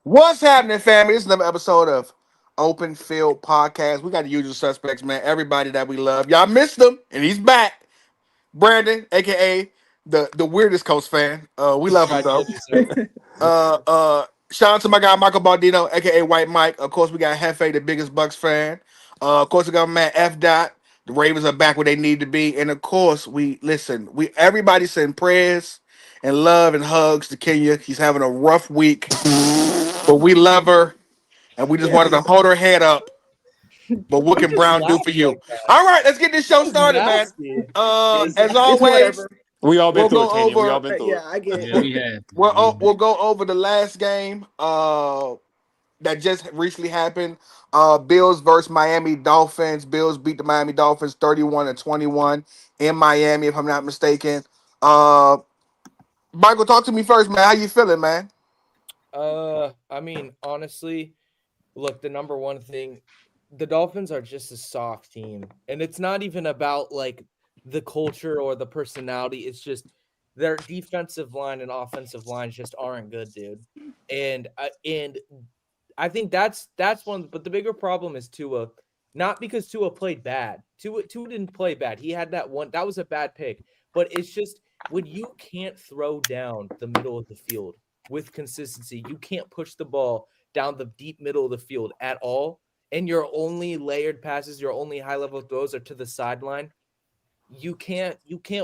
What's happening, family? This is another episode of Open Field Podcast. We got the usual suspects, man. Everybody that we love. Y'all missed him, and he's back. Brandon, aka the weirdest Coast fan. We love him I though. did you, sir. Shout out to my guy Michael Baldino, aka White Mike. Of course, we got Hefe, the biggest Bucks fan. Of course, we got Matt F. Dot. The Ravens are back where they need to be, and of course, we listen. We everybody send prayers and love and hugs to Kenya. He's having a rough week, but we love her, and we just Yeah. wanted to hold her head up. But what Don't can just Brown do laugh for you? like that. All right, let's get this show That was started, man. nasty. As It's always, whatever. We all been we'll through it, go Kenya. We all over. been through it. Yeah, I get Yeah, it. we had. We'll go over the last game that just recently happened. Bills versus Miami Dolphins. Bills beat the Miami Dolphins 31-21 in Miami, if I'm not mistaken. Uh Michael, talk to me first, man. How you feeling, man? I mean, honestly, look, the number one thing, the Dolphins are just a soft team, and it's not even about like the culture or the personality. It's just their defensive line and offensive lines just aren't good, dude. And I think that's one. But the bigger problem is Tua, not because Tua played bad. Tua didn't play bad. He had that one. That was a bad pick. But it's just when you can't throw down the middle of the field with consistency, you can't push the ball down the deep middle of the field at all, and your only layered passes, your only high level throws are to the sideline. You can't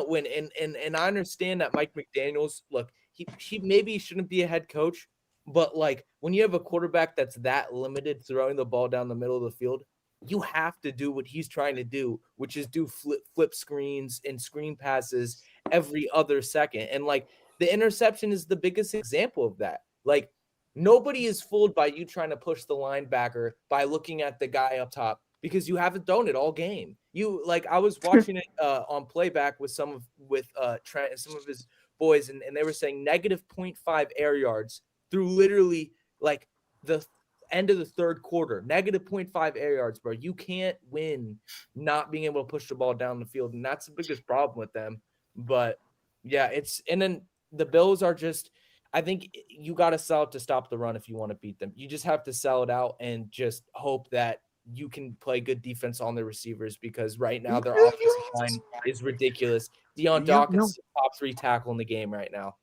win. And I understand that Mike McDaniels, look, he maybe shouldn't be a head coach, but like when you have a quarterback that's that limited throwing the ball down the middle of the field, you have to do what he's trying to do, which is do flip screens and screen passes every other second. And like the interception is the biggest example of that. Like nobody is fooled by you trying to push the linebacker by looking at the guy up top because you haven't thrown it all game. You like I was watching it on playback with Trent and some of his boys, and they were saying negative -0.5 air yards through literally like the end of the third quarter. Negative -0.5 air yards, bro. You can't win not being able to push the ball down the field, and that's the biggest problem with them. But yeah, it's and then the Bills are just. I think you got to sell it to stop the run if you want to beat them. You just have to sell it out and just hope that you can play good defense on the receivers because right now their offensive line is ridiculous. Deion Dawkins is the top 3 tackle in the game right now.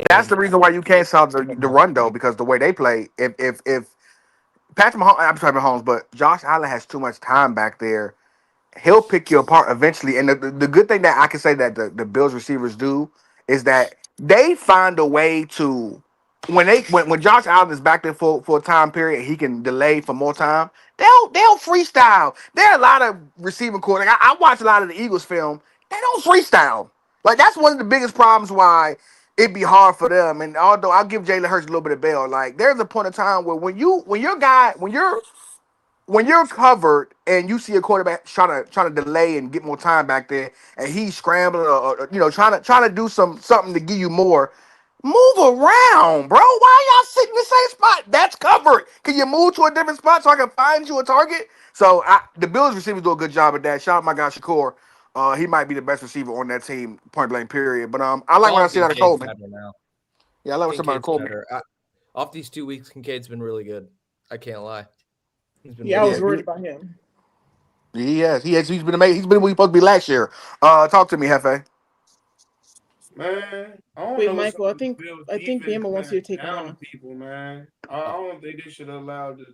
That's And the reason why you can't solve the run though, because the way they play, if Patrick Mahomes, I'm sorry, Mahomes, but Josh Allen has too much time back there, he'll pick you apart eventually. And the good thing that I can say that the Bills receivers do is that they find a way to when Josh Allen is back there for a time period, he can delay for more time. They'll freestyle. There are a lot of receiving core. Like I watch a lot of the Eagles film. They don't freestyle. Like that's one of the biggest problems why it'd be hard for them. And although I'll give Jalen Hurts a little bit of bail, like there's a point of time where when you're covered and you see a quarterback trying to delay and get more time back there, and he's scrambling or trying to do something to give you more, move around, bro. Why y'all sitting in the same spot? That's covered. Can you move to a different spot so I can find you a target? So the Bills receivers do a good job at that. Shout out my guy Shakur. He might be the best receiver on that team, point blank period. But I like what I I see think out of Kincaid's Coleman. better now. Yeah, I like what somebody Kincaid's Coleman. better. Off these 2 weeks, Kincaid's been really good. I can't lie. He's been Yeah, I really was Yeah, worried about him. he's been amazing. He's been where he's supposed to be last year. Talk to me, Hefe. Man, I don't Wait, know what's up Michael, I with the think Bills I think defense, Bama wants man. you to take him Down to off. people, man. I don't think they should allow the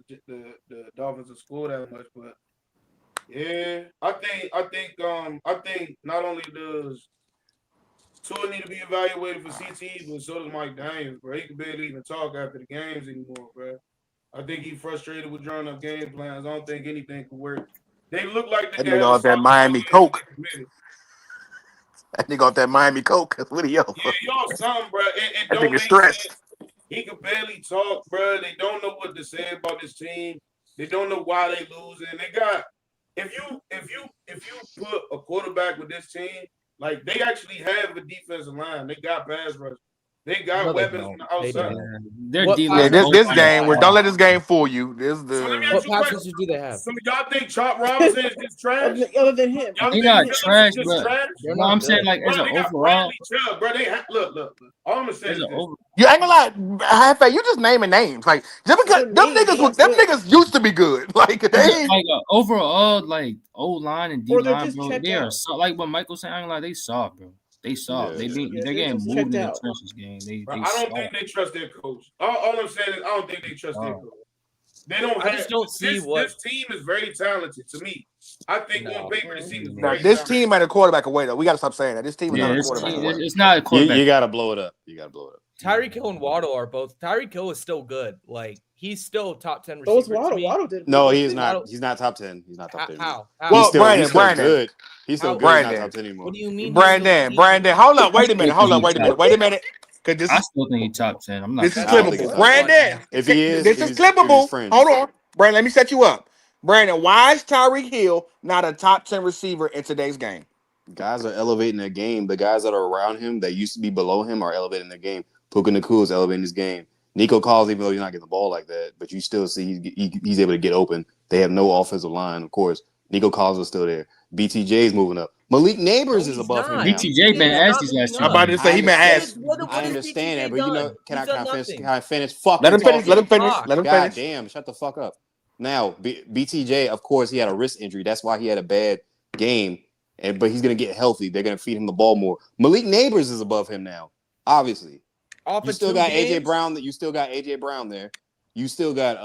Dolphins to score that much, but yeah, I think not only does Tua need to be evaluated for CTE, but so does Mike Daniels, bro. He can barely even talk after the games anymore, bro. I think he's frustrated with drawing up game plans. I don't think anything can work. They look like That they nigga have off that something Miami going into Coke. the committee. That nigga off that Miami Coke. What are you? Yeah, y'all something, bro. It That don't nigga make stressed. sense. He can barely talk, bro. They don't know what to say about this team. They don't know why they losing. They got if you put a quarterback with this team, like they actually have a defensive line. They got pass rush. They got No, they weapons don't. from the They outside. don't. Their What D passes Yeah, line. do this they game. have? Don't let this game fool you. This So let me the ask What you a question. passes do they have? Some of y'all think Chop Robinson is just trash? Other than him. Y'all He think not Phillips trash, is just but trash? They're no, not I'm saying good. like as Bro, an they got overall. Bradley Chubb, bro. Look. All I'm gonna say As is an this. over, you ain't gonna lie. Halfway, you just naming names like just because Them them names, niggas they was not them good. niggas used to be good. Like they ain't. like overall, like O line and D Or they're line, just bro. checked They are out. like what Michael said. I ain't like they soft, bro. They soft. Yeah. Yeah, They're they're getting just moved checked in the out. trenches game. Bro, They I don't soft. think they trust their coach. All I'm saying is I don't think they trust their Oh. coach. They don't I have just don't see what. this team is very talented to me. I think No. on paper this team is Now, very this talented. team ain't a quarterback away though. We gotta stop saying that. This team is Yeah, not a it's, quarterback away. it's not a You, quarterback. you gotta blow it up. You gotta blow it up. Tyreek Hill and Waddle are both. Tyreek Hill is still good. Like he's still top 10 So receiver was to Waddle. me. Waddle did. No, good. he is Waddle- not. He's not top 10. He's not top 10. How? Well, He's still Brandon. good. He's still How- good. He's not Brandon. top 10 anymore. What do you mean? he's still Brandon, good? hold up, wait a I minute, still think wait a minute. Cause this I is still think he top 10. I'm not. this is I don't think clippable. it's top Brandon, If he is, this if is he's clippable. fringe. Hold on, Brandon. Let me set you up. Brandon, why is Tyreek Hill not a top 10 receiver in today's game? Guys are elevating their game. The guys that are around him that used to be below him are elevating their game. Puka Nakua is elevating his game. Nico Collins, even though he's not getting the ball like that, but you still see he's able to get open. They have no offensive line, of course. Nico Collins is still there. BTJ is moving up. Malik Neighbors No, is he's above him not. now. BTJ been He's not ass these last moving two I'm about to games. say he been ass. What I has understand BTJ that, but you know, done? can I He's done finish? nothing. Can I finish? Fucking Let him finish. talking. Let him finish. Talk. Let him God finish. damn, shut the fuck up. Now, BTJ, of course, he had a wrist injury. That's why he had a bad game. But he's gonna get healthy. They're gonna feed him the ball more. Malik Neighbors is above him now. Obviously, Off you of still 2 got AJ games? Brown. You still got AJ Brown there. You still got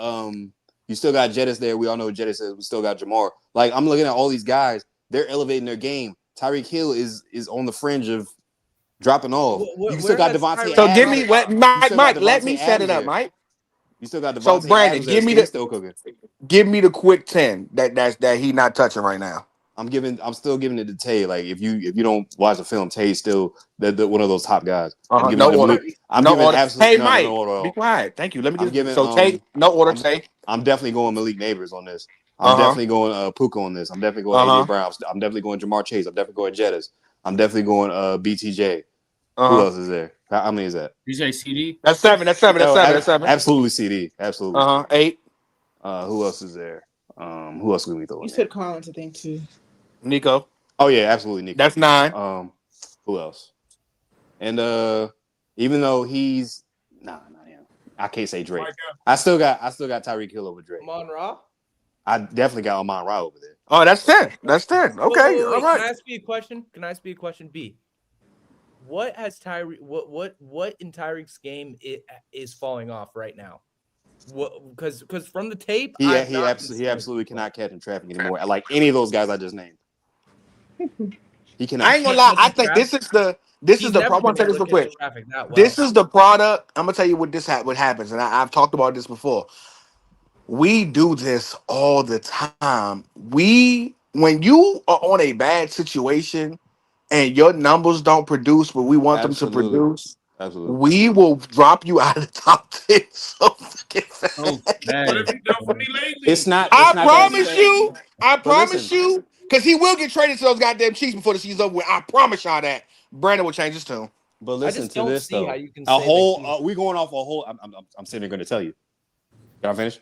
Jettis there. We all know what Jettis is. We still got Jamar. Like I'm looking at all these guys. They're elevating their game. Tyreek Hill is on the fringe of dropping off. You still got Devontae So Adams. give me what You Mike. still got Let me Devontae set it Adams up, there. Mike. You still got Devontae So Brandon, Adams there. give me He's the still cooking. give me the quick 10 that he not touching right now. I'm still giving it to Tay. Like if you don't watch the film, Tay's still the one of those top guys. I'm giving No it to order. Malik. I'm No giving order. absolutely Hey no Mike, order at all. be quiet. Thank you. Let me I'm get giving, so Tay. No order. I'm- Tay. I'm definitely going Malik Neighbors on this. I'm Uh-huh. definitely going Puka on this. I'm definitely going AJ Brown. I'm definitely going Jamar Chase. I'm definitely going Jettis. I'm definitely going BTJ. Who else is there? How many is that? You say CD? That's seven. That's seven. That's Oh, seven. That's seven. Absolutely CD. Absolutely. 8. Who else is there? Who else would we throw in You there? said Collins, I think, too. Nico. Oh yeah, absolutely Nico. That's 9. Who else? And even though he's not him. I can't say Drake. I still got Tyreek Hill over Drake. Amon Ra? I definitely got Amon Ra over there. Oh, that's 10. That's 10. Okay. Wait. All right. Can I ask you a question? B. What has Tyreek? What in Tyreek's game is falling off right now? What? Because from the tape, He I've not been seeing it. absolutely cannot catch in traffic anymore. Like any of those guys I just named. He cannot. I ain't gonna lie. I think this is the He's problem. never I'm gonna been tell you this able real to catch quick. traffic that well. This is the product. I'm gonna tell you what happens, and I've talked about this before. We do this all the time. When you are on a bad situation and your numbers don't produce, but we want them to Absolutely. produce, Absolutely. we will drop you out of the top 10 so fucking fast. Oh, What bad. have you done for me lately? It's not. I It's not promise that- you, listen. because he will get traded to those goddamn Chiefs before the season's over with. I promise y'all that. Brandon will change his tune. But I listen just to don't this see though. how you can A say whole. We going off a whole. I'm sitting here going to tell you. Can I finish?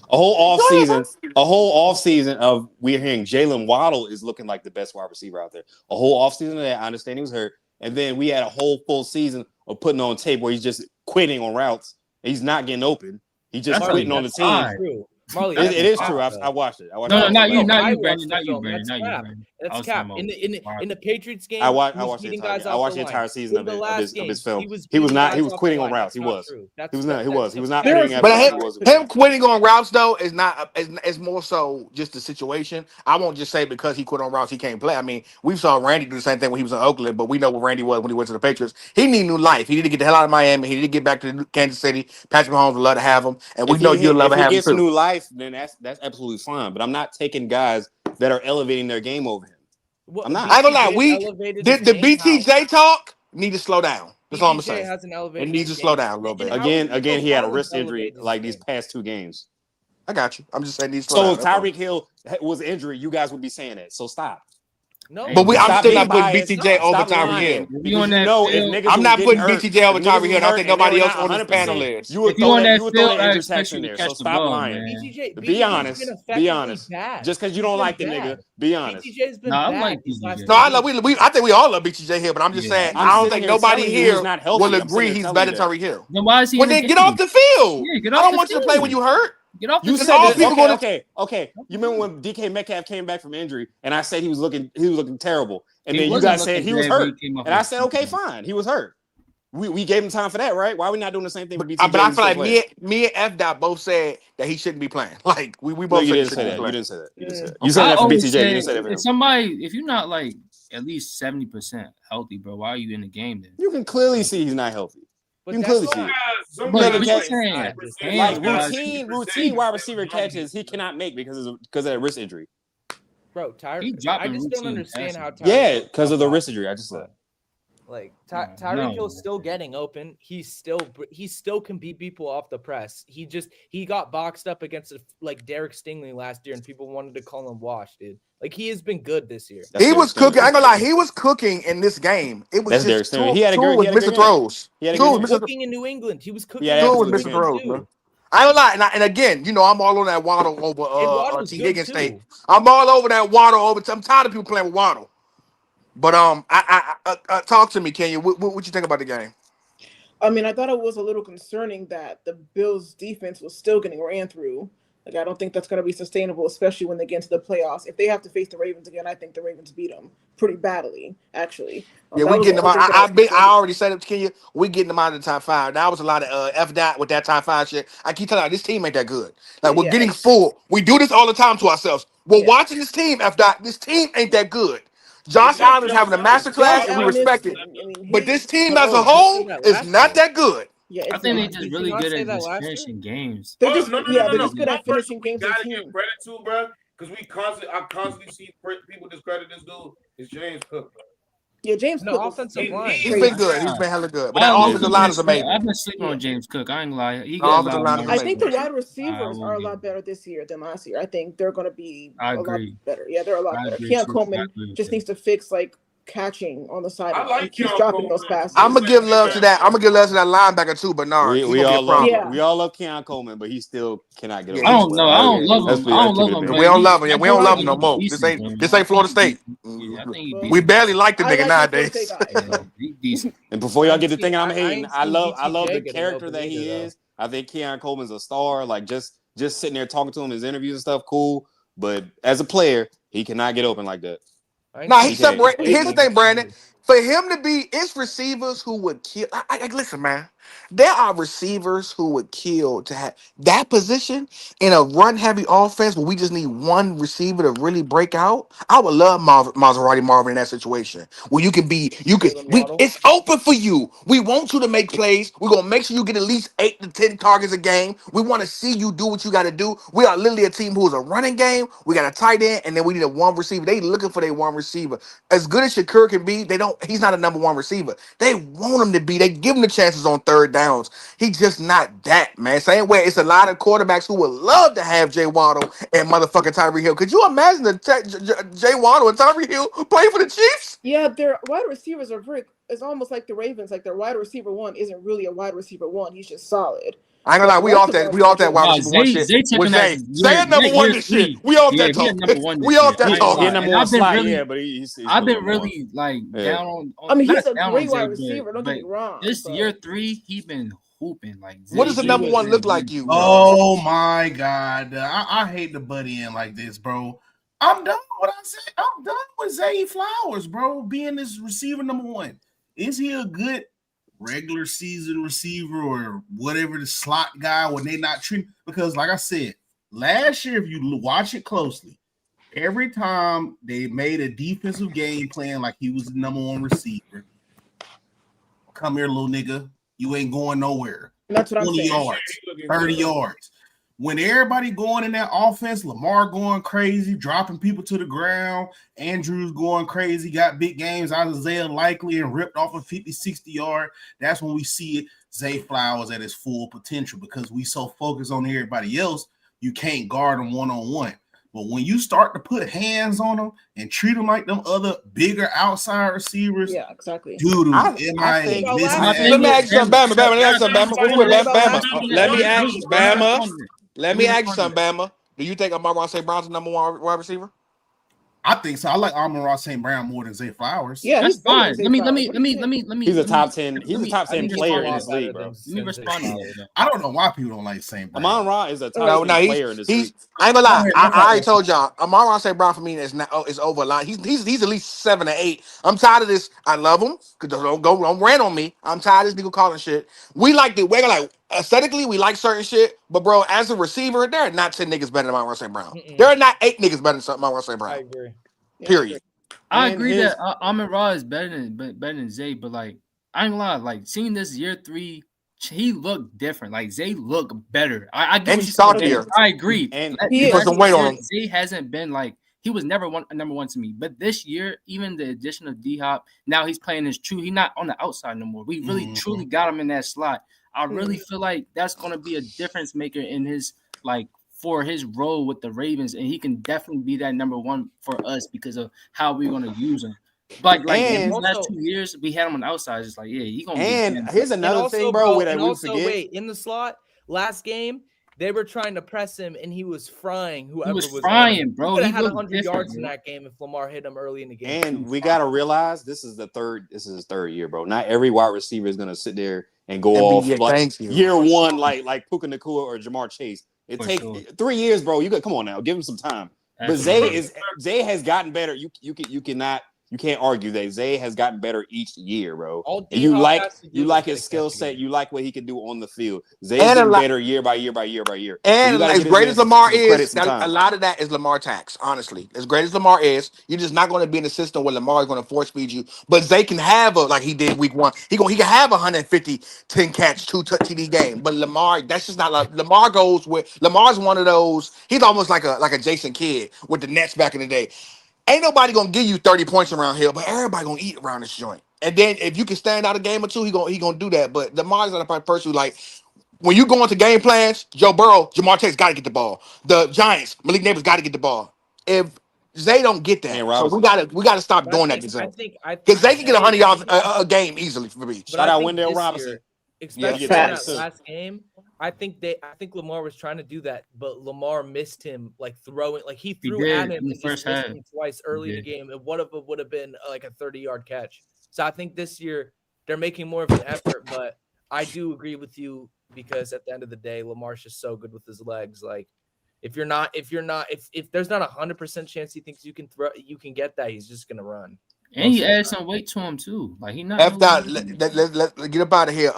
A whole off season of we're hearing Jalen Waddle is looking like the best wide receiver out there. A whole off season of that. I understand he was hurt, and then we had a whole full season of putting on tape where he's just quitting on routes. He's not getting open. He's just That's quitting on the team. True. Marley, It is that's true. cap, I watched it. No, not you, I not you, watched Brandon, the not you, film. Brandon, That's not you, cap. Brandon. I That's was cap. talking about In the Patriots game, I watched he was the beating entire. guys I off watched the the entire line. season In the of last his game, film. he was He was beating not. guys He was off the quitting on line. routes. That's He not was. true. He was not. He was. He was not There quitting was- at But first. He was. him quitting on routes though is not is more so just the situation. I won't just say because he quit on routes he can't play. I mean, we saw Randy do the same thing when he was in Oakland, but we know what Randy was when he went to the Patriots. He need new life. He need to get the hell out of Miami. He need to get back to Kansas City. Patrick Mahomes would love to have him, and we know you'll love to have him gets too. new life, then that's absolutely fine. But I'm not taking guys that are elevating their game over him. I'm not. I ain't gonna lie. BTJ The elevated his game. BTJ talk need to slow down. That's all I'm BTJ saying. hasn't It elevated needs to his slow game. down a little bit. And how Again, Nico he had a Collins wrist injury elevated his like these game. past 2 games. I got you. I'm just saying these. So if Tyreek Hill was injured, you guys would be saying that. So stop. No, But I'm Stop still being not putting biased. BTJ over Stop Tyreek lying. Hill. If you Because on you that know if field, niggas I'm was not getting putting hurt, BTJ over if niggas Tyreek was Hill. And I hurt think and they nobody were else not on this panel 100%, is. you would if you throw on that that you would throw field, that I Andrew expect Text you in to there. catch So the stop ball, lying. man. BTJ, Be BTJ's honest. been Be effectively honest. bad. Just because you don't been like the nigga, bad. be honest. BTJ's been No, I bad like these last BTJ. No, 2 I love weeks. I think we all love BTJ Hill, but I'm just Yeah, saying I I'm I don't sitting think here nobody telling you he's here not will healthy. I'm sitting agree here he's telling you better than that. Tyreek Hill. Then why is he Well, in the then get game? off the field. Yeah, get I off don't the want you to play field. when you hurt. Get off the You Because field. said all that. people Okay, gonna okay. You remember when DK Metcalf came back from injury, and I said he was looking terrible, and He then you wasn't guys said looking he was bad when he hurt, came off and I his said okay, season. fine, he was hurt. We gave him time for that, right? Why are we not doing the same thing with BTJ? but I He's feel still like playing. me and F Dot both said that he shouldn't be playing. Like we No, both you said he didn't say shouldn't be that. You playing. didn't say that. You didn't say that. Mm. You said I that for always BTJ. You say didn't say that for him. if you're not like at least 70% healthy, bro, why are you in the game then? You can clearly see he's not healthy. But You can that's clearly see why- it. Some But guys you're like saying 5%, his Like hands, guys routine 50% wide receiver of catches, he numbers. cannot make because of that wrist injury. bro, He I dropping just don't routine understand passes. how Tyreek Yeah, Hill's because of the still wrist got- injury. I just said. Like No. Tyreek Hill's still getting open. He still can beat people off the press. He got boxed up against like Derek Stingley last year, and people wanted to call him washed, dude. Like he has been good this year. That's He Derek was cooking. Stingley. I ain't gonna lie, he was cooking in this game. It was That's Derek just Stingley. two He had a was good missing game. throws. He had a Two good was game. missing Cooking in New England. He was cooking. Yeah, two in was New missing England, throws, too. bro. I ain't gonna lie, and again, you know, I'm all on that Waddle over And Waddle's T good Higgins too. state. I'm all over that Waddle over. I'm tired of people playing with Waddle. But talk to me, Kenya. What you think about the game? I mean, I thought it was a little concerning that the Bills' defense was still getting ran through. Like, I don't think that's going to be sustainable, especially when they get into the playoffs. If they have to face the Ravens again, I think the Ravens beat them pretty badly, actually. Yeah, That we was getting the them other out. thing that I was concerned I about. already said it to Kenya. We getting them out of the top five. That was a lot of F dot with that top five shit. I keep telling you, this team ain't that good. Like we're Yeah, getting full. We do this all the time to ourselves. We're yeah. watching this team, F dot. This team ain't that good. It's Josh not Allen's Josh having a Allen. master Josh class, and we Allen is, respect it. I mean, But this team but as a oh, whole that is last not year. that good. yeah, I it's think they not. just Did you really not good say at that just last year? finishing games. They're Oh, just, no, no, yeah, no, they're no, just no. good One at finishing person we games as a gotta team. give credit to, bro, because I constantly see people discredit this dude. Is James Cook, bro. Yeah, James No, Cook was offensive line. He's crazy. been good. He's been hella good. But I that don't know. offensive line is amazing. I've been sleeping Yeah. on James Cook. I ain't gonna lie. He The got a offensive lot line of is I my think amazing. the wide receivers will are a give lot better this year than last year. I think they're going to be I a lot agree. better. Yeah, they're a lot I better. agree, Keon too. I Coleman agree with just that. needs to fix like catching on the I sideline. like He keeps Keon dropping Coleman. those passes. I'm gonna give love to that. I'm gonna give love to that linebacker too, Bernard. He We gonna be a all love problem. Yeah. we all love Keon Coleman, but he still cannot get Yeah, over. I he's- don't know. I don't love Let's him. be- I let's don't keep love it a him. bit. but We don't he- love him. Yeah, we don't I love think him no he's more. decent, man. This ain't Florida State. Yeah, I think he's We decent. barely like the I nigga like my Florida nowadays. State guy. Yeah, he's decent. And before y'all I get to ain't thinking I'm seen- I hating, ain't I seen love BTJ the getting character open that he either, though. is. I think Keon Coleman's a star. Like just sitting there talking to him, his interviews and stuff, cool. But as a player, he cannot get open like that. Nah, He he's can't. separated. Here's the thing, Brandon. For him to be, it's receivers who would kill. Listen, man. There are receivers who would kill to have that position in a run-heavy offense where we just need one receiver to really break out. I would love Maserati Marvin in that situation where you can be, Jalen Waddle. it's open for you. We want you to make plays. We're gonna make sure you get at least 8 to 10 targets a game. We want to see you do what you got to do. We are literally a team who's a running game. We got a tight end, and then we need a one receiver. They looking for their one receiver. As good as Shakur can be, he's not a number one receiver. They want him to be. They give him the chances on third downs. He's just not that, man. Same way, it's a lot of quarterbacks who would love to have Jay Waddle and motherfucking Tyreek Hill. Could you imagine Jay Waddle and Tyreek Hill play for the Chiefs? Yeah, their wide receivers are very. It's almost like the Ravens. Like their wide receiver one isn't really a wide receiver one. He's just solid. I ain't gonna lie, we off that wide Nah, receiver one shit. Zay took With him Zay. as Zay at number one year this shit. 3. We off Yeah, that he at talk. number 1 this We year. off that I ain't talk. gonna He lie. number And one I've been slot, really- yeah, but he's I've been number one. really like Yeah. down on. I mean, he's not a down great on wide Zay, receiver. Don't get me but wrong. this but- year 3, he been hooping like. What does the Zay number one been look like really- you, bro? Oh my God. I hate to butt in like this, bro. I'm done with what I said. I'm done with Zay Flowers, bro, being this receiver number one. Is he a good regular season receiver or whatever the slot guy when they not treating? Because like I said, last year, if you watch it closely, every time they made a defensive game plan like he was the number one receiver, come here, little nigga. You ain't going nowhere. That's what I'm 20 saying. yards, 30 yards. When everybody going in that offense, Lamar going crazy, dropping people to the ground, Andrews going crazy, got big games, Isaiah Likely and ripped off a 50, 60 yard. That's when we see it, Zay Flowers at his full potential because we so focused on everybody else, you can't guard him one-on-one. But when you start to put hands on them and treat them like them other bigger outside receivers, Yeah, exactly. dude, I MIA. think- Listen, I to think- Let me ask you something, Bama. Let me ask you something, Bama. What you with Bama? Let me ask you something, Bama. Do you think Amon-Ra St. Brown's the number one wide receiver? I think so. I like Amon-Ra St. Brown more than Zay Flowers. Yeah, That's he's better fine. than Zay Flowers. Let me. He's a top 10. He's a top I 10 think he's player a in lot this league, better bro. Let me respond to that. I don't know why people don't like St. Brown. Amon-Ra is a top No, 10 player in this he's league. I ain't gonna lie. Go ahead, I already told y'all. Amon-Ra St. Brown for me is not is over a line. He's at least 7 or 8. I'm tired of this. I love him. Don't rant on me. I'm tired of this nigga calling shit. We like we're like aesthetically, we like certain shit, but bro, as a receiver, there are not 10 niggas better than Amon-Ra St. Brown. There are not 8 niggas better than Amon-Ra St. I Brown. agree. Period. I And agree his- that Amon-Ra is better than Zay, but like I ain't gonna lie, like seeing this year 3, he looked different. Like Zay looked better. I get And what he's you're saying, saltier. Zay. I agree. And He put some weight on him. Zay hasn't been like he was never number one to me. But this year, even the addition of D-Hop, now he's playing his true. He's not on the outside no more. We really truly got him in that slot. I really feel like that's gonna be a difference maker in his like for his role with the Ravens, and he can definitely be that number one for us because of how we're gonna use him. But like in And the last also- 2 years, we had him on the outside. It's like, yeah, he gonna and be. here's another also, thing, bro, that and we also, forget. wait, in the slot last game, they were trying to press him, and he was frying whoever was on frying, him. bro. He could He have had looked 100 different, yards in bro. that game if Lamar hit him early in the game. And we gotta realize this is his third year, bro. Not every wide receiver is gonna sit there and go off like thank you. year one, like Puka Nacua or Jamar Chase. It For takes sure. 3 years, bro. You got come on now, give him some time. But Zay has gotten better. You can't argue that Zay has gotten better each year, bro. All And you D-Hop like has to do is get his a skill catch set. again. You like what he can do on the field. Zay's And a getting lot- better year by year by year by year. And you gotta as give great his as man Lamar some credit is, some time. a lot of that is Lamar tax, honestly. As great as Lamar is, you're just not going to be in a system where Lamar is going to force feed you. But Zay can have like he did week 1. He can have 150, 10 catch, 2 TD game. But Lamar, that's just not like Lamar goes with Lamar's one of those. He's almost like a Jason Kidd with the Nets back in the day. Ain't nobody gonna give you 30 points around here, but everybody gonna eat around this joint. And then if you can stand out a game or two, he gonna do that. But Lamar's not a person who like when you go into game plans, Joe Burrow, Jamar Chase got to get the ball. The Giants, Malik Neighbors got to get the ball. If Zay don't get that, And so Robinson. we gotta stop But doing I that to think, Zay. I Because Zay can get 100 yards but a game easily for me. Shout I out think Wendell this Robinson. year, especially in facts. that last game, I think Lamar was trying to do that, but Lamar missed him like throwing, like he threw did at him in the and first just missed half. him twice early in the did. game, and one of them would have been like a 30-yard catch. So I think this year they're making more of an effort, but I do agree with you because at the end of the day, Lamar's just so good with his legs. Like if there's not 100% chance he thinks you can get that, he's just gonna run. And he added some weight to him too. Like he not. F dot, let's get up out of here.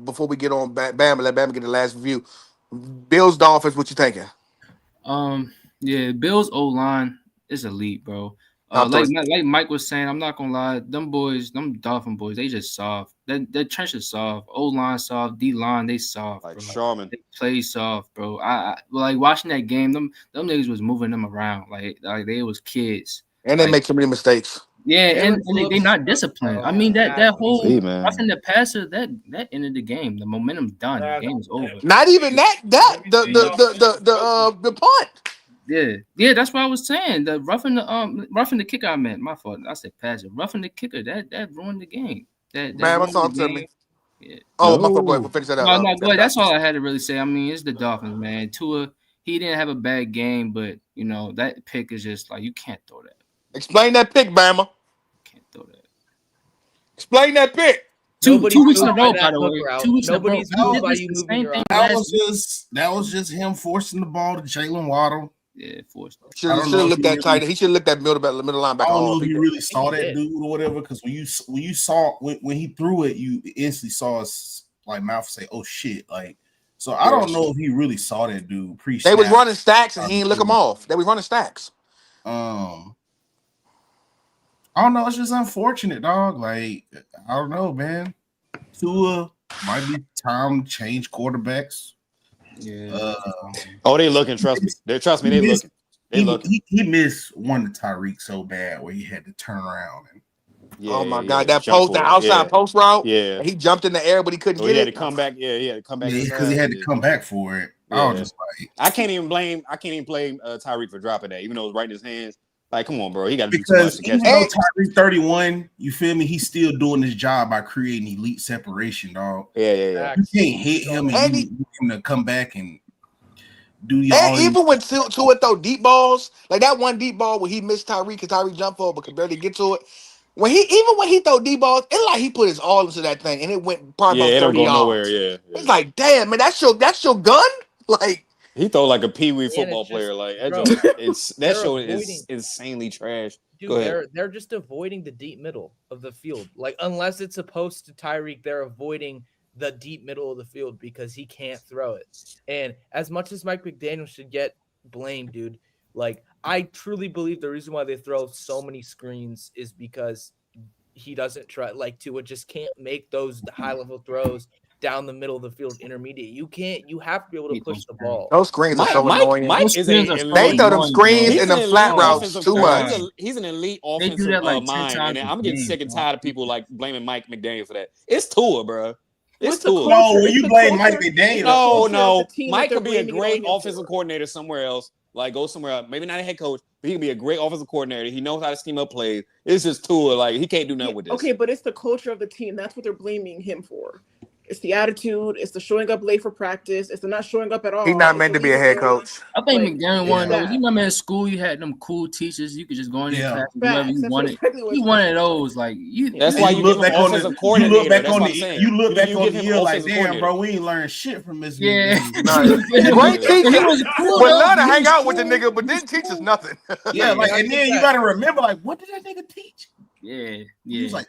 Before we get on Bama, let Bama get the last review. Bills Dolphins, what you thinking? Yeah, Bills O line is elite, bro. Top Like three. Mike was saying, I'm not gonna lie, them Dolphin boys, they just soft. That trench is soft. O line soft, D line they soft. Like bro. Sharman. They play soft, bro. I like watching that game. Them niggas was moving them around like they was kids. And they Like- make so many mistakes. Yeah, Jalen and they Phillips- not disciplined. I mean that Yeah, whole see, man. roughing the passer that ended the game. The momentum's done. The game's over. Not even the punt. Yeah, that's what I was saying. The roughing the kicker. I meant my fault. I said passer. Roughing the kicker. That ruined the game. That Bama, ruined talk the to me. game. Yeah. Oh, my fault. Go No. ahead. We'll finish that up. No, go ahead. That's all I had to really say. I mean, it's the Dolphins, man. Tua, he didn't have a bad game, but you know that pick is just like you can't throw that. Explain that pick, Bama. Can't throw that. Explain that pick. Two Nobody's weeks in a moved by row, that by the hook way. route. 2 weeks in a row. Nobody's He moved did by this you the moving same your thing arm. last That was just him forcing the ball to Jalen Waddle. Yeah, forced. Should I have don't know if looked he at tight. He should have looked at middle linebacker. I don't know off. if he really saw he that did. dude or whatever. Because when you saw when he threw it, you instantly saw his like mouth say, "Oh shit!" Like, so I don't know if he really saw that dude pre. They was running stacks and he didn't look them off. They was running stacks. I don't know. It's just unfortunate, dog. Like, I don't know, man. Tua might be time to change quarterbacks. Yeah. Oh, they looking. Trust me. They looking. They looking. He missed one to Tyreek so bad where he had to turn around and Yeah, Oh my yeah, God, that jump post, for the it. outside Yeah. post route. Yeah. He jumped in the air, but he couldn't So he get had it. to come back. Yeah, he had to come back. because he had to come back for it. I was Yeah. just like, I can't even blame Tyreek for dropping that, even though it was right in his hands. Like, come on, bro. He got to do too much because to catch even it. though Tyreek 31, you feel me? He's still doing his job by creating elite separation, dog. Yeah. You can't hit him and And you need him to come back and do And even when Tua throw deep balls, like that one deep ball where he missed Tyreek because Tyreek jumped for it but could barely get to it. When he throw deep balls, it's like he put his all into that thing and it went probably Yeah, about it don't 30 go yards. nowhere. Yeah. It's like, damn, man, that's your gun? Like, he throw like a peewee it's football just- player. Like that bro, joke, that they're show is avoiding- insanely trash. Dude, Go ahead. they're just avoiding the deep middle of the field. Like, unless it's opposed to Tyreek, they're avoiding the deep middle of the field because he can't throw it. And as much as Mike McDaniel should get blamed, dude, like, I truly believe the reason why they throw so many screens is because he doesn't try, like, Tua just can't make those high level throws down the middle of the field intermediate. You have to be able to push the ball. those screens are so annoying. Mike is screens are a so They throw them annoying, screens bro. He's and them an flat elite routes offensive too guy. much. He's an elite They do offensive that like 10 mind, times and a I'm getting game, sick and bro. tired of people like blaming Mike McDaniel for that. It's Tua, bro. It's What's the Tua. culture? No, when It's you the blame culture. Mike McDaniel. No, culture of no. the team that Mike they're could be a blaming it great on him offensive for. coordinator somewhere else. Like, go somewhere else. Maybe not a head coach, but he can be a great offensive coordinator. He knows how to scheme up plays. It's just Tua. Like, he can't do nothing with this. Okay, but it's the culture of the team. That's what they're blaming him for. It's the attitude. It's the showing up late for practice. It's the not showing up at all. He's not It's meant the to be a leaving head early. coach. I think Like, McDaniel it's wanted those. that. You remember in school you had them cool teachers. You could just go in your Yeah. class and do whatever Facts. you That's wanted. exactly what He it's wanted like. those. Like you. That's And why you you look give him back on offensive the coordinator. you look back That's on what I'm the saying. you look back you on give the him year like, offensive damn, coordinator. bro, we ain't learned shit from this Yeah. McDaniel. Nah, great teacher. He was cool, Would though. love to He hang was out with the cool. nigga, but He didn't was teach us cool. nothing. Yeah, like, I and think then you that- got to remember, like, what did that nigga teach? Yeah. He was Yeah. like,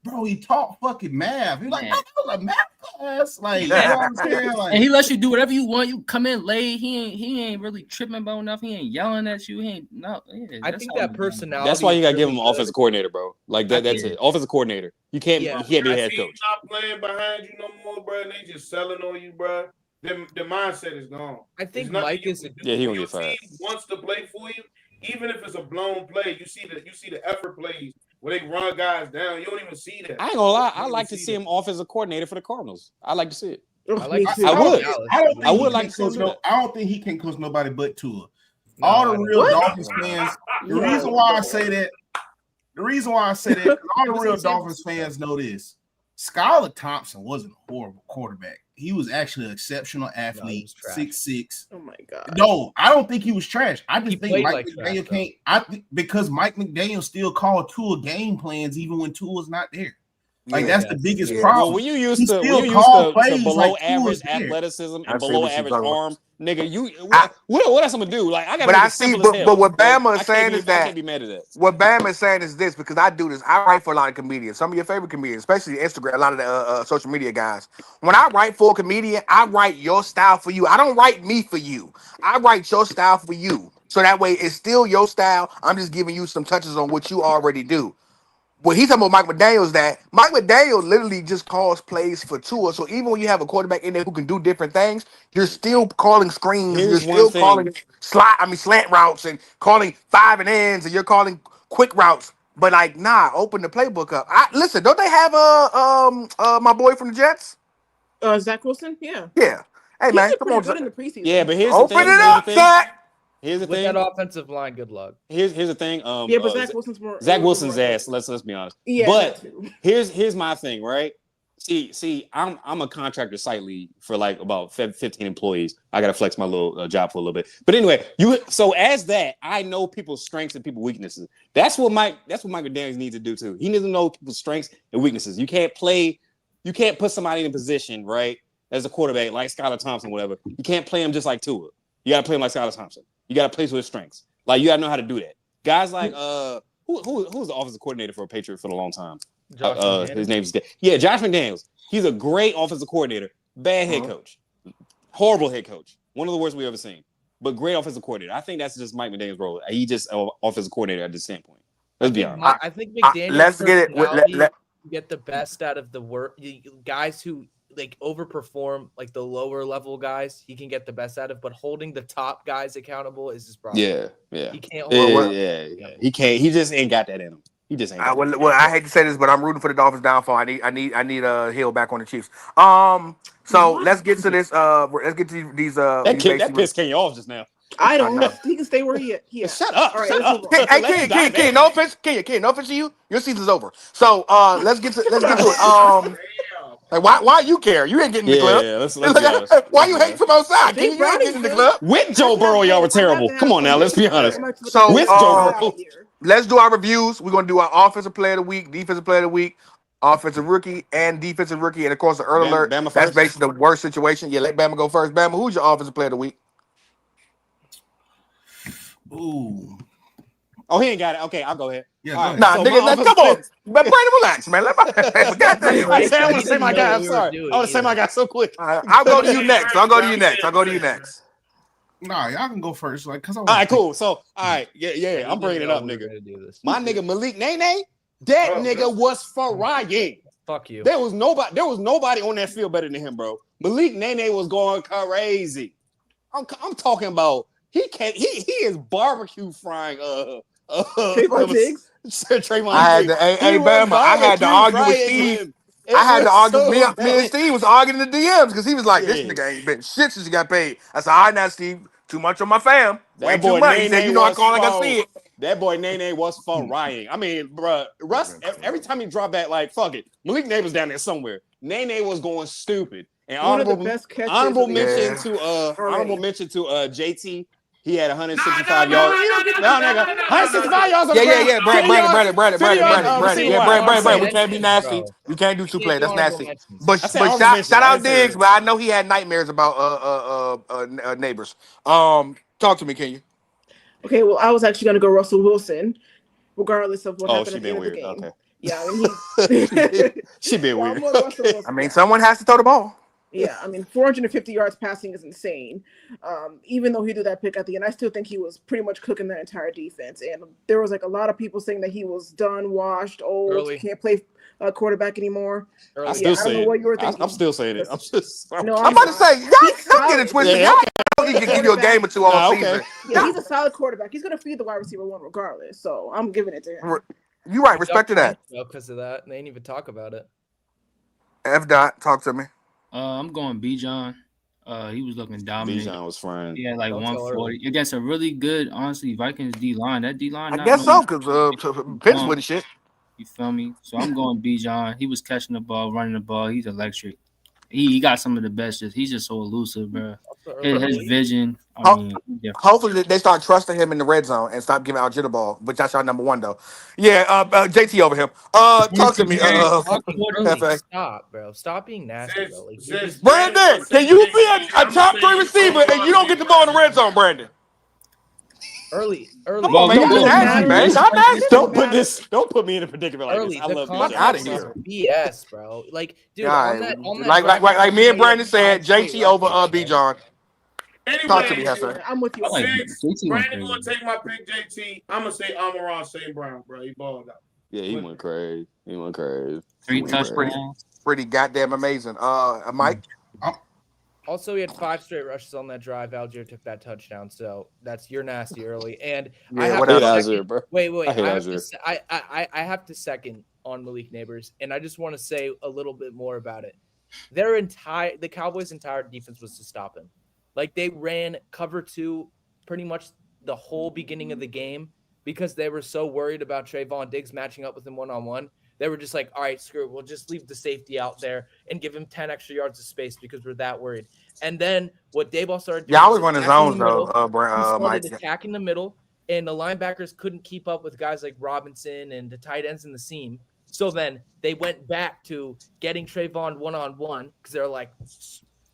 bro, he taught fucking math. He was like, Yeah. no, that was a math class. Like, you know what I'm saying? And Like, he lets you do whatever you want. You come in late. He ain't really tripping about nothing. He ain't yelling at you. He ain't no. Yeah, I that's think how that we do it. personality. That's why you is gotta give really him an good. offensive coordinator, bro. Like that. That's Yeah. it. Offensive coordinator. You can't. Yeah. You can't be a I head see coach. you not playing behind you no more, bro. And they just selling on you, bro. The mindset is gone. I think There's nothing Mike you is. can do. Yeah, he When gonna get your fired. team wants to play for you, even if it's a blown play. You see the effort plays where they run guys down. You don't even see that. I ain't gonna lie. You I don't like even to see see that. him offensive coordinator for the Cardinals. I like to see it. I like Me to too. see I would. Dallas. I don't think I he would can like to see coach him no. do that. I don't think he can coach nobody but Tua. No, All I the don't real think so. Dolphins fans. The No. reason why I say that. The reason why I say that. 'Cause all He the was real in San Dolphins Francisco. fans know this. Skylar Thompson wasn't a horrible quarterback. He was actually an exceptional athlete. was trash. 6'6". Oh my god. No, I don't think he was trash. I He just think played Mike like McDaniel trash, though. can't. I think because Mike McDaniel still called Tua game plans even when Tua's not there. Like Yeah. that's the biggest Yeah. problem. Well, when you used He to still when you call used to plays below like Tua average is there. athleticism I and see below what you're average talking about. arm, nigga, you I- what else I'm gonna do? Like I gotta But make I it see, simple as hell. but what Like, Bama I is can't saying be- is I that can't be mad at that. what Bama is saying is this, because I do this. I write for a lot of comedians, some of your favorite comedians, especially Instagram, a lot of the social media guys. When I write for a comedian, I write your style for you. I don't write me for you. I write your style for you. So that way it's still your style. I'm just giving you some touches on what you already do. What he's talking about Mike McDaniel is that Mike McDaniel literally just calls plays for Tua. So even when you have a quarterback in there who can do different things, you're still calling screens. Here's You're one still thing. calling slant routes and calling 5 and ends, and you're calling quick routes. But like, nah, open the playbook up. Listen, don't they have my boy from the Jets? Zach Wilson. Yeah. Yeah. Hey He man, did come pretty on, good in Zach. the preseason. Yeah, but here's the Open thing. it up, Zach. Here's the With thing. that offensive line, good luck. Here's the thing. Yeah, but Zach Wilson's more. Zach Wilson's ass. Let's be honest. Yeah. But that too. here's my thing, right? See, I'm a contractor site lead for like about 15 employees. I gotta flex my little job for a little bit. But anyway, so as that, I know people's strengths and people's weaknesses. That's what Mike McDaniel needs to do too. He needs to know people's strengths and weaknesses. You can't put somebody in a position, right, as a quarterback like Skylar Thompson, whatever. You can't play him just like Tua. You gotta play him like Skylar Thompson. You gotta play to his strengths. Like you gotta know how to do that. Guys like who was the offensive coordinator for a Patriot for a long time? Josh McDaniels. His name's Josh McDaniels. He's a great offensive coordinator, bad head coach, horrible head coach, one of the worst we've ever seen, but great offensive coordinator. I think that's just Mike McDaniel's role. He just an offensive coordinator at this standpoint. Let's be honest. I think McDaniel's Let's get it. personality get the best out of the work. Guys who like overperform, like the lower level guys, he can get the best out of. But holding the top guys accountable is his problem. Yeah. He can't hold. Yeah. He can't. He just ain't got that in him. He just ain't. Well, I hate to say this, but I'm rooting for the Dolphins' downfall. I need Hill back on the Chiefs. So let's get to this. Let's get to these. That pissed Kenny off just now. I don't know. know. He can stay where he is. Shut up. All right, Shut let's up. move on. Hey, Ken, no offense, Ken, no offense to you. Your season's over. So let's get to it. Like why you care? You ain't getting in the club. Yeah, let's be honest. Why you hating from outside? Ken, you ain't getting in the club. With Joe Burrow, y'all were terrible. Come on now, let's be honest. So With Joe Burrow. Let's do our reviews. We're gonna do our offensive player of the week, defensive player of the week, offensive rookie, and defensive rookie. And of course, the early alert. Bama That's first? basically the worst situation. Yeah, let Bama go first. Bama, who's your offensive player of the week? Ooh. Oh, he ain't got it. Okay, I'll go ahead. Yeah, All go right. ahead. Nah, So nigga, my come on. But Brandon, relax, man. Let I Wait, want to he say my didn't guy. know I'm what we sorry. were I want to say doing my guy so quick. I'll go to you next. I'll go to you next. Nah, y'all can go first. Like, cause I All right, cool. So, all right, yeah, I'm bringing it up, nigga. My nigga Malik Nene, that nigga was frying. Fuck you. There was nobody on that field better than him, bro. Malik Nene was going crazy. I'm talking about he is barbecue frying Trayvon Diggs. Trayvon I had Diggs. to, hey, He was Bama, I had to barbecue argue with frying Steve. him. I had to argue. so Me and Steve was arguing in the DMs because he was like, "This Yeah. nigga ain't been shit since he got paid." I said, "All right, now, Steve, too much on my fam. Way That too boy much." He said, Nene "You know, I was call like I see it." That boy Nene was frying. I mean, bruh, Russ, every time he dropped that, like, fuck it. Malik Nene was down there somewhere. Nene was going stupid. And One of the best catches honorable of the mention year. to Already. honorable mention to JT. He had 165 yards. No, nigga, 165 yards on the ground. Yeah. Brandon. We Honorable can't be mentions, nasty. bro. We can't do two Can't play. do That's honorable nasty. mentions. But I said honorable mentions. shout I out didn't say Diggs, but I know he had nightmares about neighbors. Talk to me, can you? Okay, well, I was actually going to go Russell Wilson, regardless of what Oh, happened she at the end been of the weird. game. Okay. Yeah, I mean, She been I'm weird. going Russell Wilson. I mean, someone has to throw the ball. Yeah, I mean, 450 yards passing is insane. Even though he did that pick at the end, I still think he was pretty much cooking that entire defense. And there was like a lot of people saying that he was done, washed, old, Early. can't play quarterback anymore. Early. I Yeah, still I don't say know it. what you were thinking. I'm still saying it. No, I'm about to say, y'all get it twisted. Yeah, Y'all know he can give you a game or two all okay. season. Yeah, he's a solid quarterback. He's going to feed the wide receiver one regardless. So I'm giving it to him. You right. Respect to that. Because of that, and they didn't even talk about it. F. Dot, talk to me. I'm going Bijan. He was looking dominant. Bijan was frying. Yeah, like Don't tell 140 against a really good, honestly, Vikings D line. That D line, I guess so, because Pitts with the shit. You feel me? So I'm going Bijan. He was catching the ball, running the ball. He's electric. He got some of the best. He's just so elusive, bro. His vision. I mean, hopefully they start trusting him in the red zone and stop giving out jitter ball. But that's our number one though. Yeah, JT over him. Talk to me. FA. Stop, bro. Stop being nasty, bro. Like, Brandon, can you be a top 3 receiver and you don't get the ball in the red zone, Brandon? Early. Come on, man. You're nasty, man. Stop nasty. Don't put me in a predicament like Early. this. I The love Fuck Bijan. outta context here. is BS, bro. Like, dude, Right. on that Like me and Brandon said, JT over Bijan. Anyway, Talk to me, Hester. I'm with you. Brandon gonna take my pick, JT. I'm gonna say Amon-Ra St. Brown, bro. He balled out. Yeah, he went crazy. 3 touchdowns. Pretty goddamn amazing. Mike. Also, he had 5 straight rushes on that drive. Algier took that touchdown, so you're nasty early. And I have whatever. to Algier, bro. wait. I hate I have to second on Malik Neighbors, and I just want to say a little bit more about it. The Cowboys' entire defense was to stop him. Like, they ran cover 2 pretty much the whole beginning of the game because they were so worried about Trayvon Diggs matching up with him one-on-one. They were just like, all right, screw it. We'll just leave the safety out there and give him 10 extra yards of space because we're that worried. And then what Daboll started doing, Yeah, I was running zones though. Mike. Mike. Attacking the middle, and the linebackers couldn't keep up with guys like Robinson and the tight ends in the seam. So then they went back to getting Trayvon one-on-one because they're like,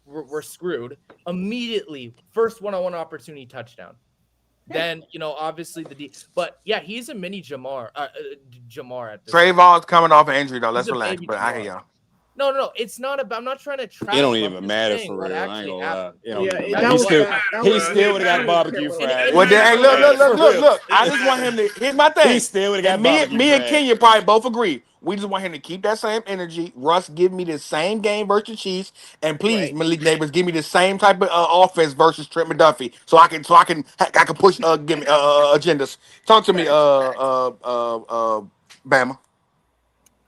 we're screwed. Immediately, first one-on-one opportunity, touchdown. Then, obviously but yeah, he's a mini Jamar at this Trayvon's coming off an injury though. Let's He's a relax. baby But I hear Jamar. y'all. No, it's not about. I'm not trying to trash. It don't him, even I'm just matter saying for what real. I ain't actually gonna lie. happened. It don't even Yeah, matter. that He was still would have got bad. barbecue fried. Well, then, hey, look. I just want him to. Here's my thing. He still would have got And me barbecue and fried. Kenya probably both agree. We just want him to keep that same energy. Russ, give me the same game versus the Chiefs, and please, Right. Malik Neighbors, give me the same type of offense versus Trent McDuffie, so I can push give me agendas. Talk to me, Bama.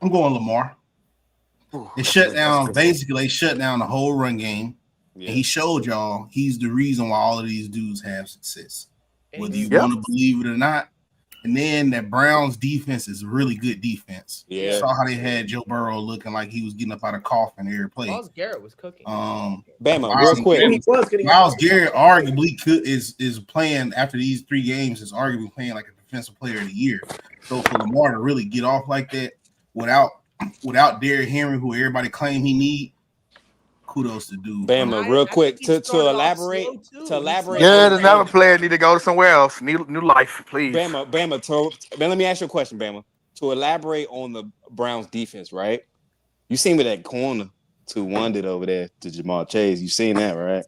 I'm going Lamar. Ooh, They shut that's down. good. Basically, they shut down the whole run game. Yeah. And he showed y'all he's the reason why all of these dudes have success, whether you Yep. want to believe it or not. And then that Browns defense is really good defense. Yeah. You saw how they had Joe Burrow looking like he was getting up out of coffin every play. Miles Garrett was cooking. Um, Bama, Miles real quick. He was getting Myles Garrett arguably is playing after these 3 games is arguably playing like a defensive player of the year. So for Lamar to really get off like that without Derrick Henry, who everybody claim he need, kudos to dude. Bama, real quick to elaborate. Yeah, another player need to go somewhere else. New life, please. Bama, let me ask you a question, Bama. To elaborate on the Browns defense, right? You seen what that corner 2-1 did over there to Jamal Chase. You seen that, right?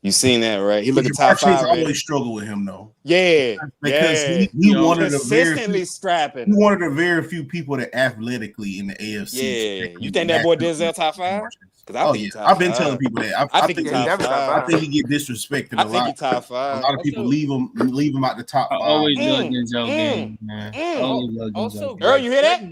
You seen that, right? He looked at top Chase 5. always struggle with him though. Yeah, Because yeah. he wanted consistently he strapping. wanted a very few people that athletically in the AFC. Yeah, you think that boy Denzel top 5? Oh yeah, I've been telling people that. I think he he top 5. I think he get disrespected I a think he lot. top A 5. lot of people leave him out the top I 5. always love Denzel game, man. mm. Always love Also, Denzel. Earl, you hear that?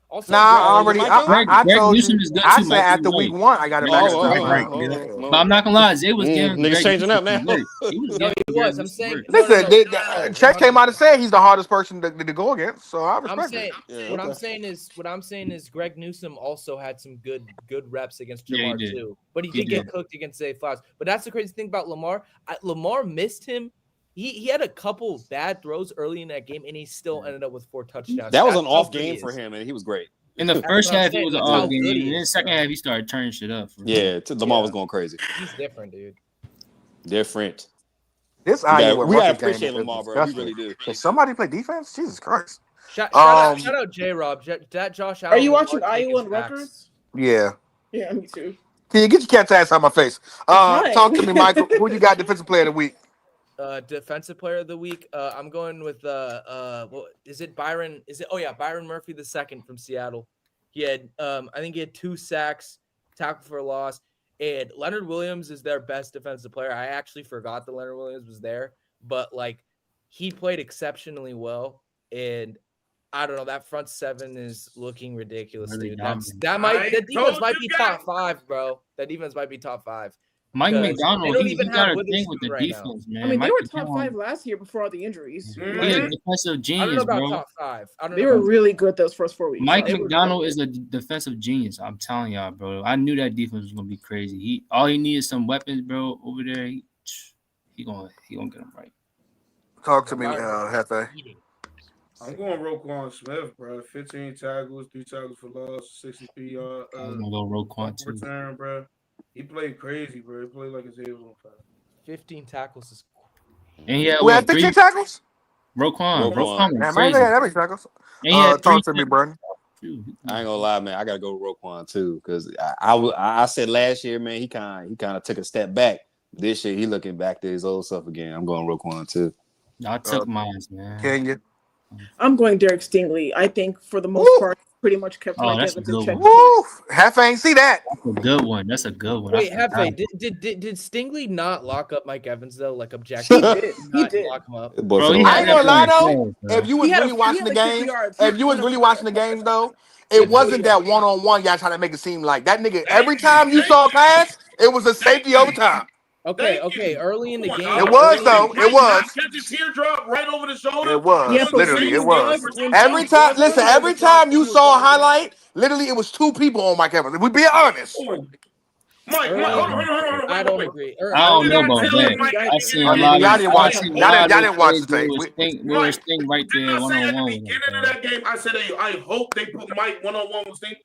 Also, Nah, I already. Greg I told Newsome you. is good I too, said Mike. after You're week right. 1, I got it back. But I'm not gonna lie, Zay was giving niggas Greg changing up Newsome now. some work. He was No, giving he Greg was. I'm Newsome saying. work. Listen, Chet came out and said he's the hardest person to go against, so I I'm respect saying it. Yeah, what okay. I'm saying is Greg Newsome also had some good reps against Yeah, he Jamar did. too, but he He did get did. cooked against Zay Flowers. But that's the crazy thing about Lamar. Lamar missed him. He had a couple bad throws early in that game, and he still ended up with 4 touchdowns. That was That's an how off good he game for is. him, and he was great. In the That's first what I'm half, it saying. was an That's how off game. good he And then the is, second bro. half, he started turning shit up. Yeah, Lamar Yeah. was going crazy. He's different, dude. Different. This We gotta Iowa Rutgers appreciate game is Lamar, bro. We disgusting. really do. Can somebody play defense? Jesus Christ. Shout Um, out J Rob. That Josh Allen. Are you Lamar watching take Iowa his and backs. Rutgers? Yeah. Yeah, me too. Can you get your cat's ass out of my face? I'm trying. Talk to me, Michael. Who you got defensive player of the week? Defensive player of the week. I'm going with what is it? Byron? Is it? Oh yeah, Byron Murphy II from Seattle. He had I think he had 2 sacks, tackle for a loss, and Leonard Williams is their best defensive player. I actually forgot that Leonard Williams was there, but like he played exceptionally well, and I don't know, that front 7 is looking ridiculous, Really dude. dominant. That defense told might you be top guys. 5, bro. That defense might be top 5. Mike Because they McDonald, don't he even got have a thing with Witherspoon the right now. defense, man. I mean, they Mike were top McDonald, 5 last year before all the injuries. He a Mhm. defensive I don't know genius, about bro. top 5. I don't They know. were about- really good those first 4 weeks. Mike They were McDonald really is a defensive genius. I'm telling y'all, bro. I knew that defense was gonna be crazy. All he needs is some weapons, bro. Over there, he gonna get them right. Talk to me, Hefe. I'm going Roquan Smith, bro. 15 tackles, 3 tackles for loss, 63 yard I was gonna go Roquan too. return, bro. He played crazy, bro. He played like his head was on fire. 15 tackles is And he had Who had what, 15 three? tackles? Roquan Roquan. was Man, crazy. that makes tackles. And he had 3 Talk to me, Brandon. too. I ain't gonna lie, man. I gotta go with Roquan too, because I said last year, man, he kind of took a step back. This year, he looking back to his old self again. I'm going Roquan too. I took mine, man. Can you? I'm going Derek Stingley. I think for the most Woo! part, pretty much kept Oh, Mike that's a Evans in good check. Woo! Hefe ain't see that. That's a good one. That's a good one. Wait, I forgot. Hefe, did Stingley not lock up Mike Evans though? Like He objectively, did. He not did. lock him up. Boy, Bro, for he the- I had ain't gonna lie that though. play, bro. If you was He had really watching the like 50 games, yards. if you was really watching the games though, it wasn't that one-on-one y'all trying to make it seem like that nigga. Every time you saw a pass, it was a safety overtime. Okay. Early in the game, It was though. It was. Catch his teardrop right over the shoulder. It was. Yeah, but Literally, it when- was. when- Every time, listen, every time you saw a highlight, literally it was 2 people on Mike Evans. We be honest. Mike, hold on. I don't agree. I don't know about that. I seen a lot Y'all of. didn't watch I it. seen a Y'all lot didn't of watch the plays tape. where it was Sting right there, Didn't I one say on at the one. beginning of that game, I said, hey, I hope they put Mike one-on-one with Sting.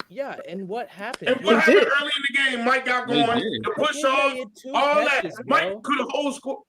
Yeah, and what happened? And what They happened did. early in the game? Mike got They going, did. the push Hefe off, had 2 all catches, that. bro. Mike could have whole score.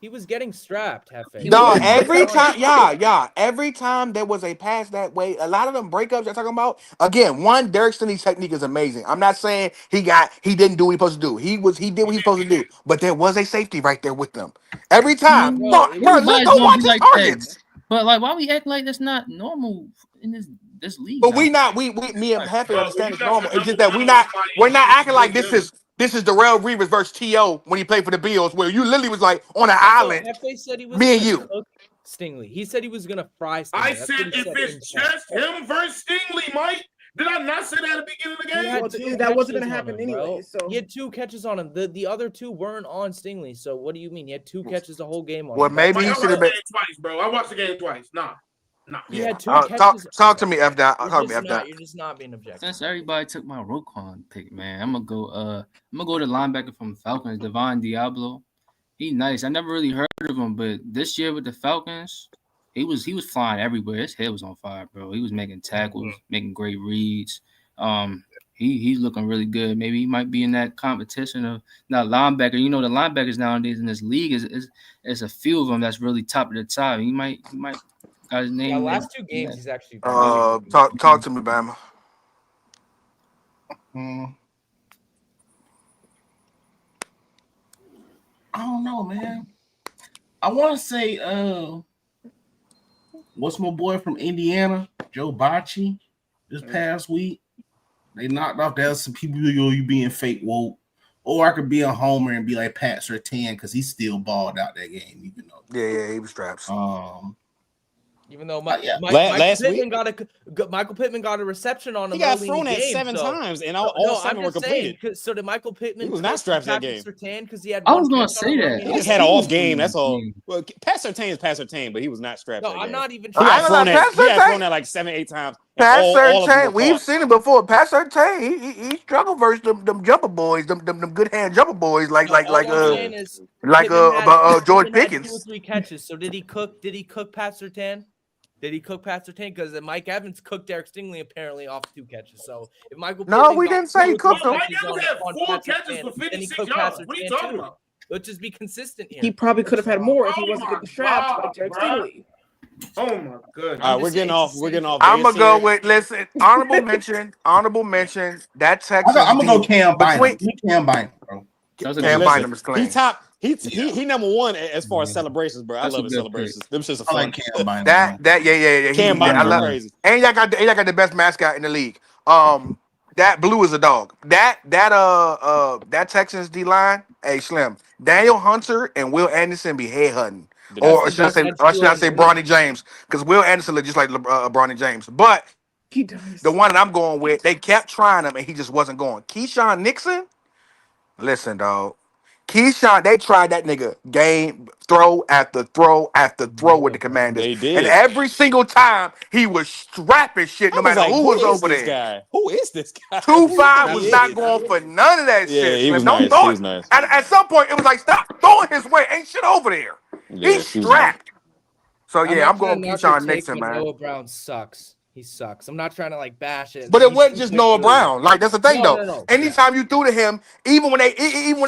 He was getting strapped, Hefe. No, was. every time, every time there was a pass that way, a lot of them breakups you're talking about. Again, Derek Stingley's technique is amazing. I'm not saying he didn't do what he supposed to do. He did what he was supposed to do. But there was a safety right there with them. Every time. No, Bro, everybody's let's go gonna watch be his like that. targets. But like, why we act like that's not normal in this league? But now? me and Happy Bro, understand you it's got normal. the It's just that number one we're not acting like fight. this is Darrell Reeves versus T.O. when he played for the Bills, where you literally was like on an island. Hefe said he was Me and gonna you. cook- Stingley. He said he was gonna fry Stingley. I That's said what he if said it's in chat. just him versus Stingley, Mike. Did I not say that at the beginning of the He game? had Well, two that wasn't catches gonna on happen him, bro. anyway, so- He had 2 catches on him. The other 2 weren't on Stingley. So what do you mean? He had 2 catches the whole game on Well, him. maybe Mike, he I should watched have the been. game twice, bro. I watched the game twice. Nah. He had 2 talk catches. to me, F. Dot. You're Talk to me, just F. Dot. You're just not being objective. Since everybody took my Roquan pick, man, I'm gonna go to linebacker from Falcons, Devon Diablo. He's nice. I never really heard of him, but this year with the Falcons, he was flying everywhere. His head was on fire, bro. He was making tackles, making great reads. He's looking really good. Maybe he might be in that competition of not linebacker. You know, the linebackers nowadays in this league is a few of them that's really top of the top. He might got his name. Yeah, in last there. 2 games he's actually Talk to me, Bama. I don't know, man. I want to say, what's my boy from Indiana, Joe Bocci, this past week? They knocked off that. Some people, you being fake woke. Or I could be a homer and be like Pat Surtain because he still balled out that game, even though. Yeah, he was straps. Even though yeah. Michael Pittman got a reception on him. He got early in thrown the at game, 7 so- times, and all 7 were completed. So did Michael Pittman? He was not strapped that game. Because he had. I was one gonna catch say on that. him. He just had an off game. That's all. Well, Pat Surtain is Pat Surtain, but he was not strapped. No, that I'm game. not even. He got I ain't thrown gonna lie, at. He got thrown at like 7-8 times. and Pat all of them Surtain, were we've caught. seen it before. Pat Surtain, he struggled versus them jumper boys, them good hand jumper boys, like All I'm saying is Pittman George Pittman had 2 or Pickens. 3 catches. So did he cook? Did he cook Pat Surtain? Did he cook Pat Surtain? Because Mike Evans cooked Derek Stingley apparently off 2 catches. So if Michael No, Pittman we got didn't say he 2 or 3 cooked him. Mike catches Evans on- had on 4 Pat catches Surtain, for then he 56 cooked yards. Pat What are you Surtain talking too. about? Let's just be consistent here. He probably could have had more if he Oh wasn't my getting strapped God, like Derek bruh. Stingley. Oh my goodness. All right, we're just getting saying, off. it's We're getting off. I'm gonna base go here. with listen. Honorable mention. That Texas. I'm gonna go Cam Bynum. between Cam Bynum, bro. That was a Cam good Listen, Bynum is clean. He top. He number 1 as far as Yeah. celebrations, bro. I That's a love his good celebrations. Them shits are I fun. like Cam Bynum. That yeah. Cam I Bynum love are it. crazy. And y'all got the best mascot in the league. That blue is a dog. That Texans D line, hey Slim. Daniel Hunter and Will Anderson be headhunting. Or should I say Bronny James? Because Will Anderson look just like Bronny James. But He does. the one that I'm going with, they kept trying him and he just wasn't going. Keyshawn Nixon, listen, dog. Keyshawn, they tried that nigga game throw after throw after throw with the Commanders. They did. And every single time he was strapping shit, no I was matter like, who was is over this there. guy? Who is this guy? 2-5 was He not is. going for none of that Yeah, shit. he was Slim. Don't nice. throw He it. was nice. And at some point, it was like, stop throwing his way. Ain't shit over there. Yeah, He's he was strapped. So I'm yeah, not I'm going trying to knock your Keyshawn take, Nixon, but man. Noah Brown sucks. He sucks. I'm not trying to like bash it. But it He's wasn't too just quick Noah to- Brown. Like that's the thing, though. No. Anytime you threw to him, even when they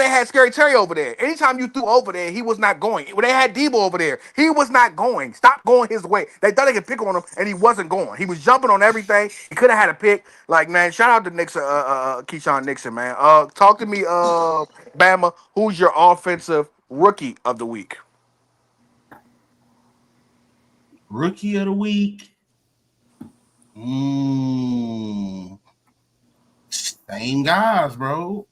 had Scary Terry over there, anytime you threw over there, he was not going. When they had Debo over there, he was not going. Stop going his way. They thought they could pick on him, and he wasn't going. He was jumping on everything. He could have had a pick. Like man, shout out to Nixon, Keyshawn Nixon, man. Talk to me, Bama. Who's your offensive rookie of the week? Rookie of the week. Same guys, bro.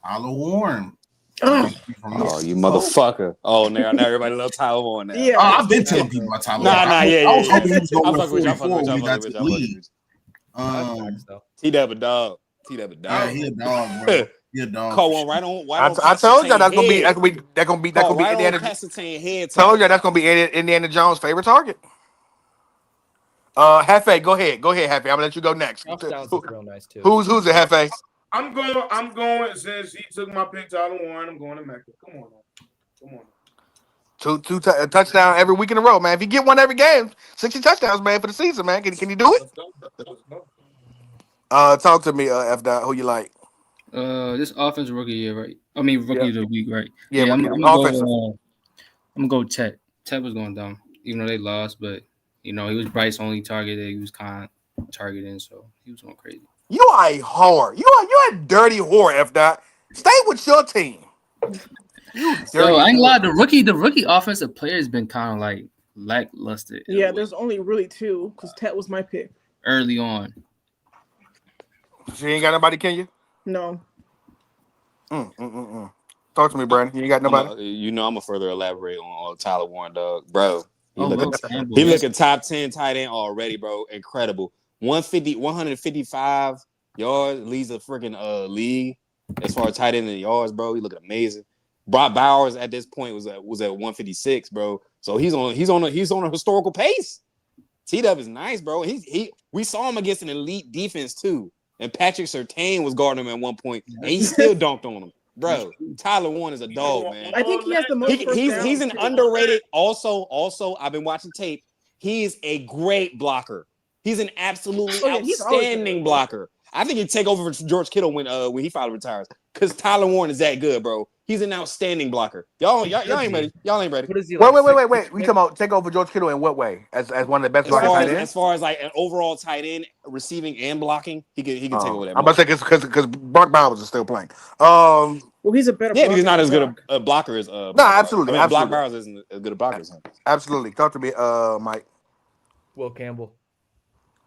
Tyler Warren. Ugh. Oh, you motherfucker. Oh, now everybody loves Tyler Warren now. Yeah. I've been telling people about Tyler Nah, Warren. yeah, I was yeah. hoping he was I'm going to fucking with you. I'm 44 fucking when with we you. got to the league. T-Dub a dog. T-Dub a dog. Yeah, he a dog, bro. He a dog. Call for one sure. right on. I told you that's gonna be Indiana. Head. Told you that's gonna be Indiana Jones' favorite target. Hefe, go ahead, Hefe. I'm gonna let you go next. Josh Downs is real nice too. Who's the Hefe? I'm going since he took my pick, Tyler Warren. I'm going to Mecca. Come on. Two touchdown every week in a row, man. If you get one every game, 60 touchdowns, man, for the season, man. Can you do it? Let's go. Talk to me, F. Dot. Who you like? This offense rookie year, right? I mean rookie of the week, right? Yeah, I'm rookie- gonna offensive. I'm gonna go Ted. Ted was going down, even though they lost, but he was Bryce only targeted. He was kind of targeting, so he was going crazy. You are a whore. You a dirty whore, F. Dot. Stay with your team. You dirty So I ain't whore. lied. The rookie offensive player has been kind of like lackluster. Yeah, there's only really 2 because Tet was my pick. early on. She ain't got nobody, can you? No. Talk to me, Brandon. You ain't got nobody? I'm gonna further elaborate on Tyler Warren, dog, bro. He looking top 10 tight end already, bro. Incredible. 155 yards, leads the freaking league as far as tight end in yards, bro. He looking amazing. Brock Bowers at this point was at 156, bro. So he's on a historical pace. T-Dub is nice, bro. We saw him against an elite defense too. And Patrick Surtain was guarding him at one point, and he still dunked on him. Bro, Tyler Warren is a dog, man. I think he has the most. He's an underrated. Also, I've been watching tape. He is a great blocker. He's an absolutely outstanding blocker. I think he'd take over for George Kittle when he finally retires. Because Tyler Warren is that good, bro. He's an outstanding blocker. Y'all ain't ready. Y'all ain't ready. What is he Wait. like, We talking about take over George Kittle in what way? As one of the best blockers tight ends? As far as like an overall tight end, receiving and blocking, he can take over that. I'm about to say because Brock Bowers is still playing. Well, he's a better. Yeah, he's not as good a blocker as. No, absolutely. Brock Bowers isn't as good a blocker as him. Absolutely. Talk to me, Mike. Will Campbell.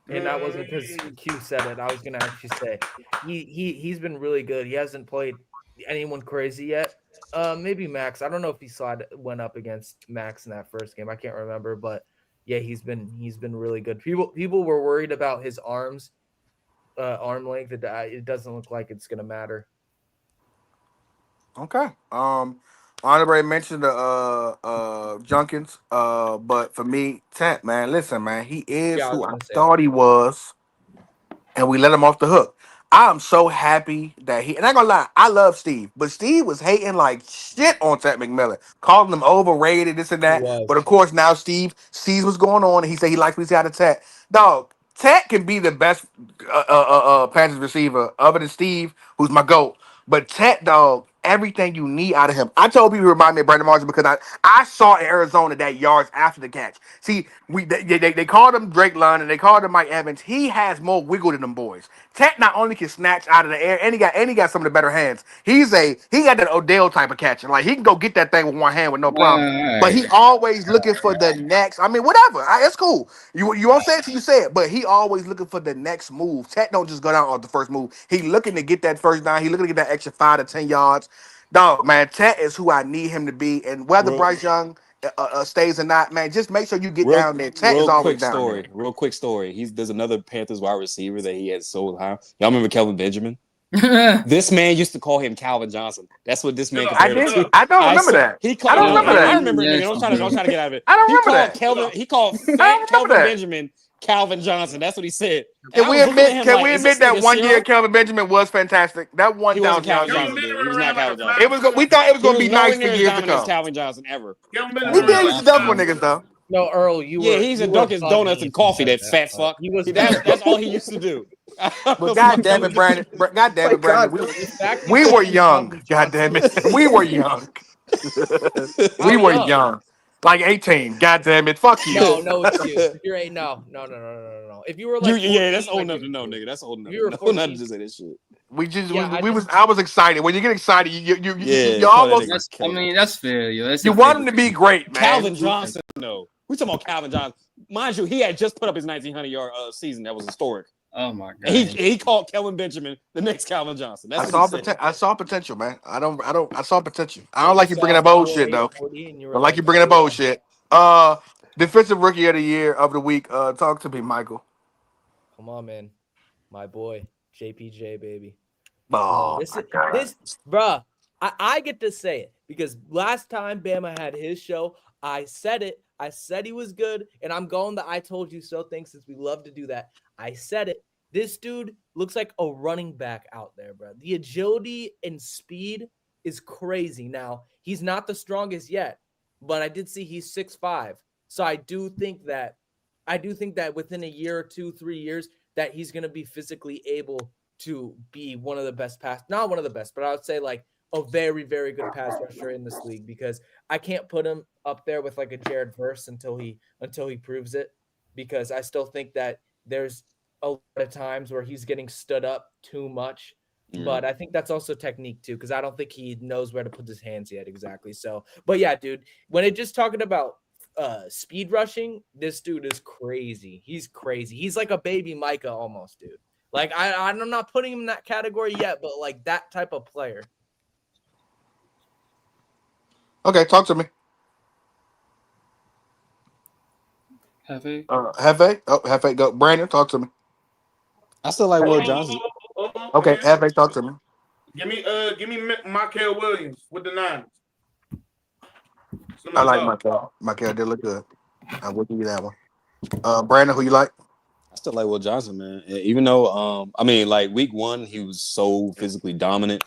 And that wasn't because Q said it. I was gonna actually say he's been really good. He hasn't played anyone crazy yet. Maybe Max. I don't know if he went up against Max in that first game. I can't remember, but yeah, he's been really good. People were worried about his arm length. It doesn't look like it's gonna matter. Okay. Andre mentioned Junkins, but for me, Tat, man, listen, man, he is who I thought he was, and we let him off the hook. I'm so happy that and I ain't gonna lie, I love Steve, but Steve was hating like shit on Tat McMillan, calling him overrated, this and that. But of course, now Steve sees what's going on, and he said he likes what he's out of Tat. Dog, Tat can be the best Panthers receiver other than Steve, who's my GOAT. But Tat, dog, everything you need out of him. I told people he remind me of Brandon Marshall because I saw in Arizona that yards after the catch. See, they called him Drake London, they called him Mike Evans. He has more wiggle than them boys. Tat not only can snatch out of the air, and he got some of the better hands. He got that Odell type of catching. Like he can go get that thing with one hand with no problem. But he always looking for the next. I mean, whatever. It's cool. You won't say it till you say it, but he always looking for the next move. Tat don't just go down on the first move. He looking to get that first down. He looking to get that extra 5 to 10 yards. Dog, man, Tat is who I need him to be. And whether Bryce Young stays or not, man, just make sure you get down there. Tat is always down there. Real quick story. There's another Panthers wide receiver that he had so high. Y'all remember Kelvin Benjamin? This man used to call him Calvin Johnson. That's what this man compared him to. I don't remember that. I don't remember that. I remember it. Don't try to get out of it. I don't remember that. He called Kelvin Benjamin Calvin Johnson. That's what he said. Can we admit that 1 year Kelvin Benjamin was fantastic? That 1,000 yards. He was not Calvin Johnson. We thought it was going to be nice for years to come. Calvin Johnson ever. He did used to dunk with niggas though. No, Earl, he's a Dunkin' Donuts and coffee. That fat fuck. That's all he used to do. But God damn it, Brandon. We were young. God damn it, we were young. We were young. Like 18. God damn it. Fuck you. No, it's you. You're 8. No. If you were like 14, that's old enough to know, nigga. That's old enough. You were old enough to just say this shit. I was excited. When you get excited, you almost. That's fair, yo. You want him to be great, man. Calvin Johnson, no. We talking about Calvin Johnson. Mind you, he had just put up his 1,900-yard season. That was historic. Oh my god. He called Kelvin Benjamin the next Calvin Johnson. I saw potential, man. I saw potential. I don't like you bringing up old shit though. I like you bringing up old shit. Defensive Rookie of the Year of the week. Talk to me, Michael. Come on, man. My boy, JPJ, baby. Oh, this, bruh. I get to say it because last time Bama had his show, I said it. I said he was good, and I'm going the I told you so thing since we love to do that. I said it. This dude looks like a running back out there, bro. The agility and speed is crazy. Now, he's not the strongest yet, but I did see he's 6'5". So I do think that within a year or 2, 3 years that he's going to be physically able to be one of the best not one of the best, but I would say like a very, very good pass rusher in this league because I can't put him up there with like a Jared Verse until he proves it, because I still think that there's a lot of times where he's getting stood up too much. But I think that's also technique too, because I don't think he knows where to put his hands yet exactly. So, but yeah, dude, when it just talking about speed rushing, this dude is crazy. He's crazy. He's like a baby Micah almost, dude. Like I'm not putting him in that category yet, but like that type of player. Okay, talk to me. Hefe. Hefe. Oh, Hefe, go. Brandon, talk to me. I still like Will Johnson. Okay, Hefe, talk to me. Give me Michael Williams with the Niners. I like Michael. Michael did look good. I will give you that one. Brandon, who you like? I still like Will Johnson, man. Even though, I mean, like week 1, he was so physically dominant.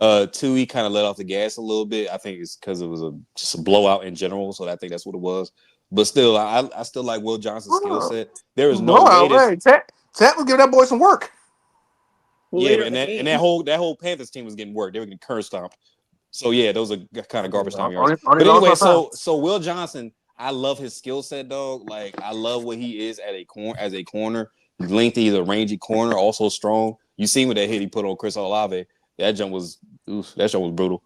2, he kind of let off the gas a little bit. I think it's because it was just a blowout in general. So I think that's what it was. But still, I still like Will Johnson's skill set. There is no way. Ted was giving that boy some work. Yeah, and that whole Panthers team was getting work. They were getting curse stomped. So yeah, those are kind of garbage time yards. But anyway, so Will Johnson, I love his skill set, dog. Like I love what he is as a corner. He's lengthy, he's a rangy corner, also strong. You seen what that hit he put on Chris Olave. That jump was brutal.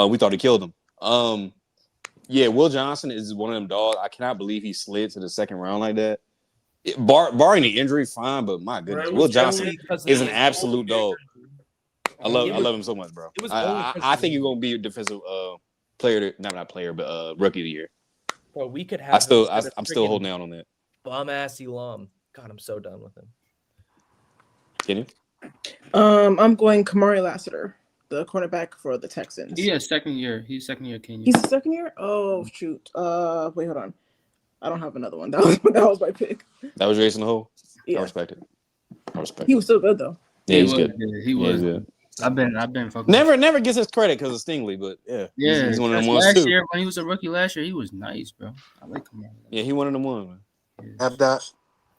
We thought he killed him. Yeah, Will Johnson is one of them dogs. I cannot believe he slid to the second round like that. Barring the injury, fine, but my goodness, Will Johnson is an absolute dog. I love him so much, bro. I think he's gonna be a defensive player, not player, but rookie of the year. Well, we could have. I'm still holding out on that. Bum ass Elam. God, I'm so done with him. Can you? I'm going Kamari Lassiter, the cornerback for the Texans. Yeah, second year. He's second year. Can you? He's the second year. Oh shoot. Wait, hold on. I don't have another one. That was my pick. That was Jason Hole. Yeah. I respect it. He was so good though. Yeah, he's good. He was. Yeah. I've been fucking. Never gets his credit because of Stingley, but yeah, he's one of them ones last too. year when he was a rookie last year, he was nice, bro. I like him. Yeah, he one of them ones, man. Have that.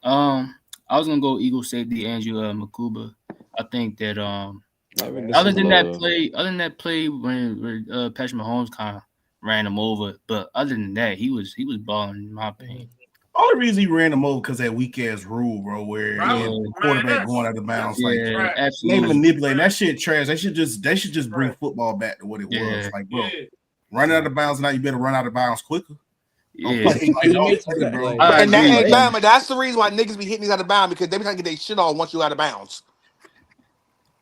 I was gonna go Eagle safety Andrew Makuba. I think that other than that play when Patrick Mahomes kind of ran him over, but other than that, he was balling in my opinion. Only reason he ran him over because that weak ass rule, bro, where quarterback going out of bounds, absolutely. They manipulating that shit trash. They should just bring football back to what it was. Like, bro, run out of bounds now. You better run out of bounds quicker. Yeah. Bama, that's the reason why niggas be hitting these out of bounds because they be trying to get their shit off once you out of bounds.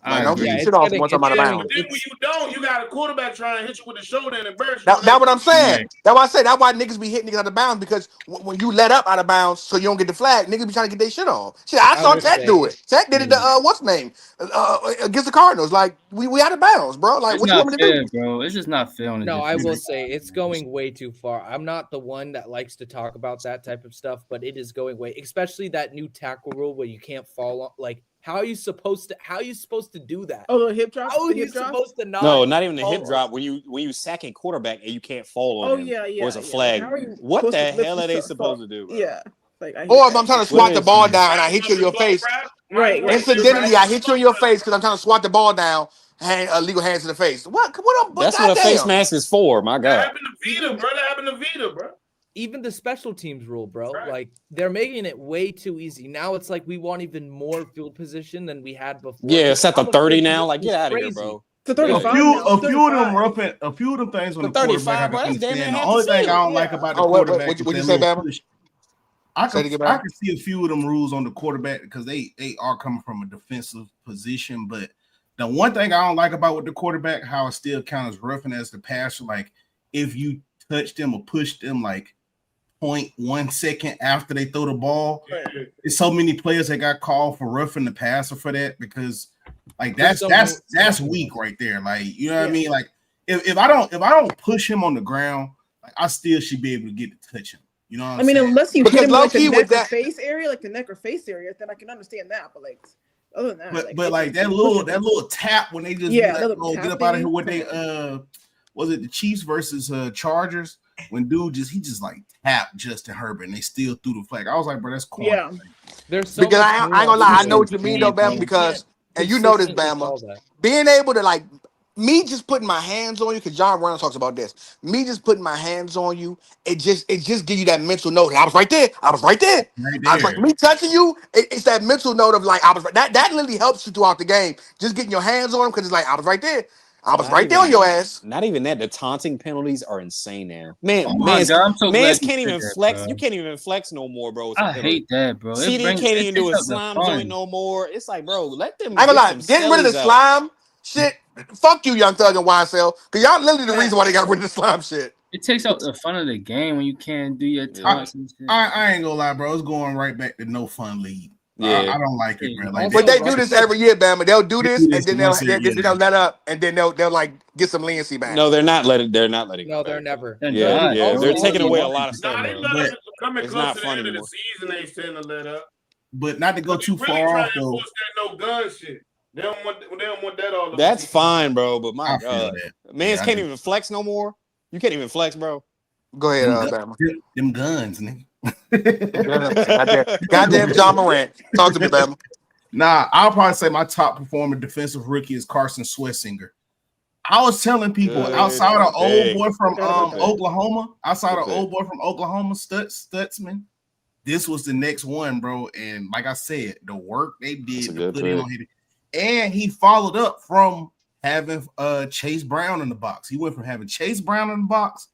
Like, don't get your shit off once I'm out of bounds. Then when you don't, you got a quarterback trying to hit you with the shoulder and embarrass you. That's what I'm saying. That's why I say that's why niggas be hitting niggas out of bounds because when you let up out of bounds so you don't get the flag, niggas be trying to get their shit off. Shit, I saw Tech do it. Tech did it to what's name against the Cardinals. Like we out of bounds, bro. Like what you want me to do, bro? It's just not fair. No, I will say it's going way too far. I'm not the one that likes to talk about that type of stuff, but it is going way, especially that new tackle rule where you can't fall on like. How are you supposed to do that? Oh, the hip drop. How are you supposed to not? No, not even the hip drop. When you sack a quarterback and you can't fall on him. Yeah. Or it's a flag. What the hell are they supposed to do? Bro? Yeah. Like, or if I'm trying to swat the ball down and I hit you in your face. Right. Incidentally, I hit you in your face because I'm trying to swat the ball down. Legal hands to the face. That's what a face mask is for. My God. That happened to Vita, bro. Even the special teams rule, bro. Right. Like they're making it way too easy. Now it's like we want even more field position than we had before. Yeah, it's at the 30 now. Like get out of here, bro. To 35. A few of them things on the 35. Bro, the only thing I don't like about the quarterback. What you say, Bama? I can see a few of them rules on the quarterback because they are coming from a defensive position. But the one thing I don't like about with the quarterback, how it still counts as roughing as the passer. Like if you touch them or push them, like 0.1 second after they throw the ball. There's so many players that got called for roughing the passer for that because like that's weak right there. Like you know what I mean? Like if I don't push him on the ground, like I still should be able to get to touch him. You know what I'm saying? Unless you hit him like the neck or face area, like the neck or face area, then I can understand that. But like other than that, but like that little tap when they just get up out of here with they was it the Chiefs versus Chargers when dude he just like tapped Justin Herbert and they still threw the flag. I was like, bro, that's corny. Yeah. There's because I ain't gonna lie, I know what you mean though, Bama, because and you know this, Bama, being able to like me just putting my hands on you, because John Reynolds talks about this. Me just putting my hands on you, it just gives you that mental note. I was right there. Me touching you, it's that mental note of like I was right. That literally helps you throughout the game. Just getting your hands on him because it's like I was right there. I was right there on your ass. Not even that. The taunting penalties are insane now. Man, can't even flex. Bro. You can't even flex no more, bro. I hate that, bro. CD can't even do a slime joint no more. It's like, bro, let them. I ain't gonna lie. Getting rid of the slime shit. Fuck you, Young Thug and YSL. Because y'all literally the reason why they got rid of the slime shit. It takes out the fun of the game when you can't do your taunts and shit. I ain't gonna lie, bro. It's going right back to no fun league. Yeah. I don't like it, bro. Like, But they do this every year, Bama. They'll do this, They and do then this they'll once a year. let up, and then they'll like get some leniency back. No, they're not letting. They're not letting. No, it they're back. never. They're Yeah, not. yeah. They're taking away a lot of Nah, stuff. they bro. let But them coming it's close not to the fun end of the anymore. season. They tend to let up. but not to go But too they really far trying off to though. enforce that no gun shit. They don't want that all over. That's the team. fine, bro. But my I feel God, that. mans Yeah, I can't do. even flex no more. You can't even flex, bro. Go ahead, Them, Bama. them guns, nigga. Goddamn John Morant. Talk to me, Bama. Nah, I'll probably say my top performing defensive rookie is Carson Swessinger. I was telling people Good outside of old pick. boy from Good pick. Oklahoma, outside Good of pick. old boy from Oklahoma, Stutzman, this was the next one, bro. And like I said, the work they That's did a to good put in pick. on him, and he followed up from having Chase Brown in the box. He went from having Chase Brown in the box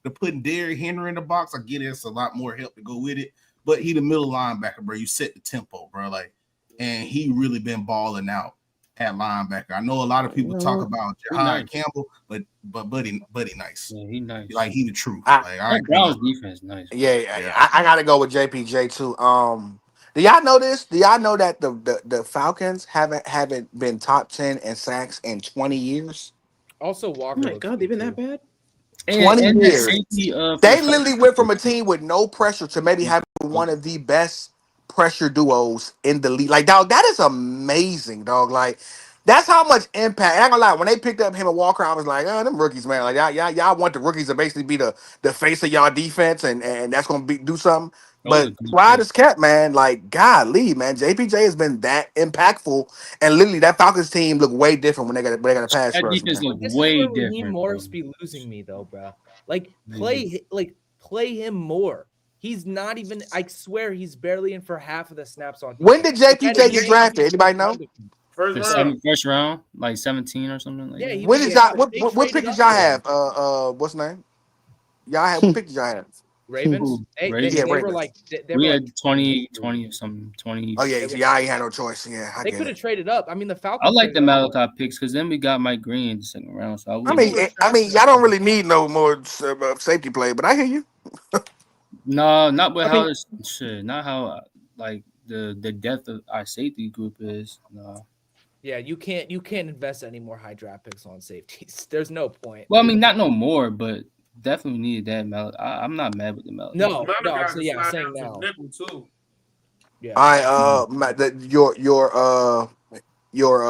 to putting Derrick Henry in the box. I get it's a lot more help to go with it, but he the middle linebacker, bro. You set the tempo, bro. Like, and he really been balling out at linebacker. I know a lot of people talk about Jahad nice. Campbell, but buddy nice. Yeah, he nice. Like he the truth. I- Like That Browns defense nice. Yeah. I gotta go with JPJ too. Do y'all know this? Do y'all know that the Falcons haven't been top 10 in sacks in 20 years? Also, Oh Walker. my looks god, good, they've been too. that bad? 20 and years. that safety, for They the literally Falcons. went from a team with no pressure to maybe having one of the best pressure duos in the league. Like, dog, that is amazing, dog. Like, that's how much impact. And I'm gonna lie, when they picked up him and Walker, I was like, oh, them rookies, man. Like, y'all want the rookies to basically be the face of y'all defense, and that's gonna do something. That was But a good Clyde pick. is kept, man. Like, golly, man, JPJ has been that impactful, and literally that Falcons team looked way different when they got a pass That rush, defense man. looked This way is where Raheem different. Morris bro. be losing me though, bro. Like play him more. He's not even. I swear he's barely in for half of the snaps on. When did defense. JPJ get drafted? Anybody know? First round. Like 17 or something like Yeah, that. he When was- did y'all? they What traded pick did up y'all for him. have? What's the name? Y'all had what pick did y'all have? Ravens. They Ravens? were Ravens. like they We were had like 20 or something. 20. Oh yeah, so y'all ain't had no choice. Yeah, I They get could it. have traded up. I mean, the Falcons. I like the traded up. Malachi picks because then we got Mike Green in the second round. So I mean, y'all don't really need no more safety play, but I hear you. no, not with I how mean- it's shit. Not how like the depth of our safety group is. No. Yeah, you can't invest any more high draft picks on safeties. There's no point. Well, I mean, not no more, but definitely needed that Malachi. I'm not mad with the Malachi. No, Malachi no. So can yeah, slide saying down to now. nickel too. Yeah. All right, your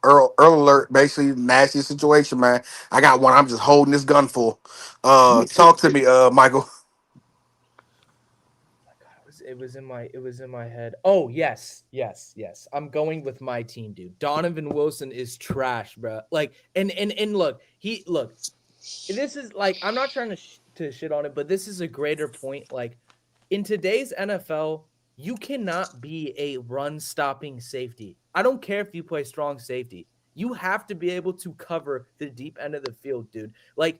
Earl alert, basically nasty situation, man. I got one. I'm just holding this gun for. Talk to me, Michael. It was in my head. Oh yes. I'm going with my team, dude. Donovan Wilson is trash, bro. Like, and look. This is like, I'm not trying to shit on it, but this is a greater point. Like, in today's NFL, you cannot be a run stopping safety. I don't care if you play strong safety. You have to be able to cover the deep end of the field, dude. Like,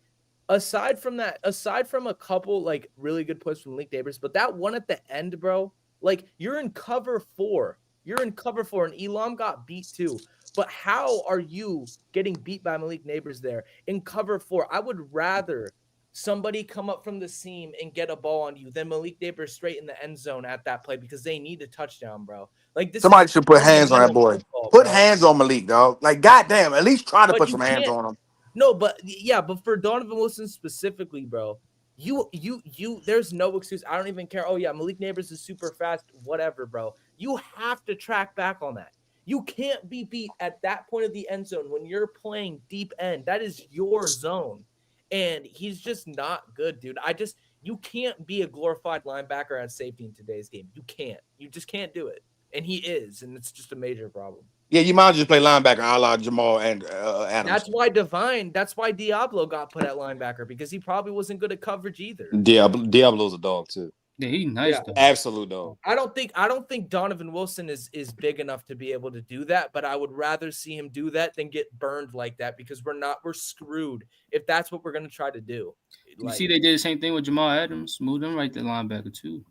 aside from a couple like really good plays from Malik Neighbors, but that one at the end, bro, like you're in cover 4. You're in cover 4, and Elam got beat too. But how are you getting beat by Malik Neighbors there in cover 4? I would rather somebody come up from the seam and get a ball on you than Malik Neighbors straight in the end zone at that play because they need a touchdown, bro. Like this. Somebody should put hands on that boy. Football, Put bro. hands on Malik, dog. Like, goddamn, at least try to But put you some hands can't- on him. No, but for Donovan Wilson specifically, bro, you there's no excuse. I don't even care. Oh yeah, Malik Neighbors is super fast, whatever, bro. You have to track back on that. You can't be beat at that point of the end zone when you're playing deep end. That is your zone. And he's just not good, dude. You can't be a glorified linebacker at safety in today's game. You can't. You just can't do it. And he is, and it's just a major problem. Yeah, you might just play linebacker, a la Jamal and Adams. That's why Diablo got put at linebacker because he probably wasn't good at coverage either. Diablo's a dog too. Yeah, he's nice Yeah. though. Absolute dog. I don't think Donovan Wilson is big enough to be able to do that, but I would rather see him do that than get burned like that because we're screwed if that's what we're gonna try to do. You see, they did the same thing with Jamal Adams, moved him right to linebacker too.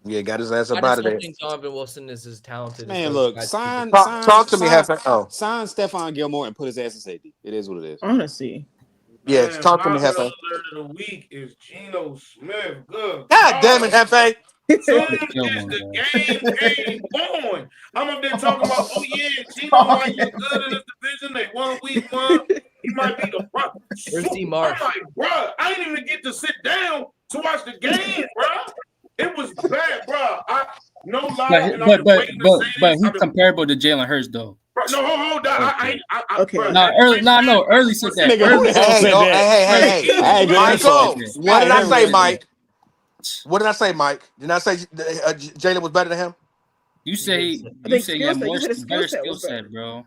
Yeah, got his ass I up out just of don't there. think Donovan Wilson is as talented. Man, as look, those guys sign Talk to me, Heifer. Oh, sign Stephon Gilmore and put his ass in safety. It is what it is. Honestly, Yes, Man, talk to my me, alert Hefe. of the week is Geno Smith. Good. God damn it, Hefe. Soon Kill as one, the bro. game on, I'm up there talking about, oh yeah, Geno might look good in this division. They won week 1. He might be the front. Where's D I'm Marsh? like, bro, I didn't even get to sit down to watch the game, bro. It was bad, bro. No lie, and I've been waiting to say But this. he's comparable to Jalen Hurts though. Bro, no, hold on. Okay. Bro, No, early said that. Nigga, who the hell Hey, said no, that? hey. I ain't doing that Michael, shit. what did I say, Hey, Mike? What did I say, Mike? Did I say Jalen was better than him? You say I you think say he had skill set. more You said his better skill set skill was better. set, bro.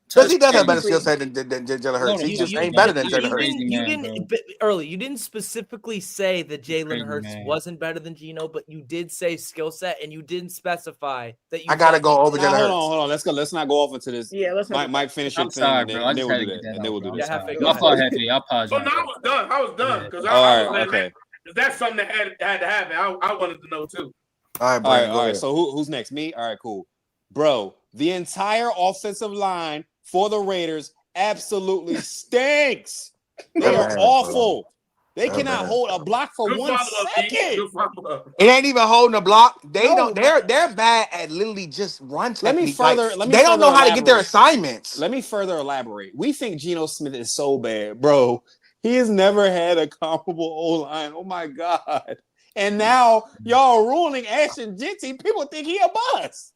Because he does have Touch better skill everything. set than Jalen Hurts. No, He you- just you- ain't better than you- Jalen you- Hurts. crazy man, bro. Early. You didn't specifically say that Jalen Crazy Hurts man. wasn't better than Geno, but you did say skill set, and you didn't specify that you. I gotta thought go over Nah, Jalen hold Hurts. on. Let's go. Let's not go off into this. Yeah, let's not. Mike, finish I'm your thing, sorry, and bro. I then just we'll had to do get that. that And then out, we'll bro. do I'm this. Yeah, sorry. Hefe, go My fault, ahead. Hefe. I apologize. So now I was done because I All was right, letting okay. that. That's something that had to happen. I wanted to know too. All right, All Brandon, right, go all right. ahead. So who's next? Me? All right, cool. Bro, the entire offensive line for the Raiders absolutely stinks. They They're are bad, awful. They They're cannot bad. hold a block for Good 1 follow-up, D. second. Good follow-up. It ain't even holding a block. They No. don't. They're bad at literally just run Let me technique. further. Like, Let me they don't further know how to get their elaborate. assignments. Let me further elaborate. We think Geno Smith is so bad, bro. He has never had a comparable O-line. Oh my God. And now y'all are ruling Ashton Jeanty. People think he a bust.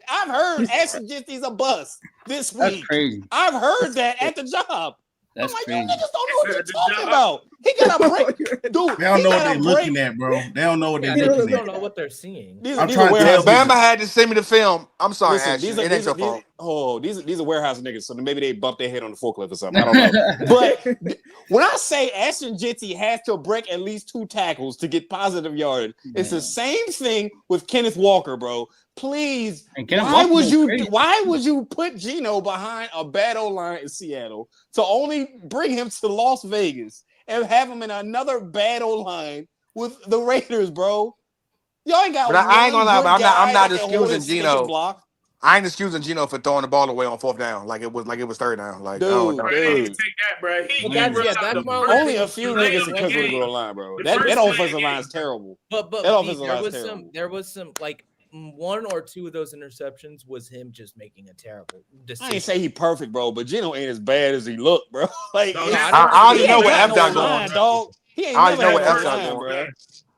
I've heard Ashton Jeanty's a bust this That's week. crazy. I've heard that at the job. That's I'm like, crazy. you niggas don't know what you're At the talking job. about. He got a break. Dude, They don't he know what got they're a break. looking at, bro. They don't know what Yeah, they're they looking just at. don't know what they're seeing. These I'm are trying to warehouse tell Bama people. had to send me the film. I'm sorry, Listen, Ashton. these are It ain't your fault. these are warehouse niggas. So maybe they bumped their head on the forklift or something. I don't know. But when I say Ashton Jeanty has to break at least 2 tackles to get positive yardage, it's the same thing with Kenneth Walker, bro. Please, And Kenneth why Walker would was crazy. why would you put Geno behind a bad O-line in Seattle to only bring him to Las Vegas and have him in another bad O-line with the Raiders, bro? Y'all ain't got But I ain't gonna lie, one but good I'm guy not that can hold excusing his stinking Geno. block. I ain't excusing Geno for throwing the ball away on 4th down, like it was 3rd down. Like, Dude, Bro, they didn't even dude. take that, bro. He But that's rushed yeah, out that's the my first Only a few play niggas of can the cover the game. goal line, bro. The That first offensive play of line the is terrible. But That B, offensive there line's was terrible. some like 1 or 2 of those interceptions was him just making a terrible decision. I ain't say he perfect, bro, but Geno ain't as bad as he look, bro. Like, No, it's- I already he know ain't where got F-Dot no going. line, dog. He ain't I already never know had where no F-Dot line, going. bro.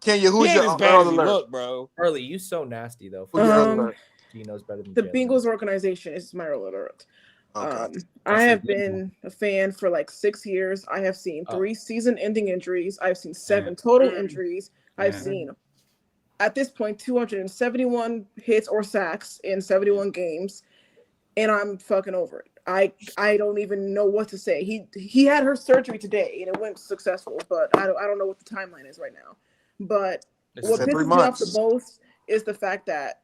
Kenya, He who's ain't your as bad early as he alert? look, bro. Early, you so nasty though. Who's your early Um, alert? Gino's better than The Jalen. Bengals organization is my alert. Okay. I have been a fan for like 6 years. I have seen Oh. 3 season-ending injuries. I've seen 7 total injuries. I've Yeah. seen, at this point, 271 hits or sacks in 71 games, and I'm fucking over it. I don't even know what to say. He had her surgery today, and it went successful, but I don't know what the timeline is right now. But It's what said 3 pisses me off the months. most is the fact that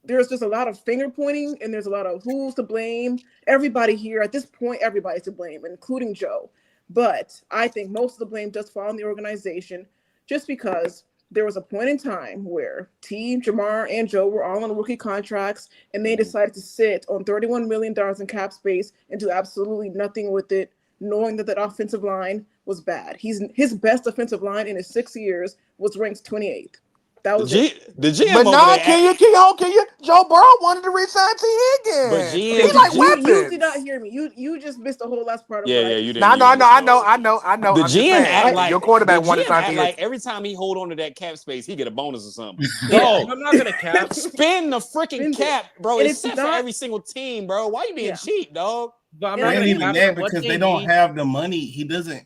there's just a lot of finger pointing and there's a lot of who's to blame. Everybody here at this point, everybody's to blame, including Joe. But I think most of the blame does fall on the organization, just because there was a point in time where T, Jamar, and Joe were all on rookie contracts, and they decided to sit on $31 million in cap space and do absolutely nothing with it, knowing that that offensive line was bad. His best offensive line in his 6 years was ranked 28th. That was it. The GM But over nah, there. Kenya, Joe Burrow wanted to resign T. Higgins. But He GM like You weapons. did not hear me. You just missed the whole last part of Yeah, what I yeah, just you said. didn't. I know. The I'm just GM saying, act like your quarterback wanted to the GM sign act T. like Higgins. every time he hold on to that cap space, he get a bonus or something. Yeah, Dog, I'm not gonna cap. spin the freaking Spend it. cap, bro. And It's it's set for not- every single team, bro. Why you being Yeah. cheap, dog? But I'm And not It gonna ain't even cap that for what because they they don't need. have the money. He doesn't.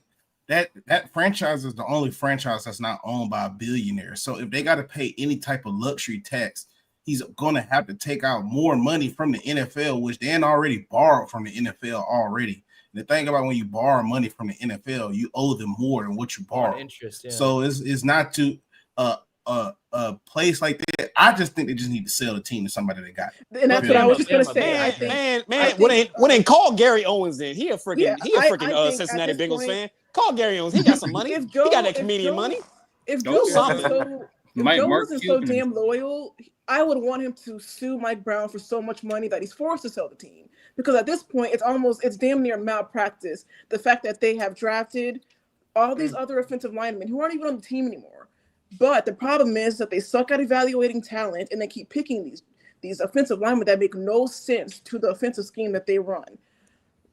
That franchise is the only franchise that's not owned by a billionaire. So if they got to pay any type of luxury tax, he's going to have to take out more money from the NFL, which Dan already borrowed from the NFL already. And the thing about when you borrow money from the NFL, you owe them more than what you On borrow. interest, yeah. So it's not to a place like that. I just think they just need to sell the team to somebody that got it. And that's what I was just gonna say. I Man, think, when they call Gary Owens in, he a freaking I think at Cincinnati this Bengals point, fan. Call Gary Owens. He got some money. if Joe, he got that if comedian Joe- money. If Joe Joe wasn't something. so, if Mike Joe Mark wasn't so Cuban. damn loyal, I would want him to sue Mike Brown for so much money that he's forced to sell the team. because at this point it's damn near malpractice. The fact that they have drafted all these other offensive linemen who aren't even on the team anymore. But the problem is that they suck at evaluating talent, and they keep picking these offensive linemen that make no sense to the offensive scheme that they run.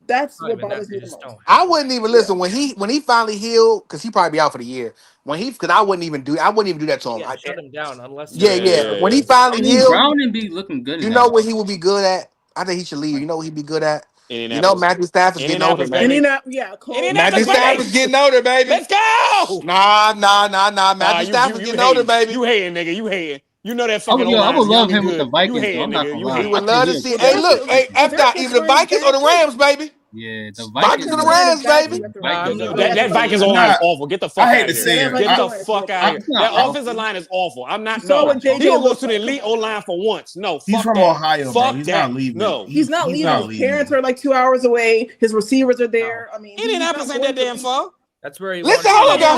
That's what bothers me the most. I wouldn't even listen when he finally healed, because he probably be out for the year. Because I wouldn't even do that to him. Yeah, shut him down unless. Yeah. When he finally healed, Brown be looking good. You know what he would be good at? I think he should leave. You know what he'd be good at? You know Matthew Stafford's getting older, baby. Matthew Stafford's getting older, baby. Let's go. Nah. Matthew Stafford's getting older, baby. You hating, nigga. You hating. You know that fucking. I would love him with the Vikings. I'm not gonna lie. We would love to see. Hey, look, either the Vikings or the Rams, baby. Yeah, the Vikings or the Rams, baby. That Vikings line is awful. Get the fuck out of here. I hate to say it. Get the fuck out of here. That offensive line is awful. I'm not. No. He gonna go to the elite O line for once. No, he's from Ohio. Fuck he's that. Not leaving. No, he's not leaving. His parents are like 2 hours away. His receivers are there. I mean, Indianapolis ain't that damn far. That's where he. Listen, hold on, guys,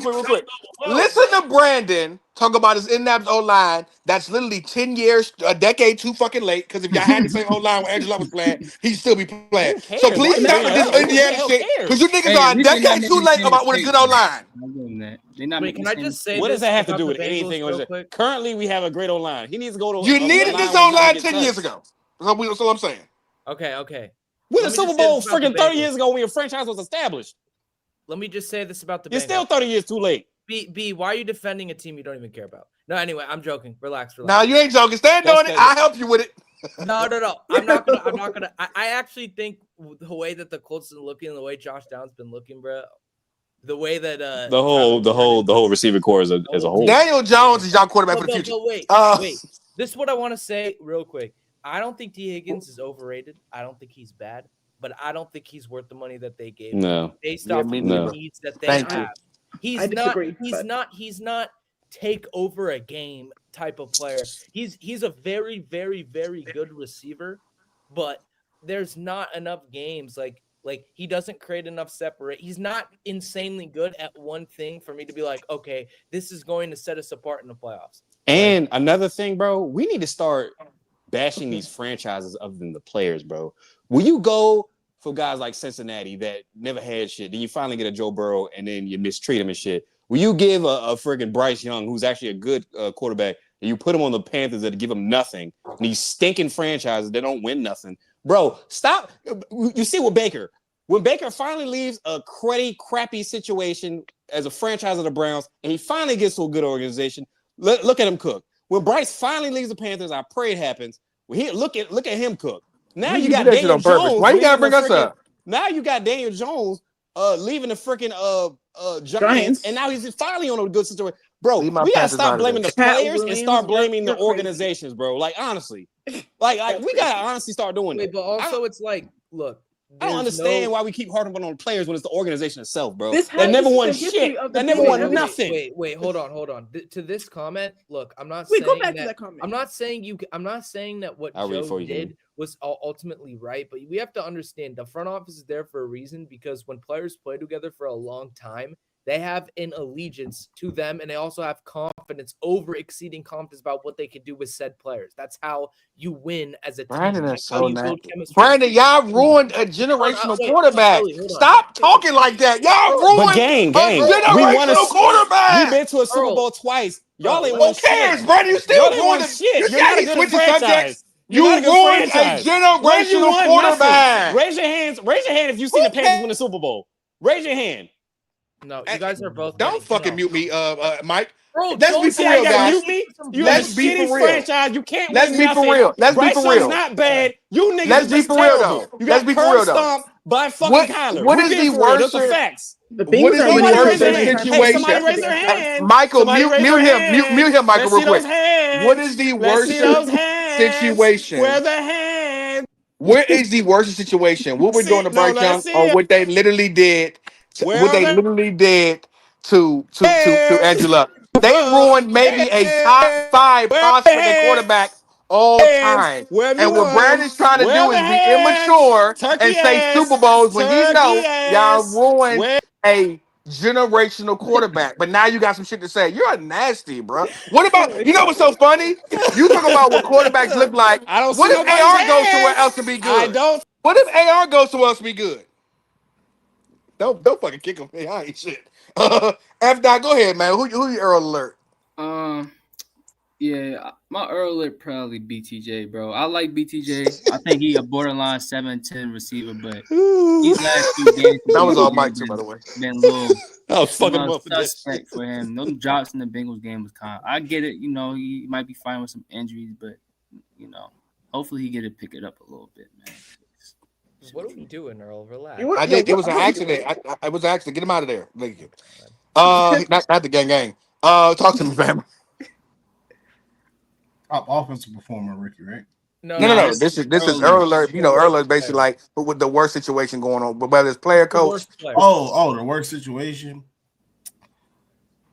real quick. Listen to Brandon talk about his Indianapolis O-line that's literally 10 years, a decade too fucking late. Because if y'all had the same O-line when Angela was playing, he'd still be playing. So please stop with this Indiana shit. Because you niggas are a decade too late about with a good O-line. Wait, can I just say what does that have to do with anything? Currently, we have a great O-line. He needs to go to. You needed this O-line 10 years ago. That's what I'm saying. Okay. With a Super Bowl freaking 30 years ago when your franchise was established. Let me just say this about the Bengals. You're still 30 years too late. B, why are you defending a team you don't even care about? No, anyway, I'm joking. Relax. No, you ain't joking. Stand on it. I'll help you with it. No. I'm not gonna. I actually think the way that the Colts are looking, the way Josh Downs been looking, bro. The way that the whole receiving core as a whole. Daniel Jones is y'all quarterback for the future. Wait. This is what I want to say real quick. I don't think T. Higgins is overrated. I don't think he's bad, but I don't think he's worth the money that they gave him based off the needs that they have. He's not take over a game type of player. He's a very, very, very good receiver, but there's not enough games like he doesn't create enough separate. He's not insanely good at one thing for me to be like, okay, this is going to set us apart in the playoffs. And another thing, bro, we need to start bashing these franchises other than the players, bro. Will you go for guys like Cincinnati that never had shit, then you finally get a Joe Burrow and then you mistreat him and shit? Will you give a friggin' Bryce Young, who's actually a good quarterback, and you put him on the Panthers that give him nothing, and these stinking franchises that don't win nothing? Bro, stop. You see what Baker, when Baker finally leaves a crappy situation as a franchise of the Browns, and he finally gets to a good organization, look at him cook. When Bryce finally leaves the Panthers, I pray it happens. Look at him cook. Now you got Daniel Jones. Why you gotta bring us up? Now you got Daniel Jones leaving the freaking Giants, and now he's finally on a good situation. Bro, we gotta stop blaming the players and start blaming the organizations, bro. Like honestly, like we gotta honestly start doing that. But also, it's like, look. I don't understand why we keep harping on the players when it's the organization itself, bro. They never won shit. They never won nothing. Wait, hold on. To this comment, look, I'm not saying go back to that comment. I'm not saying that what Joe did was ultimately right, but we have to understand the front office is there for a reason, because when players play together for a long time, they have an allegiance to them, and they also have confidence, exceeding confidence about what they can do with said players. That's how you win as a team. Brandon is so nice. Brandon, y'all ruined a generational quarterback. Stop talking like that. Y'all ruined a generational quarterback. We've been to a Super Bowl twice. Y'all ain't won shit. Who cares, Brandon? You still ruined shit. You're not a good franchise. You ruined a generational quarterback. Raise your hands if you've seen the Panthers win the Super Bowl. Raise your hand. No, you guys are both. Don't fucking mute me, Mike. Bro, let's be for real, guys. Let's be for real. Franchise. You can't. Let's be for real. Let's be for real. Not bad. You niggas. Let's be for real though. Let's be for real though. By fucking Kyler. What is the worst? Those are facts. What is the worst situation? Somebody raise their hand. Michael, mute him, Michael, real quick. What is the worst situation? Where the hand? Where is the worst situation? What we're doing to Bryce Young, or what they literally did? What they literally did to Angela. They ruined maybe a top 5 prospect and quarterback all time. And what Brandon's trying to do is be immature and say Super Bowls when he knows y'all ruined a generational quarterback. But now you got some shit to say. You're a nasty, bro. What about you know what's so funny? You talk about what quarterbacks look like. I don't What see if nobody's AR goes ass. somewhere else to be good? I don't. What if AR goes somewhere else to be good? Don't fucking kick him. I ain't shit. F Dot, go ahead, man. Who your Earl alert? Yeah, my earlier probably BTJ, bro. I like BTJ. I think he a borderline 7-10 receiver, but these last few games That was all Mike too, by the way. been a little I was fucking him up for this. suspect for him. Those drops in the Bengals game was kind of. I get it, you know, he might be fine with some injuries, but you know, hopefully he get to pick it up a little bit, man. What are we doing, Earl? Relax. I did. It was an accident. I was an accident. Get him out of there. Thank you. Not the gang. Talk to me, fam. Top offensive performer, Ricky, right? No. No. This is Earl alert. You know, Earl alert is basically like with the worst situation going on, but whether it's player, coach. Oh, the worst situation.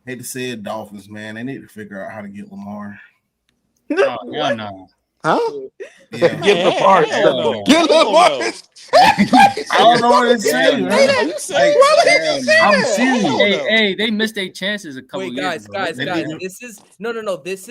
Hate to say it, Dolphins, man. They need to figure out how to get Lamar. Oh, yeah, no. Huh? Yeah. Get Lamar. no. Get Lamar. I don't know what to say, man. Are you serious? I'm serious. Hey, they missed their chances a couple Wait, years guys. ago. This is no. This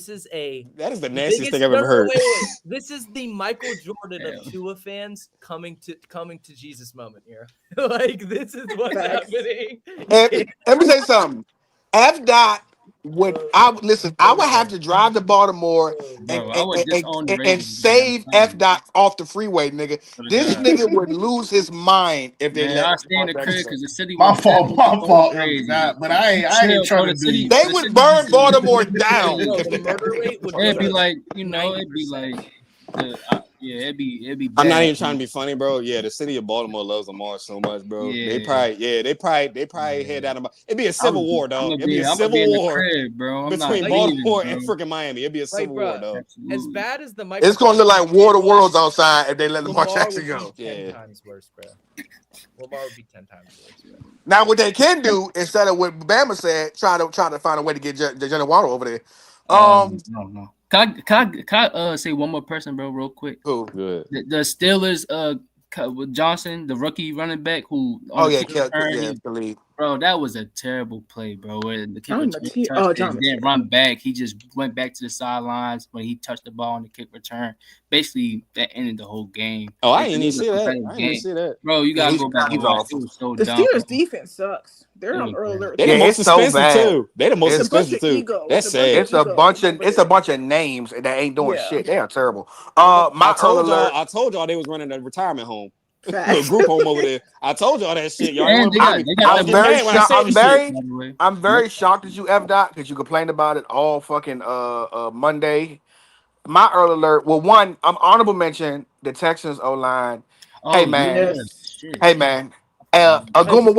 is a. That is the nastiest thing I've ever heard. Wait. This is the Michael Jordan of Tua fans coming to Jesus moment here. Like this is what's happening. And let me say something. F Dot would I would have to drive to Baltimore Bro, I would disown the and Ravens. save F Dot off the freeway, nigga. This God. nigga would lose his mind if they Man, let I him stay in the back crib in. because the city. My was fault. crazy. But I ain't trying to do you. They would burn Baltimore down. Yo, if the they- murder rate would It'd be go like, you know, it'd be 90%. like, it'd be. Bad. I'm not even trying to be funny, bro. Yeah, the city of Baltimore loves Lamar so much, bro. Yeah. They probably head out of. It'd be a civil war, dog. It'd be a I'm civil in the war crib, bro. I'm between not Baltimore leaving, and bro. freaking Miami. It'd be a civil bro, war, dog. As bad as the Michael It's gonna look like Jordan War of the was, Worlds outside if they let Lamar Lamar Jackson would go. be 10 Yeah. times worse, bro. Lamar would be 10 times worse, bro. Now what they can do instead of what Bama said, try to find a way to get Jalen Waddle over there. No. Can I say one more person, bro, real quick? Who? Good. The Steelers, with Johnson, the rookie running back who. Oh on yeah, the kick return, yeah, the lead. Bro, that was a terrible play, bro. Where the kick John return Mathieu- touched it, John didn't run back. He just went back to the sidelines when he touched the ball on the kick return. Basically, that ended the whole game. Oh, I It didn't was even a see that. competitive I didn't even game. see that. Bro, you gotta he's- go back he's and watch. awful. It was so The dumb. Steelers defense sucks. They're on Yeah. early alert. They're the Yeah, most it's so expensive bad. too. They're the most It's a bunch expensive of too. ego. That's It's a bunch sad. of It's a ego bunch over of names that ain't doing Yeah. shit. They are terrible. My early alert. I told y'all they was running a retirement home. Facts. Little group home over there. I told y'all that shit. Y'all And ain't they wanna got- believe me. they got I was I'm getting very mad when I shocked. said I'm this very- shit. By the way. I'm very shocked at you, F Dot, because you complained about it all fucking Monday. My early alert. Well, one, I'm honorable mention the Texans O line. Hey, man. Yes. Shit. Hey man, Aguma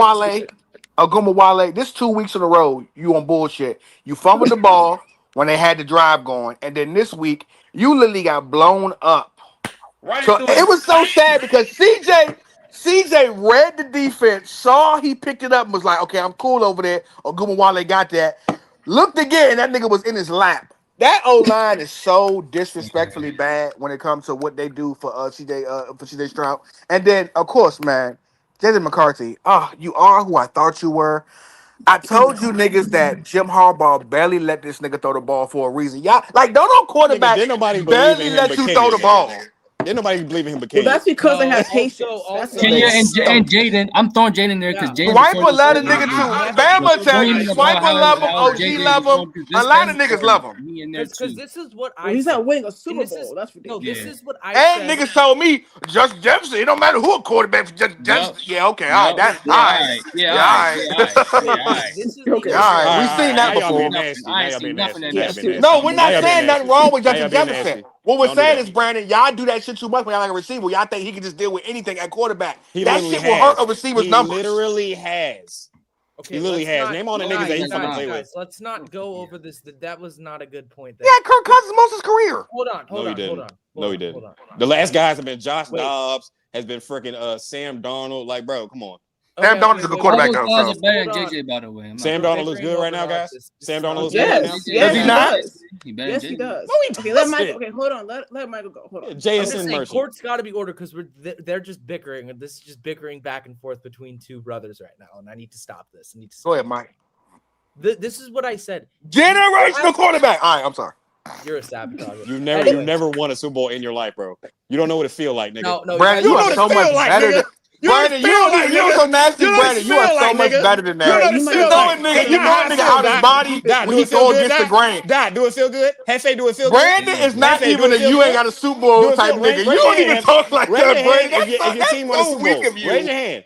Wale, this 2 weeks in a row, you on bullshit. You fumbled the ball when they had the drive going, and then this week you literally got blown up. Right So through it was so sad because CJ read the defense, saw he picked it up, and was like, okay, I'm cool over there. Aguma Wale got that. Looked again, that nigga was in his lap. That O line is so disrespectfully bad when it comes to what they do for CJ Stroud. And then, of course, man, Jason McCarthy. You are who I thought you were. I told you niggas that Jim Harbaugh barely let this nigga throw the ball for a reason. Y'all like don't know quarterbacks Didn't nobody believe barely in him let but you Kenya, throw the nigga. ball. Didn't nobody believe in him but Well, Kenya. that's because they No, have also- patience. also- That's Kenya They and suck. Jaden. I'm throwing Jaden there because Jaden. Swiper love the nigga too. Bama tell you, Swiper love him, OG love him. A lot of niggas love him. Because this is what I Well, he's said. not winning a And Super this is- Bowl. That's No, ridiculous. this is what I And said. niggas told me Justin Jefferson. It don't matter who a quarterback. Jefferson. Yeah, okay, all right, that's all right. Wait, this is Okay. the All right, All we right, seen that now y'all being before. nasty. I Now ain't y'all seen being nothing nasty. in Now that y'all shit. being No, nasty. we're Now not y'all being saying nothing nasty. wrong with Now Justin y'all being Jefferson. nasty. What we're Don't do saying that. is, Brandon, y'all do that shit too much when y'all like a receiver. Y'all think he can just deal with anything at quarterback. He That literally shit will hurt a has. receiver's He numbers. literally has. Okay, He literally let's has. not- Name all the niggas that he fucking play with. guys, let's not go over this. That was not a good point. There. Yeah, Kirk Cousins most of his career. Hold on. No, he didn't. No, he didn't. Hold on. The last guys have been Josh Wait. Dobbs, has been freaking Sam Darnold. Like, bro, come on. Sam Darnold is a wait, quarterback, All though. those guys So. are better than Hold on. JJ, by the way. I'm Sam not- Darnold looks good right now, guys. Sam Darnold looks Okay. good right now. Yes, JJ yes, he he not? does. He better Yes, than he JJ. does. No, he Okay, let doesn't. Michael. Okay, hold on. Let Michael go. Hold on. I'm Jason just saying, Mercer. court's got to be ordered because they're just bickering, and this is just bickering back and forth between two brothers right now, and I need to stop this. I need to Go stop ahead, Mike. This is what I said. Generational quarterback. All right, I'm sorry. You're a saboteur. You've never won a Super Bowl in your life, bro. You don't know what it feel like, nigga. No, Brandon, you you guys- are so much better than Brandon. You're so nasty, Brandon. You are so much better than that. You You might know like- a nigga, you know a nigga out his body Dot, when do he it feel go good, against the grain. Dot, do it feel good? Hefe, do it feel good? Brandon is not Hefe, do even it a feel you good? ain't got a Super Bowl Do it type feel- nigga. raise You your don't even hand. talk like Raise that, your Brandon. hand if your team won a so Super weak Bowl. of you. Raise your hand.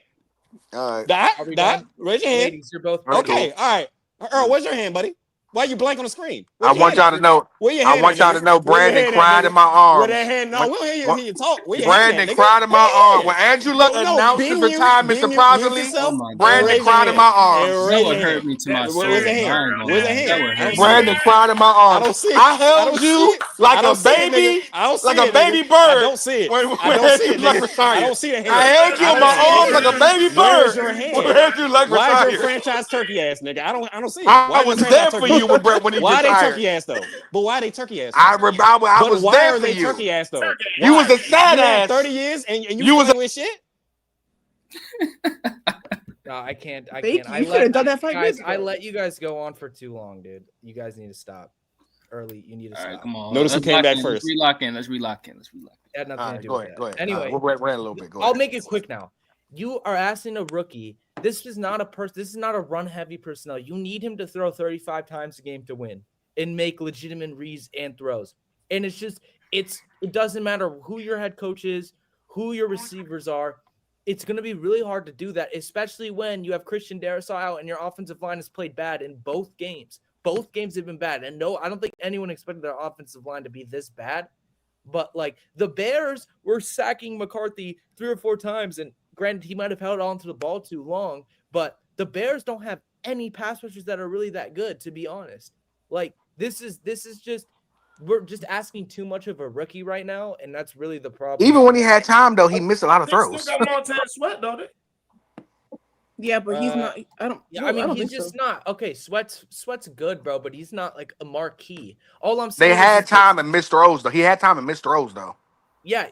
All right. Are Dot, we Dot, done? raise your hand. Ladies, you're both That's Okay, all right. Earl, where's your hand, buddy? Why you blank on the screen? I Where's your want hand y'all at? to know. Where your I hand want at, y'all to nigga? know. Where your Brandon hand at, cried nigga? in my Where arms. that hand? No, we don't hear you talk. Where your Brandon hand at, nigga? cried in my Where your arms hand? when Andrew Luck No, announced his being mute, retirement. being mute, mute Surprisingly, yourself, Oh my and Brandon raise your cried in hand. my And arms. That raise would your hurt hand. me to my Where's soul. the I ain't hand? gonna Where's the lie. That hand? would I don't hurt see me. it. Brandon cried in my I arms. don't see it. I I held don't see you it. like I a don't see it, baby, nigga. I don't see like it, a baby nigga. I bird. don't see it. When I don't see Andrew it, Luck nigga. I retired. don't see the hand. I held you I in don't my see it, arms nigga. like a baby Where's bird. your When hand? Andrew Luck Why is your retired. franchise turkey ass, nigga? I don't see it. I Why is your was franchise there for turkey you ass? when Brett when he Why are they retired. turkey ass though? But why are they turkey ass? I Though? was But why there are for they you. turkey ass though? You was Why? a sad You had ass. 30 years and you You was still with shit? No, I can't. I Thank can't. you. I You could have done that 5 guys. years I ago. let you guys go on for too long, dude. You guys need to stop. Early, you need to All stop. right, come on. Notice who Let's came lock back in. first. Let's relock in. Let's relock in. It had nothing All to right, do go with ahead. that. Go ahead. Anyway, We ran a little bit. Go I'll ahead. make it quick now. You are asking a rookie. This is not a person. This is not a run-heavy personnel. You need him to throw 35 times a game to win and make legitimate reads and throws. And it's just, it doesn't matter who your head coach is, who your receivers are. It's going to be really hard to do that, especially when you have Christian Darrisaw out and your offensive line has played bad in both games. Both games have been bad. And no, I don't think anyone expected their offensive line to be this bad. But like the Bears were sacking McCarthy 3 or 4 times, and granted, he might have held on to the ball too long. But the Bears don't have any pass rushers that are really that good, to be honest. Like this is just we're just asking too much of a rookie right now, and that's really the problem. Even when he had time, though, he missed a lot of They still throws. got Montez Sweat, don't they? Yeah, but he's not. I don't. Yeah, I mean, don't he's think just so. not okay. Sweat's good, bro, but he's not like a marquee. All I'm saying They is had that- time and missed throws, though. He had time and missed throws, though. Yeah,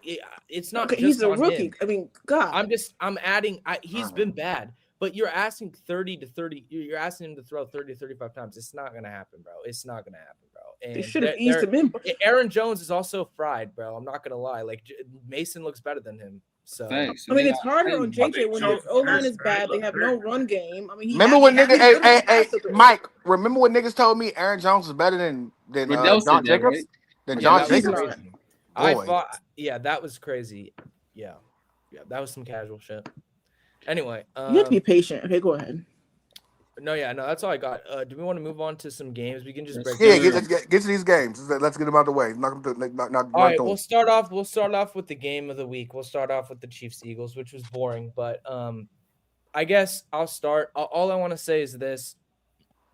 it's not. Okay, just he's a on rookie. him. I mean, God. I'm adding. He's been bad, but you're asking 30 to 30. You're asking him to throw 30 to 35 times. It's not gonna happen, bro. It's not gonna happen, bro. And They should have eased him in. Aaron Jones is also fried, bro. I'm not gonna lie. Like Mason looks better than him. So Thanks. I mean, it's harder on I JJ think when Jones your O line is is bad. They have no very run game. I mean, Remember when niggas, hey, literally passed the- Mike, remember when niggas told me Aaron Jones was better than Riddell John said that, Jacobs? right? Than yeah, John that was Jacobs? crazy. I Boy. thought, yeah, that was crazy. Yeah, that was some casual shit. Anyway, You have to be patient. Okay, go ahead. no, that's all I got. Do we want to move on to some games? We can just break. Yeah, down- get to these games. Let's get them out of the way. Not All run right, through we'll them. start off with the game of the week. We'll start off with the Chiefs Eagles, which was boring, but I guess I'll start. All I want to say is this: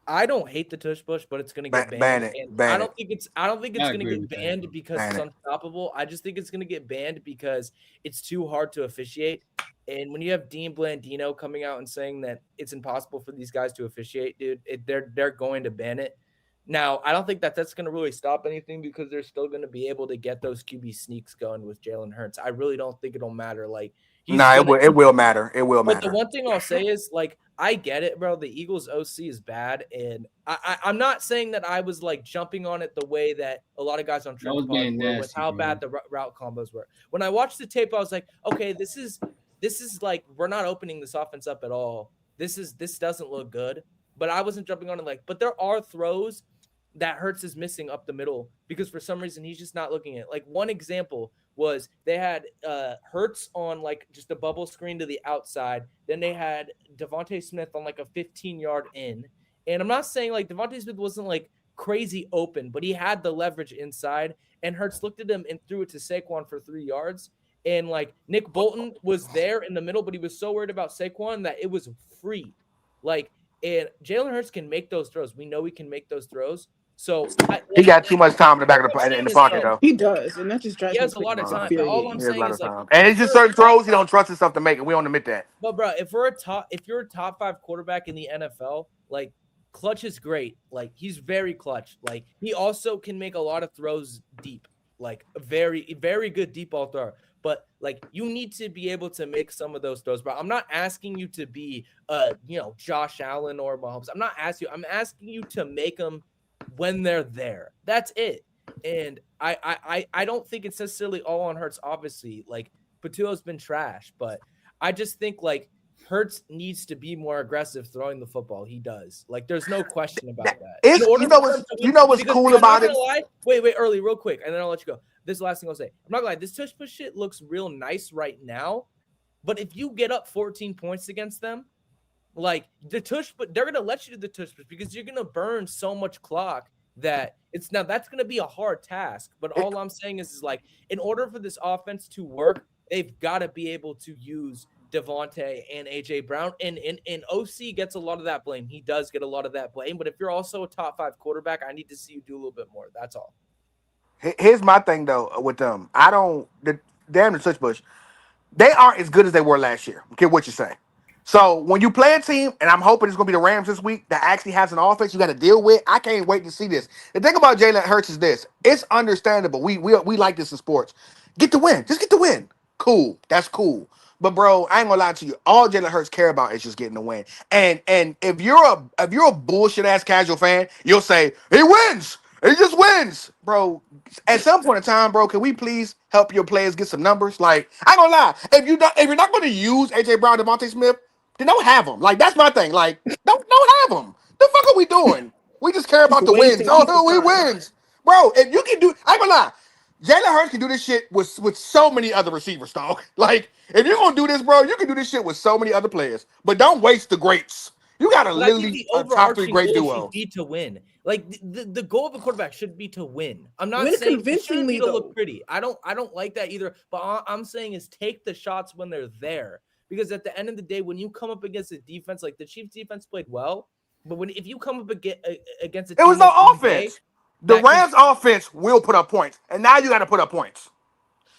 I don't hate the tush push, but it's gonna get banned. Ban it. And Ban I it. don't think it's gonna agree get with that. banned because Ban it's it. unstoppable. I just think it's gonna get banned because it's too hard to officiate. And when you have Dean Blandino coming out and saying that it's impossible for these guys to officiate, dude, they're going to ban it. Now, I don't think that's going to really stop anything because they're still going to be able to get those QB sneaks going with Jalen Hurts. I really don't think it'll matter. Like, Nah, it will matter. It will but matter. the one thing I'll say is, like, I get it, bro. The Eagles OC is bad, and I'm not saying that I was like jumping on it the way that a lot of guys on Trevor was being were with nasty, how bro. bad the route combos were. When I watched the tape, I was like, okay, this is like we're not opening this offense up at all. This doesn't look good. But I wasn't jumping on it like. But there are throws that Hurts is missing up the middle because for some reason he's just not looking at it. Like one example was they had Hurts on like just a bubble screen to the outside. Then they had Devontae Smith on like a 15-yard in. And I'm not saying like Devontae Smith wasn't like crazy open, but he had the leverage inside. And Hurts looked at him and threw it to Saquon for 3 yards. And like Nick Bolton was there in the middle, but he was so worried about Saquon that it was free. Like, and Jalen Hurts can make those throws. We know he can make those throws. So He got too much time in the back of what I'm in the saying pocket is, though. He does, and that just drives he me has a crazy. lot of It's time. But all I'm He has a saying lot is of like, time. And it's just certain throws he don't trust himself to make, and we don't admit that. but bro, if you're a top 5 quarterback in the NFL, like clutch is great. Like he's very clutch. Like he also can make a lot of throws deep. Like a very, very good deep ball thrower. But like you need to be able to make some of those throws. But I'm not asking you to be Josh Allen or Mahomes. I'm not asking you. I'm asking you to make them when they're there. That's it. And I don't think it's necessarily all on Hurts. Obviously, like Patua's been trash, but I just think like Hurts needs to be more aggressive throwing the football. He does. Like, there's no question about that. It's, In order you know for what's them to you win- know what's because cool I'm about not it. gonna lie. Wait, early, real quick, and then I'll let you go. This is the last thing I'll say. I'm not gonna lie. This tush push shit looks real nice right now, but if you get up 14 points against them, like the tush, but they're gonna let you do the tush push because you're gonna burn so much clock that that's gonna be a hard task. But all I'm saying is like, in order for this offense to work, they've got to be able to use Devontae and AJ Brown, and OC gets a lot of that blame. He does get a lot of that blame. But if you're also a top 5 quarterback, I need to see you do a little bit more. That's all. Here's my thing though with them. I don't the touch push. They aren't as good as they were last year. Okay, what you say. So when you play a team, and I'm hoping it's gonna be the Rams this week that actually has an offense you got to deal with. I can't wait to see this. The thing about Jalen Hurts is this: it's understandable. We like this in sports. Get the win, just get the win. Cool, that's cool. But bro, I ain't gonna lie to you. All Jalen Hurts care about is just getting the win. And if you're a bullshit ass casual fan, you'll say he wins. He just wins, bro. At some point in time, bro, can we please help your players get some numbers? Like, I ain't gonna lie. If you're not gonna use AJ Brown, Devontae Smith, then don't have them. Like, that's my thing. Like, don't have them. The fuck are we doing? We just care about Just the wins. wasting Oh, people's he time. wins, bro. If you can do, I ain't gonna lie. Jalen Hurts can do this shit with so many other receivers, dog. Like, if you're gonna do this, bro, you can do this shit with so many other players. But don't waste the greats. You got a But I think literally the a top 3 overarching great goal duo. should be to win. Like the goal of a quarterback should be to win. I'm not Win saying it shouldn't be convincingly, to though. look pretty. I don't like that either. But all I'm saying is take the shots when they're there. Because at the end of the day, when you come up against a defense, like the Chiefs defense played well, but if you come up against a It team was no like Green Bay, offense. The that can- Rams offense will put up points, and now you got to put up points.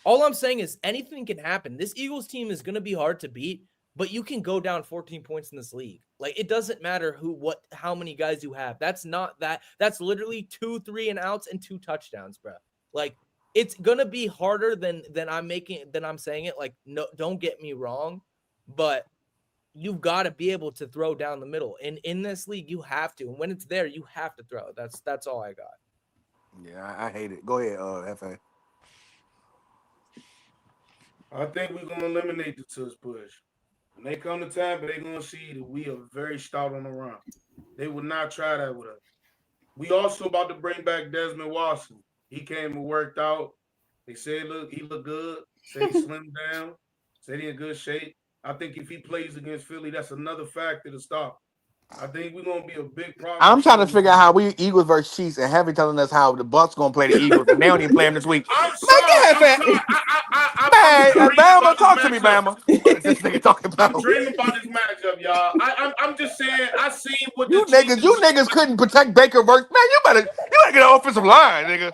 all I'm saying is anything can happen. This Eagles team is going to be hard to beat, but you can go down 14 points in this league. Like, it doesn't matter how many guys you have. That's not that. That's literally 2 3 and outs and 2 touchdowns, bro. Like, it's gonna be harder than I'm saying it. Like, no, don't get me wrong, but you've got to be able to throw down the middle. And in this league, you have to. And when it's there, you have to throw. That's all I got. Yeah, I hate it. Go ahead, FA. I think we're gonna eliminate the tush push. When they come to Tampa, they're gonna see that we are very stout on the run. They would not try that with us. We also about to bring back Desmond Watson. He came and worked out. They said, look, he looked good. Said he slimmed down. Said he in good shape. I think if he plays against Philly, that's another factor to stop. I think we're gonna be a big problem. I'm trying to figure out how we Eagles versus Chiefs, and Heavy telling us how the Bucks gonna play the Eagles, and they don't even play them this week. I'm Man, sorry. get I'm FA. sorry. Man, Bama, talk to me, Bama. What is this nigga talking about? I'm dreaming about this matchup, y'all. I'm just saying. I seen what You the Chiefs niggas couldn't protect Baker versus. Man, you better get an offensive line, nigga.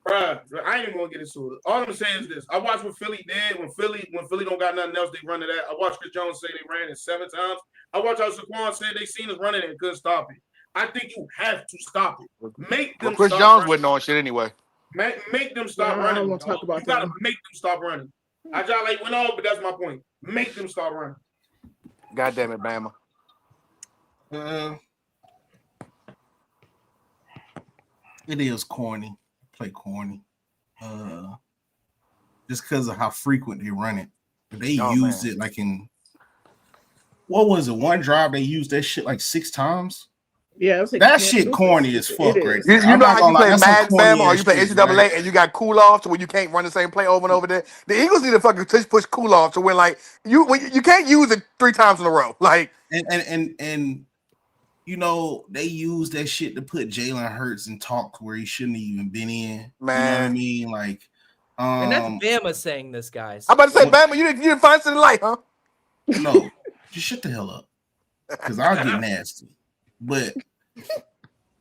Bruh, I ain't even gonna get into it. All I'm saying is this: I watched what Philly did when Philly don't got nothing else, they run it at. I watched Chris Jones say they ran it 7 times. I watched how Saquon said they seen us running it and couldn't stop it. I think you have to stop it. Make them. Well, Chris stop Jones running. wasn't on shit anyway. Make them stop Yeah, I running. don't wanna talk about you gotta that. make them stop running. I just like went off, but that's my point. Make them stop running. God damn it, Bama. It is corny. Play corny. Just because of how frequent they run it. They used it like in what was it? One drive they used that shit like 6 times. Yeah, it was like That shit corny as fuck, It right is. there. You I'm know not how you gonna lie, play that's some Madden, corny Bama, or ass you play shit, NCAA, right? and you got cool off to where you can't run the same play over and over there. The Eagles need to fucking push cool off to where like you can't use it 3 times in a row. Like And you know, they use that shit to put Jalen Hurts in talk where he shouldn't have even been in. Man. You know what I mean? Like, And that's Bama saying this, guys. I'm about to say, Bama, you didn't find something light, huh? no, just shut the hell up. Because I'll get nasty. But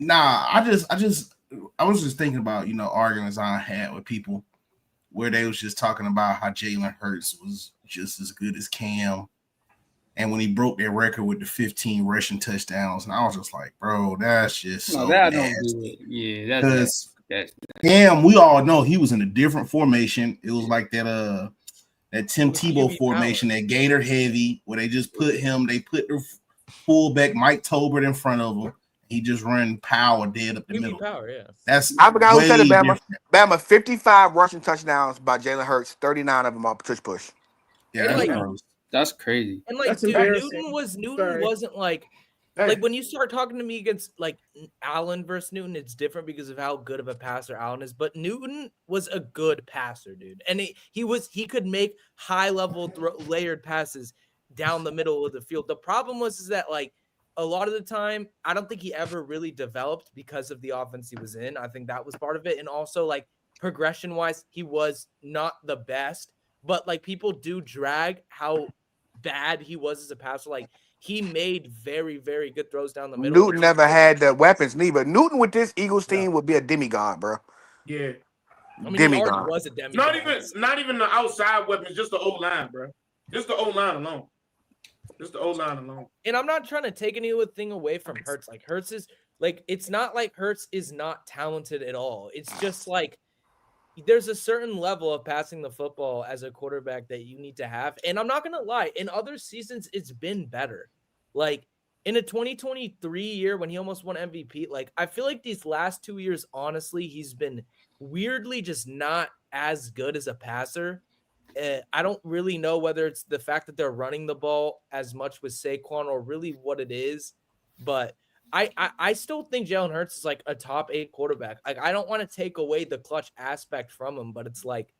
Nah, I was just thinking about, arguments I had with people where they was just talking about how Jalen Hurts was just as good as Cam. And when he broke their record with the 15 rushing touchdowns, and I was just like, bro, that's just so that don't nasty. do it. Yeah, Because that's Cam, we all know he was in a different formation. It was like that Tim Tebow formation, that Gator heavy, where they just put him, they put the fullback Mike Tolbert in front of him. He just run power dead up the middle. Power, yeah. That's I forgot who said it, Bama. different. Bama 55 rushing touchdowns by Jalen Hurts, 39 of them off push. Yeah, And, that's like, gross. That's crazy. And like, That's dude, embarrassing. Newton Sorry. wasn't like Hey. like when you start talking to me against like Allen versus Newton, it's different because of how good of a passer Allen is. But Newton was a good passer, dude, and he could make high level layered passes down the middle of the field. The problem is that like a lot of the time, I don't think he ever really developed because of the offense he was in. I think that was part of it, and also like progression wise, he was not the best. But like people do drag how bad he was as a passer. Like he made very, very good throws down the middle. Newton never had the weapons neither. Newton with this Eagles team would be a demigod, bro. Yeah. I mean, he Demigod. already was a demigod. Not even the outside weapons, just the old line, bro. Just the old line alone. And I'm not trying to take anything away from Hurts. Like Hurts is like, it's not like Hurts is not talented at all. It's just like there's a certain level of passing the football as a quarterback that you need to have. And I'm not going to lie, in other seasons, it's been better. Like in a 2023 year when he almost won MVP, like I feel like these last 2 years, honestly, he's been weirdly just not as good as a passer. I don't really know whether it's the fact that they're running the ball as much with Saquon or really what it is, but I still think Jalen Hurts is like a top 8 quarterback. Like I don't want to take away the clutch aspect from him, but it's like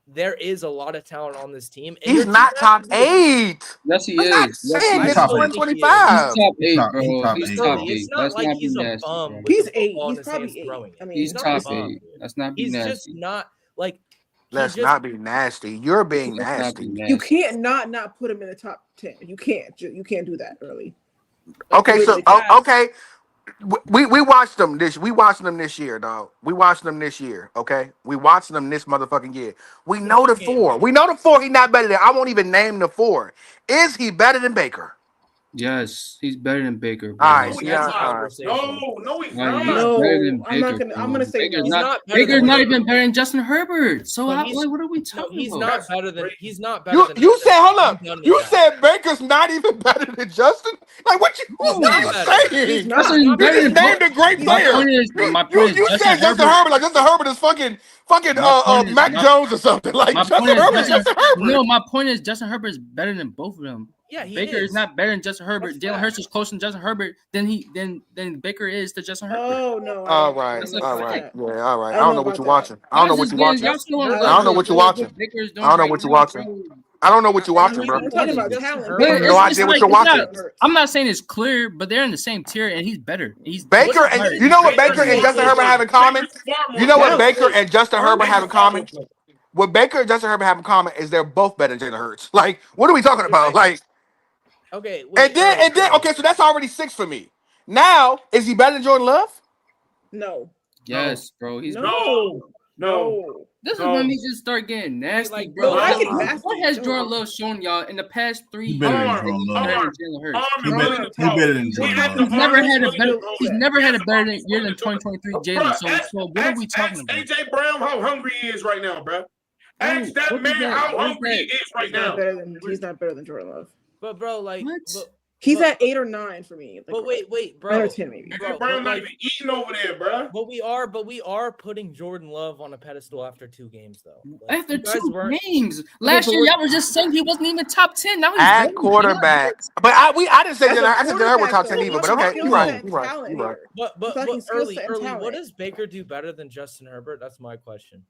there is a lot of talent on this team. And He's not top 8. Yes, he I'm not is. Yes, saying he this is. is 125. He's top 8, He's bro. top He's eight. top 8. It's not Let's like not be he's a nasty, bum. bro. with He's the 8. football in He's his probably hands 8. throwing it. I mean, He's not top a bum, 8. dude. Let's not be He's nasty. just not like Let's not be nasty. You're being Let's not be nasty. nasty. you can't not put him in the top 10. You can't do that early. Okay, so Wait, okay. We watched them this year, dog. We watched them this year, okay? We watched them this motherfucking year. We know the 4. We know the 4. He's not better than. I won't even name the 4. Is he better than Baker? Yes, he's better than Baker, bro. All right, No, yeah, that's a all right. conversation. No, he's No, not. he's No, better than I'm not Baker, gonna- I'm bro. gonna say Baker's no. not. He's not better Baker's than not Baker. even better than Justin Herbert. So No, he's- what are we No, talking he's about? not better than. crazy. He's not better than. You said, hold up. I'm done with You that. said Baker's not even better than Justin? Like what you He's not you better. saying? He's not. Justin You better just than named a great He's player. My point is You said Justin Herbert, like Justin Herbert is fucking My point is- Mac my- Jones or something. Like My Justin point is Herbert is Justin Herbert. No, my point is Justin Herbert is better than both of them. Yeah, he Baker is not better than Justin Herbert. That's Jalen fact. Hurts is closer than Justin Herbert than Baker is to Justin Herbert. Oh no. All right, That's a all fact. right, yeah, all right. I I don't know what about you're that. watching. I don't know what you're watching. Y'all still wanna I go don't know to what you're what watching. Baker's doing I don't know right what you're now, watching. bro. I don't know what you're watching, bro. We're talking about Justin talent. Herbert. But I have it's- no it's idea what like- you're it's watching. not- I'm not saying it's clear, but they're in the same tier, and he's better. He's Baker What's and better? you know what Baker's Baker and more Justin Herbert talented. have in common? Baker's far more You know what talented. Baker and Justin Herbert have in Baker's far common? more talented. What Baker and Justin Herbert have in common is they're both better than Jalen Hurts. Like, what are we talking about? Like, Okay. and then okay, so that's already 6 for me. Now, is he better than Jordan Love? No. yes, bro. He's No. This is No. when he just start getting nasty, Like, bro. bro, I can nasty, What has no. Jordan Love shown y'all in the past 3 He years? better than Arm, Jordan Love. Better arm, than Jalen Hurts. arm, He and better- running he better than he Jordan had Love. the He's never arm, had a running better. the ball He's back. never had a better He has the year arm, than 2023 Bruh, Jalen. So ask- what are we ask talking about? AJ Brown how hungry he is right now, bro. Ask What that is man that? how What is hungry he that? is right He's not now. better than Jordan Love. But bro, like, What? He's But- at 8 or 9 for me. Like, but wait, 9 bro. or 10 maybe. AJ Bro, Brown but not like- even eating over there, bro. But we are putting Jordan Love on a pedestal after 2 games, though. Like, After you guys 2 weren't- games, last but year we're- y'all were just saying he wasn't even top 10. Now he's At better. quarterback. But I didn't say As a Jalen. I said Jalen Hurts top 10 quarterback, either. But though, okay, skill you're right. set You're right. talent You're right. here. But talking skill early, set and what talent. does Baker do better than Justin Herbert? That's my question.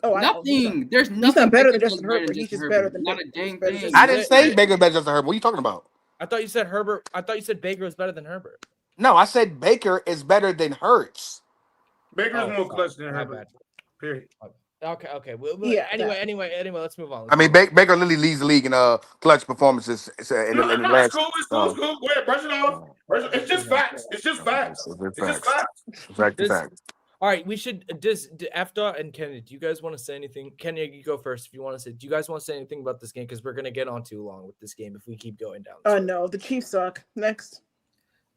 Oh, Nothing. There's He's nothing. not better Baker than does Justin better Herbert. He's Justin just better Herbert. than Not a Baker. dang He's better than thing. I didn't say Baker better than Justin Herbert. What are you talking about? I thought you said Herbert. I thought you said Baker was better than Herbert. No, I said Baker is better than Hurts. Baker's Oh, more clutch than my Herbert. bad. Period. Okay. Well, Yeah, anyway, let's move on. I mean, Baker Lily leads the league in clutch performances in the No, last. it's cool. It's cool. Go ahead, brush it off. It's just facts. It's just facts. It's just facts. Fact. All right, we should F dot and Kenny. Do you guys want to say anything? Kenny, you go first if you want to say. Do you guys want to say anything about this game? Because we're gonna get on too long with this game if we keep going down. This road. No, the Chiefs suck. Next.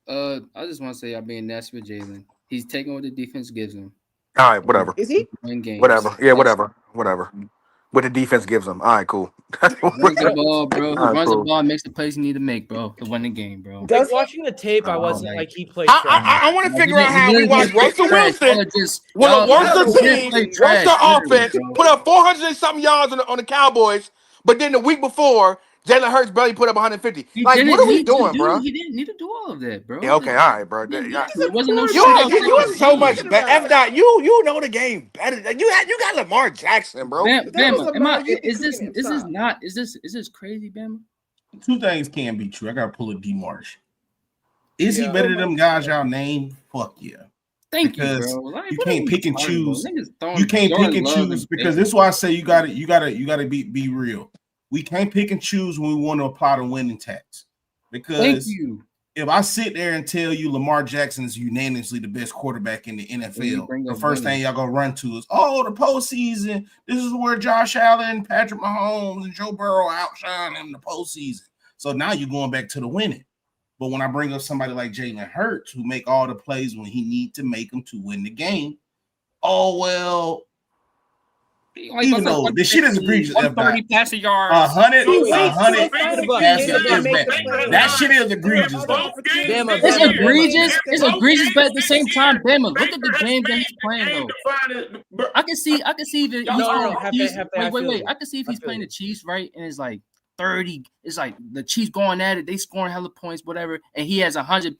I just want to say I'm being nasty with Jalen. He's taking what the defense gives him. All right, whatever. Is he? Win games. Whatever. Yeah, whatever. What the defense gives them. All right, cool. Runs the ball, bro. He All right, runs cool. the ball and makes the plays you need to make, bro, to win the game, bro. Like, Does he? watching the tape, I wasn't like- like he played. I want to figure out how we watch Russell Wilson with a Y'all worse play team, trash, worse literally, offense, bro. put up 400 and something yards on the Cowboys, but then the week before, Jalen Hurts barely put up 150. He Like, didn't what are we need to doing, do- bro? He didn't need to do all of that, bro. Yeah, okay, all right, bro. It wasn't no You shootout. are so much better. F dot, you know the game better. You got Lamar Jackson, bro. Bama, That was am I? Lamar, you Is this? couldn't Is this stop. not? Is this crazy, Bama? Two things can be true. I gotta pull a D Marsh. Is he Yeah. better than them guys y'all named? Fuck yeah. Thank Because you, bro. Like, you what can't are we pick and talking about? choose. Niggas throwing You can't Jordan pick and Love choose because this is why I say you gotta be real. We can't pick and choose when we want to apply the winning tax. Thank Because you. if I sit there and tell you Lamar Jackson is unanimously the best quarterback in the When you NFL, bring the up first winning. thing y'all gonna run to is, oh, the postseason. This is where Josh Allen, Patrick Mahomes, and Joe Burrow outshine him in the postseason. So now you're going back to the winning. But when I bring up somebody like Jalen Hurts, who make all the plays when he need to make them to win the game, oh well. Even though the shit is egregious, 130 passing yards. 100 He waits passing till is make the bad. play. That shit is egregious, though. Bama, It's Bama, egregious. It's egregious, but at the same time, Bama, look at the game that he's playing though. I can see that he's No, playing the have Chiefs. to, I feel Wait. you. I can see if he's I feel playing you. the Chiefs, right? And it's like 30. It's like the Chiefs going at it. They scoring hella points, whatever. And he has 100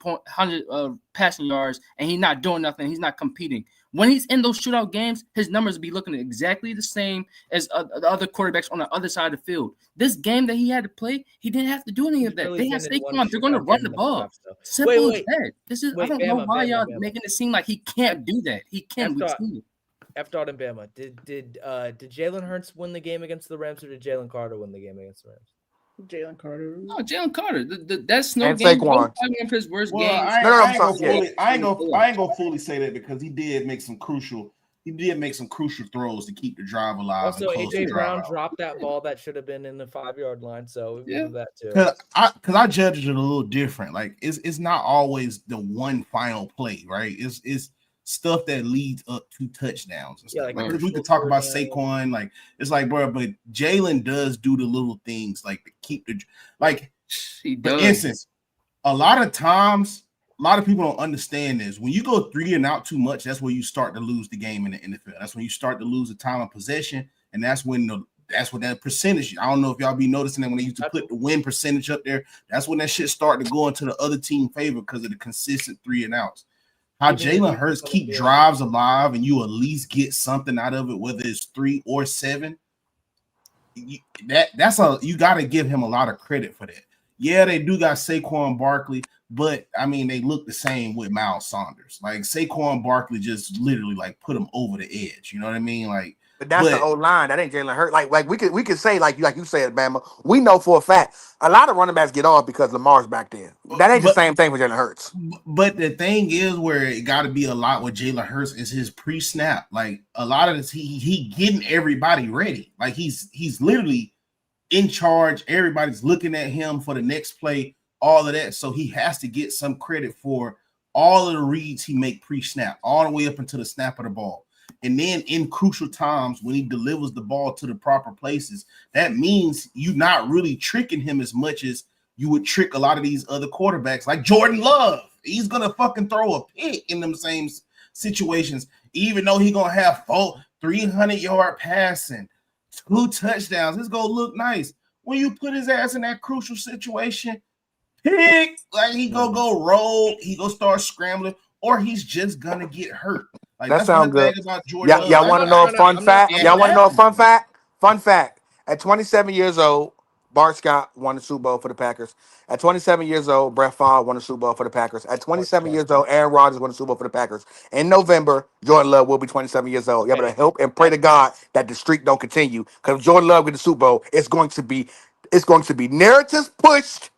passing yards, and he's not doing nothing. He's not competing. When he's in those shootout games, his numbers will be looking exactly the same as the other quarterbacks on the other side of the field. This game that he had to play, he didn't have to do any of that. Really They have didn't want Saquon. They're going to shootout run game the in ball. playoffs, though. Simple Wait. as that. This is. I Wait, don't know Bama, why y'all Bama. making it seem like he can't do that. He can. We F-dot. see it. F dot and Bama. Did Jalen Hurts win the game against the Rams or did Jalen Carter win the game against the Rams? Jalen Carter. No, Jalen Carter. That snow And game. Saquon. One of his worst Well, games. I No, ain't I'm gonna sorry. fully, I ain't gonna fully say that because he did make some crucial throws to keep the drive alive. Also, and close the AJ drive Brown out. dropped that ball that should have been in the 5-yard line, so we Yeah. do that too. Because I judge it a little different. Like it's not always the one final play, right? It's stuff that leads up to touchdowns and Yeah, stuff. like Like, we crucial could talk about third down. Saquon, like it's like, bro, but Jalen does do the little things like to keep the like. He For does. instance, a lot of times, a lot of people don't understand this. When you go 3 and out too much, that's where you start to lose the game in the NFL. That's when you start to lose the time of possession, and that's when that percentage. I don't know if y'all be noticing that when they used to put the win percentage up there. That's when that shit started to go into the other team favor because of the consistent 3 and outs. How Jalen Hurts keep drives alive and you at least get something out of it, whether it's 3 or 7. You got to give him a lot of credit for that. Yeah, they do got Saquon Barkley, but I mean they look the same with Miles Sanders. Like Saquon Barkley just literally like put him over the edge. You know what I mean? Like, But that's the old line. That ain't Jalen Hurts. Like we could say like you said, Bama. We know for a fact a lot of running backs get off because Lamar's back there. That ain't the same thing for Jalen Hurts. But the thing is, where it got to be a lot with Jalen Hurts is his pre-snap. Like a lot of this, he getting everybody ready. Like he's literally in charge. Everybody's looking at him for the next play. All of that, so he has to get some credit for all of the reads he make pre-snap, all the way up until the snap of the ball. And then in crucial times when he delivers the ball to the proper places, that means you're not really tricking him as much as you would trick a lot of these other quarterbacks like Jordan Love. He's going to fucking throw a pick in them same situations, even though he's going to have 300-yard passing, 2 touchdowns. It's going to look nice. When you put his ass in that crucial situation, pick, like he go roll, he go start scrambling, or he's just going to get hurt. Like, That that's sounds one good. thing about Jordan Love. Y'all want to know a fun fact? I'm not- Y'all want to know a fun fact? Fun fact. At 27 years old, Bart Scott won the Super Bowl for the Packers. At 27 years old, Brett Favre won the Super Bowl for the Packers. At 27 years old, Aaron Rodgers won the Super Bowl for the Packers. In November, Jordan Love will be 27 years old. You better hope and pray to God that the streak don't continue. Because if Jordan Love gets the Super Bowl, it's going to be narratives pushed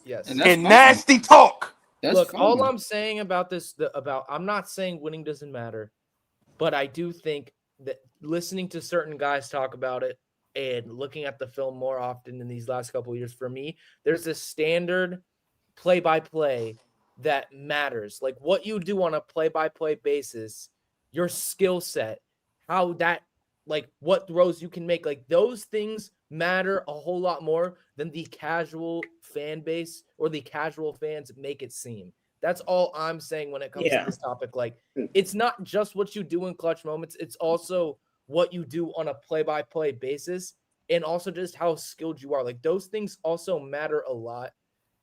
Yes. And that's and fine. nasty talk. That's Look, all fine. I'm saying about this, I'm not saying winning doesn't matter, but I do think that listening to certain guys talk about it and looking at the film more often in these last couple of years, for me, there's a standard play-by-play that matters. Like what you do on a play-by-play basis, your skill set, how that, like what throws you can make, like those things matter a whole lot more than the casual fan base or the casual fans make it seem. That's all I'm saying when it comes to this topic. Like, it's not just what you do in clutch moments. It's also what you do on a play-by-play basis and also just how skilled you are. Like, those things also matter a lot.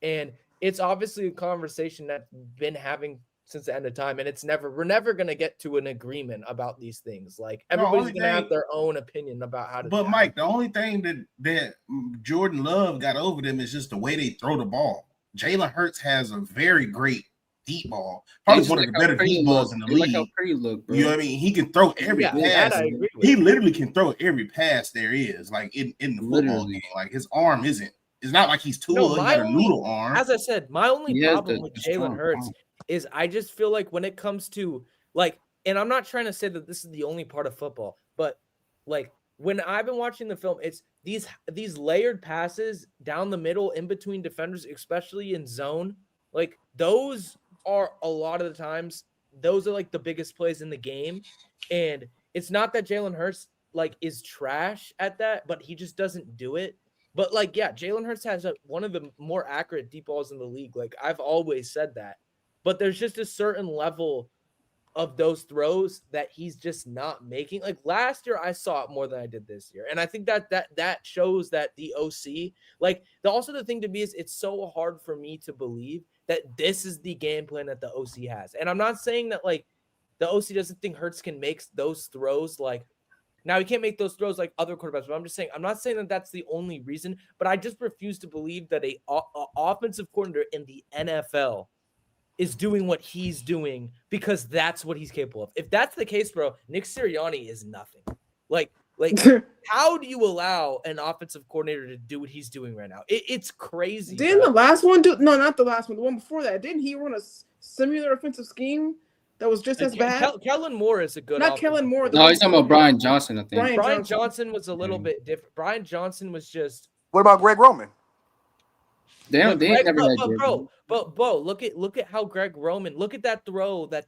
And it's obviously a conversation that's been having since the end of time. And we're never going to get to an agreement about these things. Like, everybody's going to have their own opinion about how to do it. But, Mike, the only thing that Jordan Love got over them is just the way they throw the ball. Jalen Hurts has a very great deep ball. Probably one of the better deep balls in the league. Like how pretty look, bro. You know what I mean? He can throw every pass. He literally can throw every pass there is, like in the football game. Like his arm isn't. It's not like he's Tua. He got a noodle arm. As I said, my only problem with Jalen Hurts is I just feel like when it comes to like, and I'm not trying to say that this is the only part of football, but like when I've been watching the film, it's these layered passes down the middle in between defenders, especially in zone. Like those are a lot of the times, those are like the biggest plays in the game. And it's not that Jalen Hurts like is trash at that, but he just doesn't do it. But like, yeah, Jalen Hurts has one of the more accurate deep balls in the league. Like I've always said that, but there's just a certain level of those throws that he's just not making. Like last year, I saw it more than I did this year. And I think that shows that the OC, like also the thing to me is it's so hard for me to believe that this is the game plan that the OC has. And I'm not saying that like the OC doesn't think Hurts can make those throws. Like now he can't make those throws like other quarterbacks, but I'm just saying, I'm not saying that that's the only reason, but I just refuse to believe that a offensive coordinator in the NFL is doing what he's doing because that's what he's capable of. If that's the case, bro, Nick Sirianni is nothing. Like how do you allow an offensive coordinator to do what he's doing right now? It's crazy. Didn't the last one do? No, not the last one. The one before that. Didn't he run a similar offensive scheme that was just as bad? Kellen Moore is a good. Not Kellen Moore. No, he's talking about Brian Johnson. I think Brian Johnson was a little bit different. Brian Johnson was just. What about Greg Roman? They never had Bo, look at how Greg Roman. Look at that throw that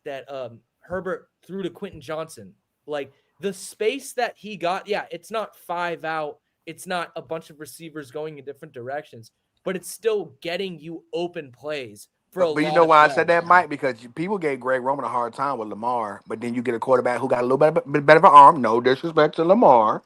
Herbert threw to Quentin Johnson. Like the space that he got. Yeah, it's not 5 out. It's not a bunch of receivers going in different directions, but it's still getting you open plays. But you know why I said that, Mike? Because people gave Greg Roman a hard time with Lamar, but then you get a quarterback who got a little bit better of an arm. No disrespect to Lamar,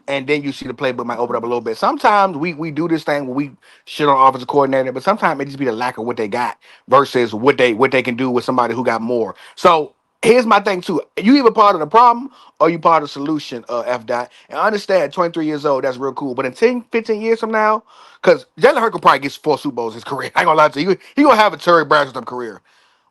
and then you see the playbook might open up a little bit. Sometimes we do this thing where we shit on offensive coordinator, but sometimes it just be the lack of what they got versus what they can do with somebody who got more. So here's my thing too: you either part of the problem or you part of the solution. F dot, and I understand 23 years old, that's real cool, but in 10, 15 years from now. Because Jalen Hurts will probably get 4 Super Bowls in his career. I ain't gonna lie to you. He gonna have a Terry Bradshaw type career.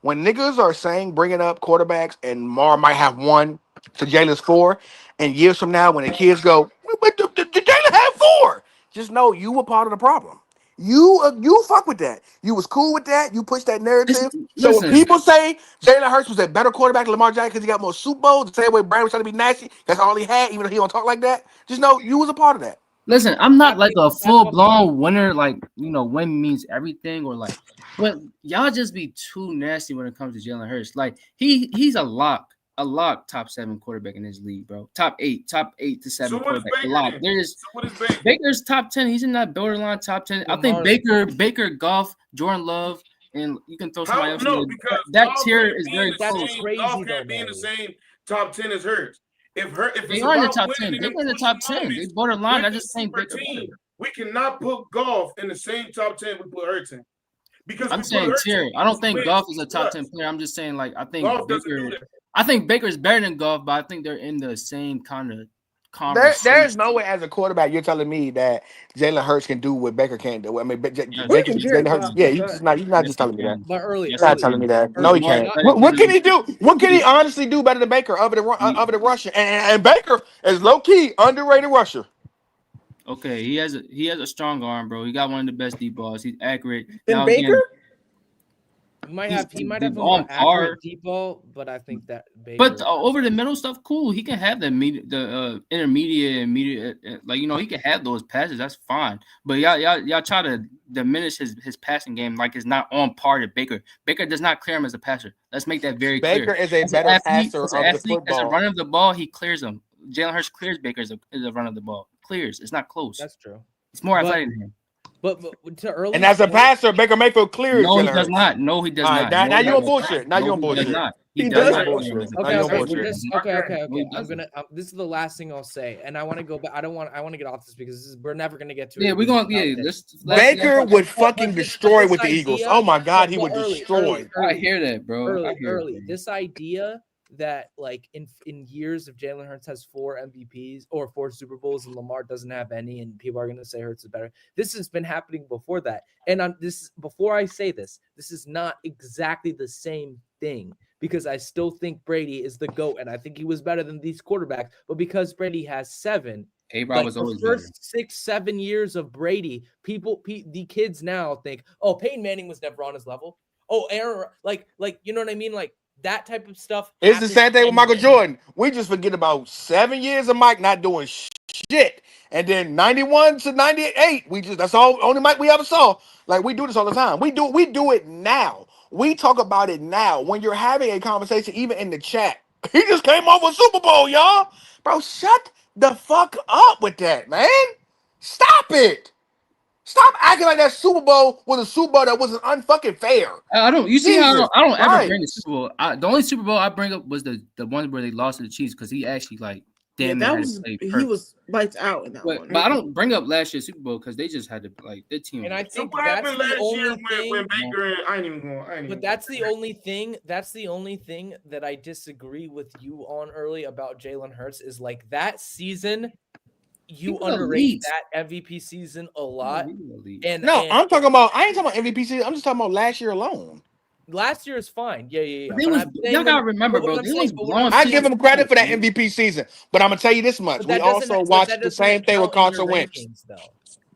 When niggas are saying bringing up quarterbacks and Mar might have 1 to Jalen's 4, and years from now when the kids go, but Jalen had 4, just know you were part of the problem. You fuck with that. You was cool with that. You pushed that narrative. So when people say Jalen Hurts was a better quarterback than Lamar Jackson because he got more Super Bowls, the same way Brandon was trying to be nasty, that's all he had, even though he don't talk like that, just know you was a part of that. Listen, I'm not like a full-blown winner, like, win means everything or like, but y'all just be too nasty when it comes to Jalen Hurts. Like, he's a lock top 7 quarterback in this league, bro. Top 8 to 7 quarterback. A lock. Baker's top 10. He's in that borderline top 10. I think Baker, Goff, Jordan Love, and you can throw somebody else. No, because that tier is very close. Crazy. Goff can't be in the same top 10 as Hurts. If they are in the top 10, they're in the top 10. They borderline. I just think we cannot put Goff in the same top 10 we put Hurts in. Because I'm saying tier. I don't think Goff is a top 10 player. I'm just saying like I think Baker is better than Goff, but I think they're in the same kind of conversation. There's no way as a quarterback you're telling me that Jalen Hurts can do what Baker can't do. I mean, Jalen Hurts. Yeah, you're not Yes, just telling me he that. can. But early, Yes, You're he not telling me can. that. No, he Lamar can't. better What can than he do? What can he honestly do better than Baker other than rushing? And Baker is low key underrated rusher. Okay, he has a strong arm, bro. He got one of the best deep balls. He's accurate. Then Now Baker? again, he might he's have a on more par. accurate deep ball, but I think that Baker. But over the middle stuff, cool. He can have the intermediate and mediate, like he can have those passes. That's fine. But y'all try to diminish his passing game like it's not on par to Baker. Baker does not clear him as a passer. Let's make that very clear. Baker is a As an better athlete, passer as of an the athlete, as a football. runner of the ball, he clears him. Jalen Hurts clears Baker as a run of the ball. Clears. It's not close. That's true. It's more But- athletic than him. But to early. And as a passer, Baker Mayfield clears. No, he Jalen does Hurts. not. No, he does All right, not. now No, you on he bullshit. Now you on does bullshit. not. He He does does not. bullshit. clear him as a Now Okay, you on passer. okay, bullshit. okay. No, he I'm doesn't. gonna. This is the last thing I'll say, and I want to go back. I want to get off this because we're never gonna get to it. Yeah, we're gonna. Yeah, let's. Baker let's- would fucking this destroy with the idea- Eagles. Oh my God, he but would early, destroy. I hear that, bro. I hear early. it, bro. This idea that like in years if Jalen Hurts has 4 MVPs or 4 Super Bowls and Lamar doesn't have any, and people are gonna say Hurts is better. This has been happening before that. And before I say this is not exactly the same thing because I still think Brady is the GOAT and I think he was better than these quarterbacks. But because Brady has 7, A-Rod was the always first 6-7 years of Brady, the kids now think, oh, Peyton Manning was never on his level. Oh, Aaron, like you know what I mean? Like that type of stuff. It's the happens same thing with Michael anyway. Jordan. We just forget about 7 years of Mike not doing shit. And then 91 to 98, that's all only Mike we ever saw. Like we do this all the time. We do it now. We talk about it now. When you're having a conversation, even in the chat, he just came off a Super Bowl, y'all. Bro, shut the fuck up with that, man. Stop it. Stop acting like that Super Bowl was a Super Bowl that wasn't unfucking fair. I don't. You see how Jesus I don't ever Christ. bring the Super Bowl. The only Super Bowl I bring up was the one where they lost to the Chiefs because he actually Yeah, damn that near was had to play he perfect. was lights out in that But one. I don't bring up last year's Super Bowl because they just had to their team. And I So think what that's happened the last only year thing. when Baker and I ain't even going. But that's the only thing. That's the only thing that I disagree with you on early about Jalen Hurts is like that season. You He was underrate elite. that MVP season a lot. And No, and I ain't talking about MVP season. I'm just talking about last year alone. last year is fine. Yeah. But they But was, I'm saying y'all gotta when- remember, but what bro. I'm They saying- was but what I'm blowing. I saying- give him credit for that MVP season, but I'm gonna tell you this much: but we that doesn't- also but watched that the doesn't same thing with count in Carson your Wentz. rankings, though.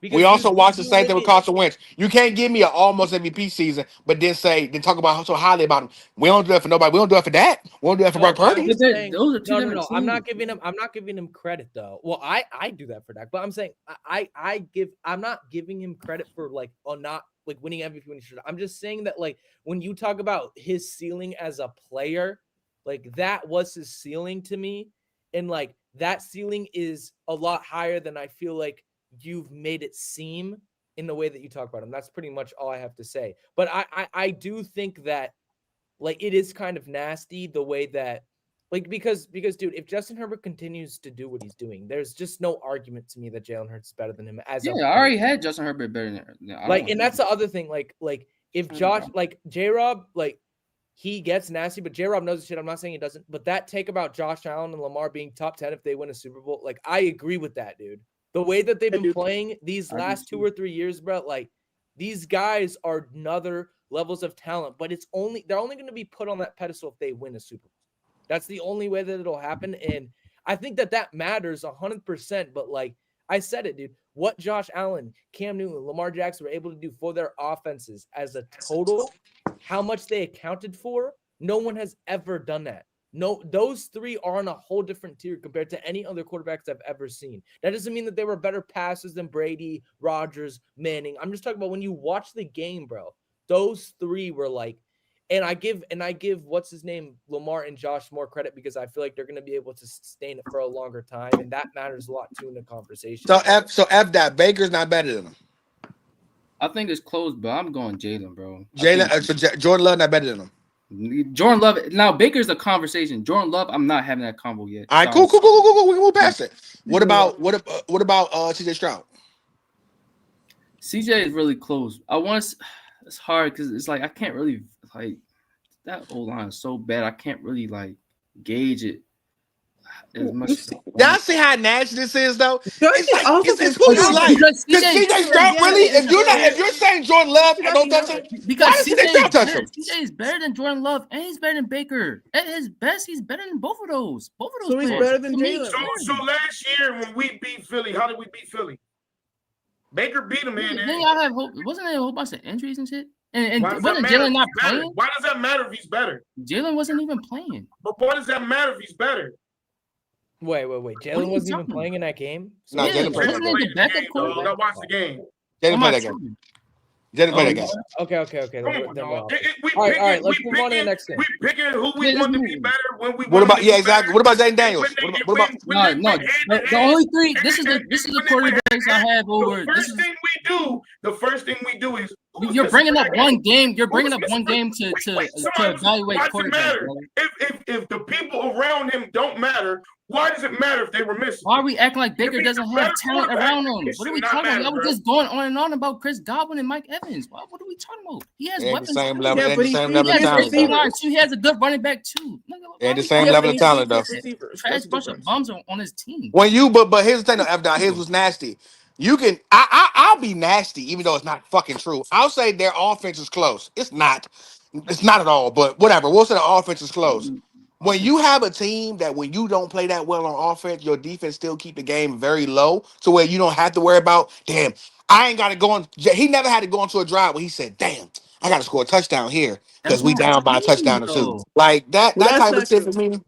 We Because also you- watched the you same look thing with at- Carson Wentz. You can't give me an almost MVP season, but then talk about so highly about him. We don't do that for nobody. We don't do that for that. We don't do that for Brock No, I'm Purdy. just But saying- those are two no. different I'm not teams. giving him credit though. Well, I do that for Dak, but I'm saying I'm not giving him credit for like not like winning MVP when he should. I'm just saying that like when you talk about his ceiling as a player, like that was his ceiling to me, and like that ceiling is a lot higher than I feel like you've made it seem in the way that you talk about him. That's pretty much all I have to say. But I do think that like it is kind of nasty the way that like because dude, if Justin Herbert continues to do what he's doing, there's just no argument to me that Jalen Hurts is better than him as Yeah, a I already had Justin Herbert better than like, and that's the other thing. Like if Josh, like J-Rob, like he gets nasty, but J-Rob knows the shit. I'm not saying he doesn't, but that take about Josh Allen and Lamar being top 10 if they win a Super Bowl, like I agree with that, dude. The way that they've been playing these last 2 or 3 years, bro, like these guys are another levels of talent, but they're only going to be put on that pedestal if they win a Super Bowl. That's the only way that it'll happen. And I think that matters 100%. But like I said it, dude, what Josh Allen, Cam Newton, Lamar Jackson were able to do for their offenses as a total, how much they accounted for, no one has ever done that. No, those 3 are on a whole different tier compared to any other quarterbacks I've ever seen. That doesn't mean that they were better passers than Brady, Rodgers, Manning. I'm just talking about when you watch the game, bro. Those 3 were like, and I give what's his name, Lamar and Josh more credit because I feel like they're going to be able to sustain it for a longer time, and that matters a lot too in the conversation. So F that Baker's not better than him. I think it's close, but I'm going Jalen, bro. Jordan Love not better than him. Jordan Love. Now Baker's a conversation. Jordan Love, I'm not having that combo yet. All right, cool. We can move past it. What about CJ Stroud? CJ is really close. It's hard because it's like I can't really like that O line is so bad. I can't really like gauge it. as much You as see- Y'all see how nasty this is, though? Jordan It's like also it's can who you score. like. because Because CJ CJ is Stroud yeah, really, it's if you're saying Jordan Love and don't touch him, because why does CJ Stroud touch him? CJ is better than Jordan Love and he's better than Baker. At his best, he's better than both of those. Both of those So he's players. better than To me, Jalen. So last year when we beat Philly, how did we beat Philly? Baker beat him, man. Then y'all have hope. Wasn't there a whole bunch of injuries and shit? And Why does that wasn't matter? Jalen not If he's better? playing? Why does that matter if he's better? Jalen wasn't even playing. But why does that matter if he's better? Wait. are Jalen you wasn't even talking playing in that game. No, Yeah, Jalen played wasn't that it game. the backup Dog, quarterback? I watched the game. Jalen Am played I that game. tripping? Jalen played that game. Okay. Come Then on, we're dog. off. We All right, picking, let's we move on to the picking, next game. we picking who we Yeah, want to let's be move. better when we What want about to be better. exactly? What about Zayden Daniels? When What about they No. went hand to The hand, only three. This is the quarterbacks I have over. The first thing we do is who's You're missing bringing for up that game? one game. You're bringing Who's up missing one for- game to Why evaluate does it quarterbacks. matter? Brother. If the people around him don't matter, why does it matter if they were missing? Why are we acting like Baker he's doesn't a have better talent quarterback, around him? it What are should we not talking about? matter, Y'all were bro. just going on and on about Chris Godwin and Mike Evans. What are we talking about? He has It ain't the weapons. same too. level. Yeah, It ain't but the he- same he level of has He has talent. great though. lines too. He has a good running back too. Nigga, why Ain't the we same talking level about of talent, though. Receivers. trash That's the bunch of difference. bums on his team? When you but here's the thing though, F. His was nasty. You can I'll be nasty even though it's not fucking true. I'll say their offense is close. It's not. It's not at all. But whatever. We'll say the offense is close. When you have a team that when you don't play that well on offense, your defense still keep the game very low to where you don't have to worry about. Damn, I ain't got to go on. He never had to go into a drive where he said, "Damn, I got to score a touchdown here because That's we not down by a true, touchdown or two." though. Like that. Well, That that's type of not shit true. for me.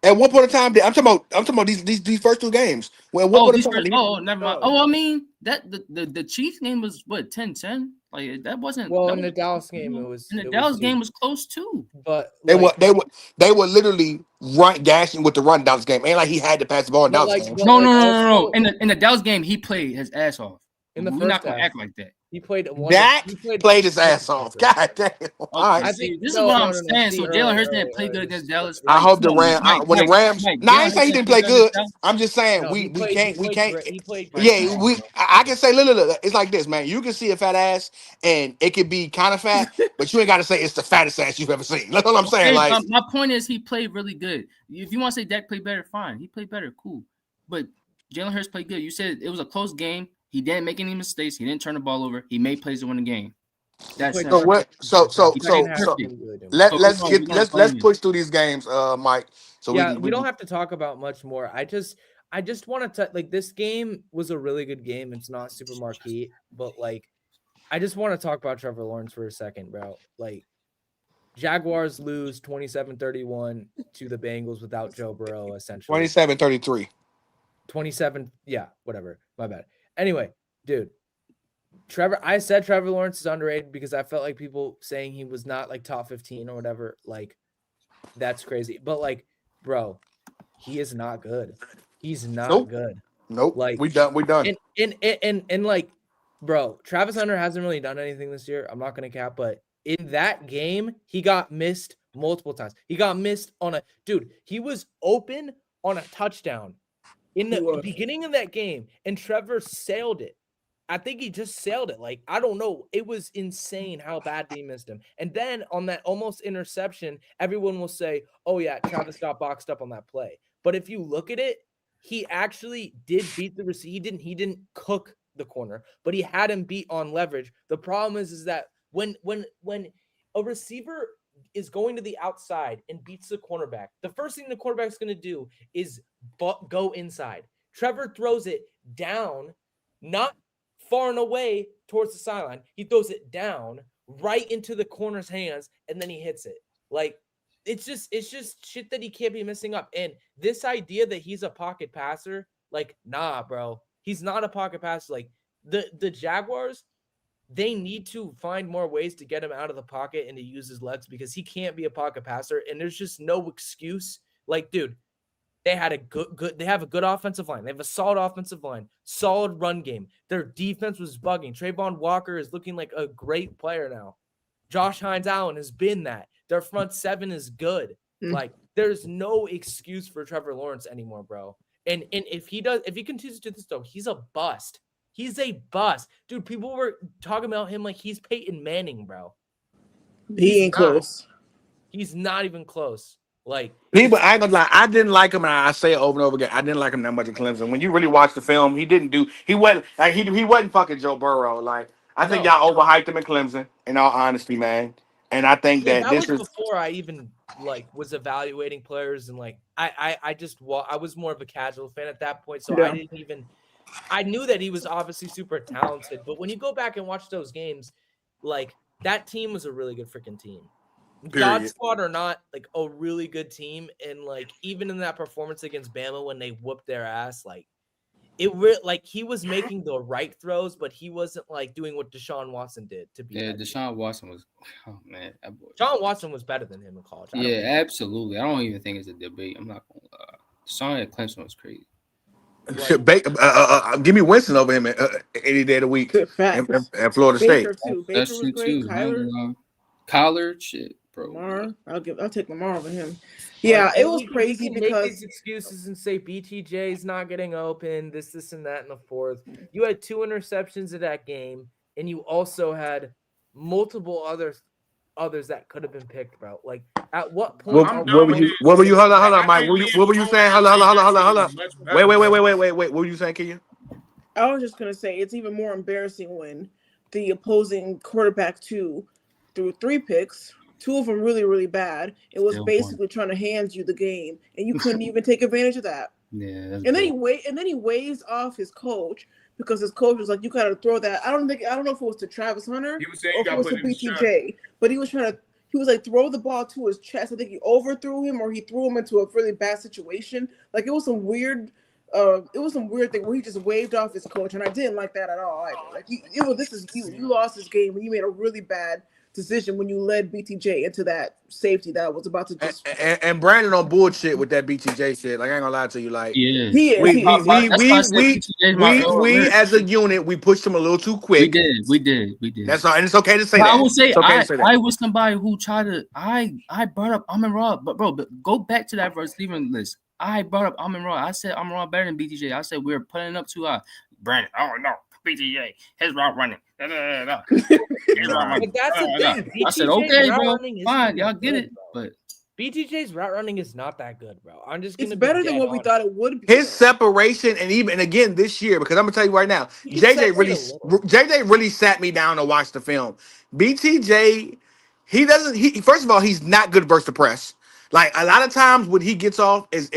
At one point in time, I'm talking about these first two games. Well, at one Oh, point in these time, first, never mind. Oh. Oh, I mean that the Chiefs game was what 10-10? Like that wasn't. Well, that in the was- Dallas game, it was. And the it Dallas was game was close too. But they like, were literally gashing with the run Dallas game. Ain't like he had to pass the ball in But Dallas like- game. but No. also- In the Dallas game, he played his ass off. in the We're first not gonna half, act like that. he played one. Dak he played his ass off. God damn. All right. I See, think- this no, is what no, I'm no, no. saying. See, So early, Jalen Hurts early, didn't play early. good against Dallas. I hope the Come on, Rams. Mike, When the Rams. Mike, No, I Jalen ain't say he Hurts didn't play against good. Dallas. I'm just saying No, we he played- can't. he We played can't. great. He played great. Yeah, I can say look. It's like this, man. You can see a fat ass, and it could be kind of fat, but you ain't got to say it's the fattest ass you've ever seen. That's what I'm saying. Hey, Like my point is he played really good. If you want to say Dak played better, fine. He played better, cool. But Jalen Hurts played good. You said it was a close game. He didn't make any mistakes. He didn't turn the ball over. He made plays to win the game. That's played so simple. what? He played half so- really good. let's we're get gonna let's blame you. push through these games, Mike. So Yeah, we we don't have to talk about much more. I just want to like this game was a really good game. It's not super marquee, but like I just want to talk about Trevor Lawrence for a second, bro. Like Jaguars lose 27-31 to the Bengals without Joe Burrow, essentially. 27-33. 27, yeah, whatever. My bad. Anyway, dude, I said Trevor Lawrence is underrated because I felt like people saying he was not like top 15 or whatever. Like, that's crazy. But like, bro, he is not good. He's not Nope. good. Nope. Like, we done. And like, bro, Travis Hunter hasn't really done anything this year. I'm not gonna cap, but in that game, he got missed multiple times. He got missed on he was open on a touchdown in the beginning of that game, and Trevor sailed it. I think he just sailed it. Like, I don't know. It was insane how bad they missed him. And then on that almost interception, everyone will say, oh, yeah, Travis got boxed up on that play. But if you look at it, he actually did beat the receiver. He didn't cook the corner, but he had him beat on leverage. The problem is that when a receiver is going to the outside and beats the cornerback, the first thing the quarterback's going to do is go inside. Trevor throws it down, not far and away towards the sideline. He throws it down right into the corner's hands, and then he hits it. Like, it's just shit that he can't be messing up. And this idea that he's a pocket passer, like, nah, bro. He's not a pocket passer. Like, the Jaguars, they need to find more ways to get him out of the pocket and to use his legs because he can't be a pocket passer. And there's just no excuse. Like, dude, they had a they have a good offensive line. They have a solid offensive line, solid run game. Their defense was bugging. Trayvon Walker is looking like a great player now. Josh Hines-Allen has been that. Their front seven is good. Like, there's no excuse for Trevor Lawrence anymore, bro. And if he continues to do this, though, he's a bust. He's a bust. Dude, people were talking about him like he's Peyton Manning, bro. He ain't close. He's not even close. Like People, I ain't gonna lie, I didn't like him, and I say it over and over again. I didn't like him that much in Clemson. When you really watch the film, he wasn't like he wasn't fucking Joe Burrow. Like I think No. y'all overhyped him in Clemson. In all honesty, man, and I think Yeah, that that this was is before I even like was evaluating players and like I was more of a casual fan at that point, so I Yeah. didn't even I knew that he was obviously super talented, but when you go back and watch those games, like that team was a really good freaking team. God period. Squad or not, like a really good team, and like even in that performance against Bama when they whooped their ass, like like he was making the right throws, but he wasn't like doing what Deshaun Watson did to beat Yeah, that team. Deshaun Watson was. Oh man, that boy. Deshaun Watson was better than him in college. I don't Yeah, care. absolutely. I don't even think it's a debate. I'm not gonna lie. Deshaun at Clemson was crazy. Shit, give me Winston over him any day of the week Facts. at Florida State. Baker too. Baker That's was true great. too. I ain't Kyler, gonna lie. Kyler, shit, bro. Lamar. I'll take Lamar over him. Yeah, Like, it and was we crazy can make because these excuses and say BTJ's not getting open, this, and that in the fourth. You had 2 interceptions in that game, and you also had multiple others that could have been picked, bro. Like, at what point? What, I'm are we what were done with you? going this. What were you? Hold on, I Mike. think What were you saying? Hold on. Wait. What were you saying, Kenya? I was just gonna say it's even more embarrassing when the opposing quarterback threw 3 picks, 2 of them really, really bad. It was Still basically trying to hand you the game, and you couldn't even take advantage of that. Yeah, that's And then dope. he waves off his coach because his coach was like, "You gotta throw that." I don't know if it was to Travis Hunter He was saying or you if it got was put to in his shot. BTJ, but he was trying to. He was like, throw the ball to his chest. I think he overthrew him, or he threw him into a really bad situation. Like it was some weird thing where he just waved off his coach, and I didn't like that at all either. Like this is you. You lost this game when you made a really bad decision when you led BTJ into that safety that was about to just. And Brandon on bullshit with that BTJ shit. Like I ain't gonna lie to you. Like Yeah. He is. we He is. we That's why I we said we BTJ's my we as a unit we pushed him a little too We quick. did. That's all, and it's okay to say But that. I will say It's okay to say that. I was somebody who tried to I brought up Amon Ra, but bro, but go back to that verse Cleveland list. I brought up Amon Ra. I said Amon Ra better than BTJ. I said we're putting up too high. Brandon, oh no, BTJ, his route running. His route running. But that's the thing. I said, BTJ's okay, route bro, running isn't fine, y'all even get good, it. bro. But BTJ's route running is not that good, bro. I'm just gonna It's be better than dead what we honest. thought it would be. His though. separation and again this year, because I'm gonna tell you right now, He can separate a little. JJ really sat me down to watch the film. BTJ, he first of all, he's not good versus the press. Like a lot of times when he gets off is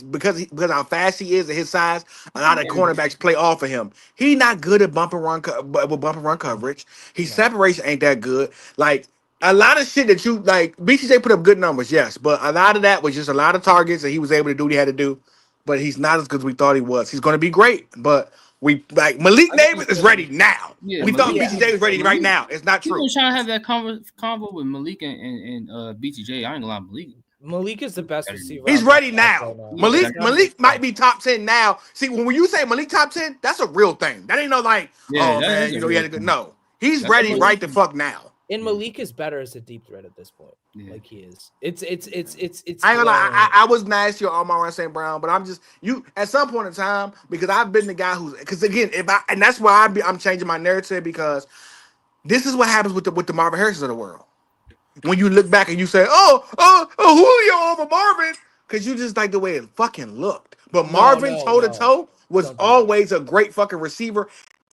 because because how fast he is at his size, a lot of cornerbacks play off of him. He not good at bump and run with bump and run coverage. His separation ain't that good. Like a lot of shit that you like, BTJ put up good numbers, yes, but a lot of that was just a lot of targets and he was able to do what he had to do. But he's not as good as we thought he was. He's going to be great, but we like Malik I think Neighbors he's is good. ready now. yeah, We thought Yeah. BTJ was ready right now. It's not people true. trying to have that convo with Malik and BTJ. I ain't gonna lie, Malik is the best receiver. He's on that ready class now. right now. Yeah, Malik might be top 10 now. See, when you say Malik top 10, that's a real thing. That ain't no like, Yeah, oh that man, is a you know, he real had a good. thing. No, he's That's ready a right the fuck now. And Malik is better as a deep threat at this point. Yeah. Like he is. It's I ain't gonna lie. I was nasty on Amon-Ra St. Brown, but I'm just you at some point in time because I've been the guy who's because again and that's why I'm changing my narrative because this is what happens with the Marvin Harrisons of the world. When you look back and you say, oh, Julio over Marvin, because you just like the way it fucking looked. But Marvin toe to toe was Don't do that. always a great fucking receiver,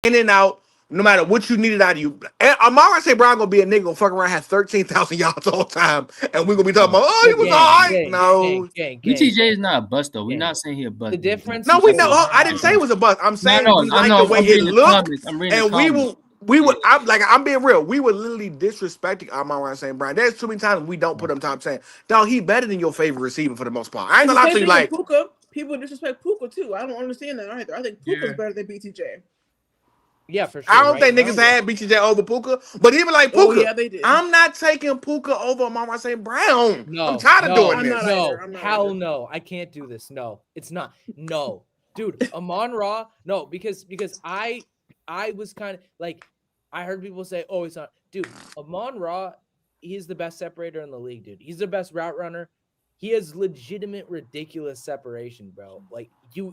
in and out, no matter what you needed out of you. And Amon-Ra St. Brown gonna be a nigga gonna fuck around, have 13,000 yards all the time, and we're gonna be talking about, oh, he was all right. No, BTJ is not a bust though. We're Gang. not saying he a bust. The difference. no, we is- know. I didn't say it was a bust. I'm saying we like the way it looked, and we will. We would. I'm being real. We were literally disrespecting Amon-Ra St. Brown. There's too many times we don't put him top 10. Dog, he better than your favorite receiver for the most part. I ain't It's gonna the lie to same you. thing Like, with Puka. People disrespect Puka too. I don't understand that either. I think Puka's better than BTJ. Yeah, for sure. I don't think niggas had BTJ over Puka, but even like Puka, Oh yeah, they did. I'm not taking Puka over Amon-Ra St. Brown. No, I'm tired of doing I'm this. not No, either. I'm not hell either. no. I can't do this. No, it's not. No, dude, Amon-Ra. No, because I was kind of like I heard people say, "Oh, it's not." Dude, Amon-Ra, he's the best separator in the league, dude. He's the best route runner. He has legitimate, ridiculous separation, bro. Like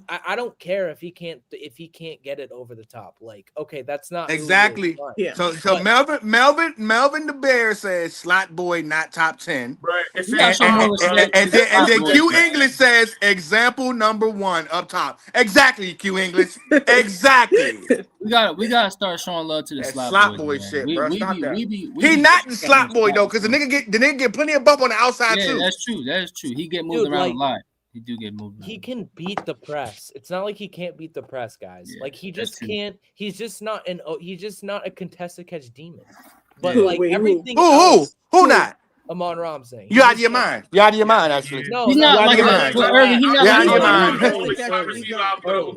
I don't care if he can't get it over the top. Like, okay, that's not who he is, Exactly. fine. Yeah. So But- Melvin the Bear says slot boy not top 10. Right. It's You gotta show more respect. And then Slot boy. Q English says example number 1 up top. Exactly, Q English. Exactly. We gotta start showing love to the That slot, slot boys, boy man. shit, we, bro. We Stop be, that. we be, we He be not the stepping slot boy though, because the nigga get plenty of bump on the outside Yeah, too. that's true. That is true. He get moved Dude, around like, a lot. He do get moved around. He can beat the press. It's not like he can't beat the press, guys. Yeah, like he that's just true. can't. He's just not a contested catch demon. But Yeah. like Wait, who? everything Who else, not? Amon Ram saying You out of your mind. You out of your mind, actually. No, He's no, not out of like your a mind. Irvin. He's not Yeah, like out of your a- mind.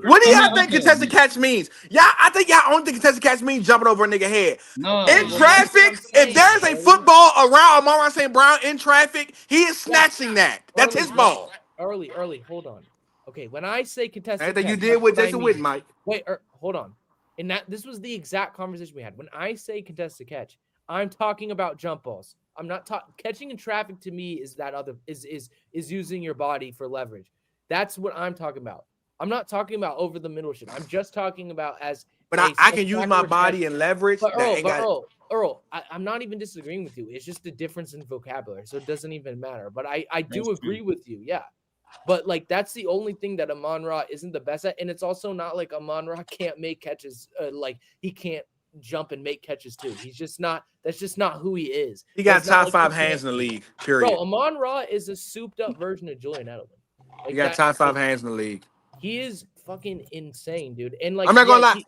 What do y'all think Okay. contested catch means? I think y'all only think contested catch means jumping over a nigga head. No. In no. traffic, if there's a football around Amon St. Brown in traffic, he is snatching that. That's his ball. Early. Hold on. Okay, when I say contested Anything catch, you did that's with what I Jason mean. Witten, Mike. Wait, hold on. And this was the exact conversation we had. When I say contested catch, I'm talking about jump balls. I'm not talking catching in traffic. To me, is that other is using your body for leverage. That's what I'm talking about. I'm not talking about over the middle shit. I'm just talking about as. But a I can use my spectacular body catch. and leverage. But That ain't got- Earl, I'm not even disagreeing with you. It's just a difference in vocabulary, so it doesn't even matter. But I do That's agree true. with you, yeah. But like that's the only thing that Amon Ra isn't the best at, and it's also not like Amon Ra can't make catches. Like he can't jump and make catches too. He's just not. That's just not who he is. He got It's not top like 5 he can't- hands in the league. Period. Bro, Amon Ra is a souped up version of Julian Edelman. Like He got that- top 5 hands in the league. He is fucking insane, dude. And like I'm not gonna yeah, lie.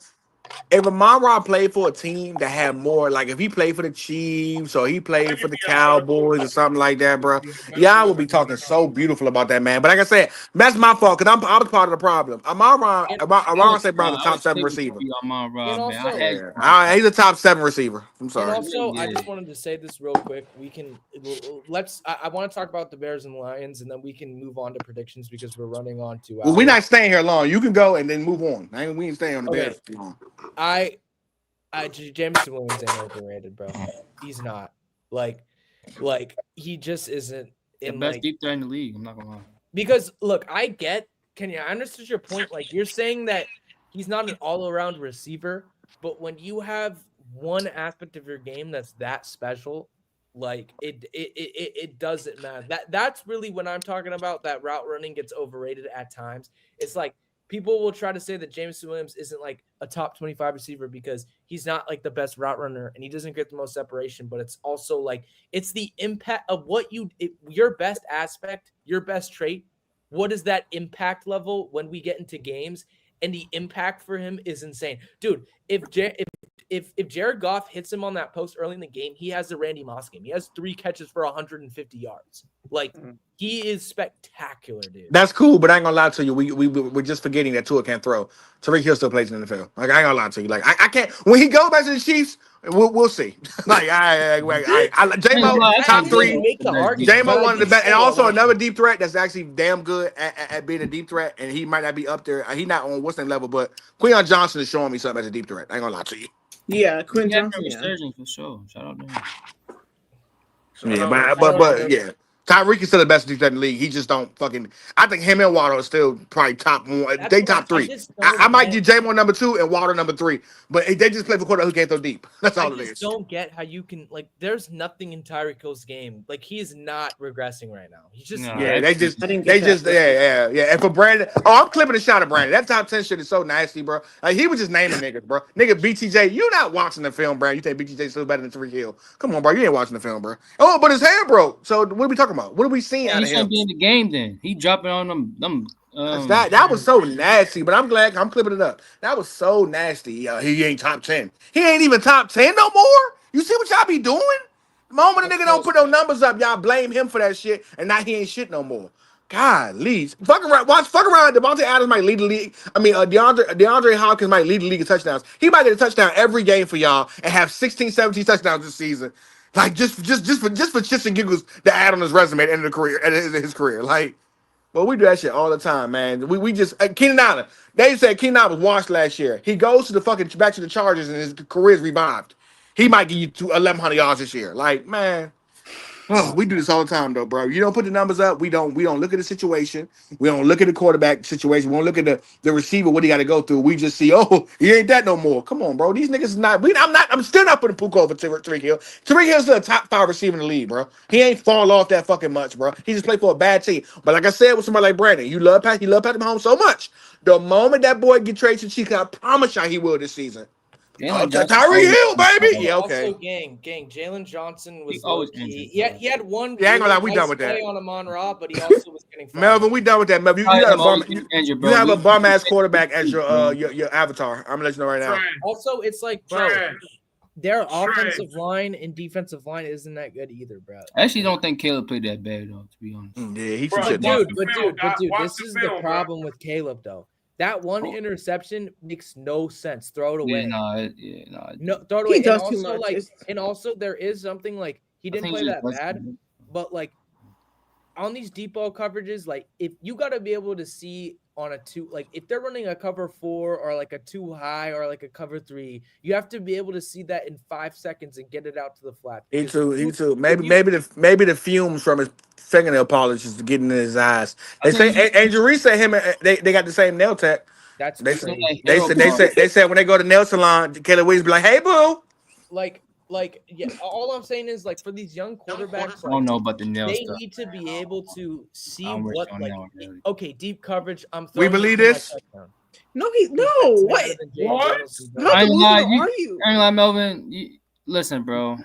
If Amon Ra played for a team that had more, like if he played for the Chiefs or he played for the Cowboys or something like that, bro, y'all would be talking so beautiful about that man. But like I said, that's my fault because I was part of the problem. Amon Ra St. Brown's a top 7 receiver. Amon Ra, And man. also- He's a top 7 receiver. I'm And sorry. also, I Yeah. just wanted to say this real quick. I want to talk about the Bears and Lions, and then we can move on to predictions because we're running on to. Well, we're not staying here long. You can go and then move on. We ain't staying on the Okay. Bears too long. Jameson Williams ain't overrated, bro. He's not. Like he just isn't The in best like deep threat in the league. I'm not gonna lie. because look, I get Kenya. I understood your point. Like you're saying that he's not an all-around receiver, but when you have one aspect of your game that's that special, like it doesn't matter. That's really when I'm talking about that route running gets overrated at times. It's like people will try to say that Jameson Williams isn't like a top 25 receiver because he's not like the best route runner and he doesn't get the most separation, but it's also like it's the impact of what your best aspect, your best trait. What is that impact level when we get into games? And the impact for him is insane. Dude, if Jared Goff hits him on that post early in the game, he has the Randy Moss game. He has 3 catches for 150 yards. Like he is spectacular, dude. That's cool, but I ain't gonna lie to you. We're just forgetting that Tua can't throw. Tariq Hill still plays in the NFL. Like I ain't gonna lie to you. Like I can't. When he goes back to the Chiefs, we'll see. Like J-Mo top 3. Make the argument. J-Mo one of the best, and also another deep threat that's actually damn good at being a deep threat, and he might not be up there. He's not on what's that level, but Quinyon Johnson is showing me something as a deep threat. I ain't gonna lie to you. Yeah, Quinn He had a Johnson. Yeah. resurgence for sure. Shout out to him. Yeah, but yeah. Tyreek is still the best deep threat in the league. He just don't fucking. I think him and Waddle are still probably top 1. That's They what top 3. just don't I might get- do J-Mo number 2 and Waddle number 3, but they just play for quarterback who can't throw deep. That's all I it just is. don't get how you can like. There's nothing in Tyreek Hill's game. Like he is not regressing right now. He's just No. Yeah, they just, I didn't get that. yeah. And for Brandon, I'm clipping a shot of Brandon. That top 10 shit is so nasty, bro. Like he was just naming niggas, bro. Nigga, BTJ, you not watching the film, Brandon. You think BTJ still better than Tariq Hill? Come on, bro. You ain't watching the film, bro. Oh, but his hair broke. So what are we talking about? What are we seeing out He of him? shouldn't be in the game then. He dropping on them. That was so nasty, but I'm glad I'm clipping it up. That was so nasty. He ain't top 10. He ain't even top 10 no more. You see what y'all be doing? The moment a nigga don't put no numbers up, y'all blame him for that shit, and now he ain't shit no more. Golly. Fuck around. Devontae Adams might lead the league. I mean, DeAndre Hopkins might lead the league in touchdowns. He might get a touchdown every game for y'all and have 16, 17 touchdowns this season. Like just for shits and giggles to add on his resume at the end of the career, at his career. Like, well, we do that shit all the time, man. We just Keenan Allen. They said Keenan Allen was washed last year. He goes to the fucking back to the Chargers and his career is revived. He might give you 1,100 yards this year. Like, man, Oh, we do this all the time, though, bro. You don't put the numbers up. We don't look at the situation. We don't look at the quarterback situation. We don't look at the receiver. What he got to go through. We just see, oh, he ain't that no more. Come on, bro. These niggas is not. I'm still not putting Puka over Tariq Hill. Tariq Hill's still a top 5 receiver in the league, bro. He ain't fall off that fucking much, bro. He just played for a bad team. But like I said with somebody like Brandon, you love Patrick Mahomes so much. The moment that boy get traded to Chicago, I promise you he will this season. Jalen Johnson Tyreek Hill, always- baby. Yeah, okay. Also, gang, Jalen Johnson was He always low-key. injured, He had, bro. he had one. Yeah, I ain't gonna lie, we really done nice with that. play on Amon Ra, but he also was getting fouled. Melvin, we done with that. Melvin, you got a bum. You have a bum ass quarterback as your avatar. I'm gonna let you know right now. Trash. Also, it's like, bro, Trash. their Trash. offensive line and defensive line isn't that good either, bro. I actually don't think Caleb played that bad though, to be honest. Yeah, he Bro, should. watch Dude, the but film, dude, Doc. Watch this the is film, the bro. problem with Caleb though. That one interception makes no sense. Throw it away. No, throw it away. He does and too also, much. like, It's- and also there is something like he didn't play that bad, but like on these deep ball coverages, like if you got to be able to see on a 2, like if they're running a cover 4 or like a 2 high or like a cover 3, you have to be able to see that in 5 seconds and get it out to the flat. He Because too. He you- too. if you- Maybe the fumes from his fingernail polish is getting in his eyes. They say Angel Reese said him. They got the same nail tech. That's They crazy. said they said when they go to nail salon, Caleb Williams be like, "Hey, boo." like yeah. All I'm saying is like for these young quarterbacks, I don't know about the nail they stuff. need to be able to see I'm with what you on like that one, really. okay, deep coverage. I'm We throwing believe it to my this? touchdown. No, It's what? better than Jay What? Jones. How I ain't delusional lying, you- are you? I ain't like Melvin. Listen, bro.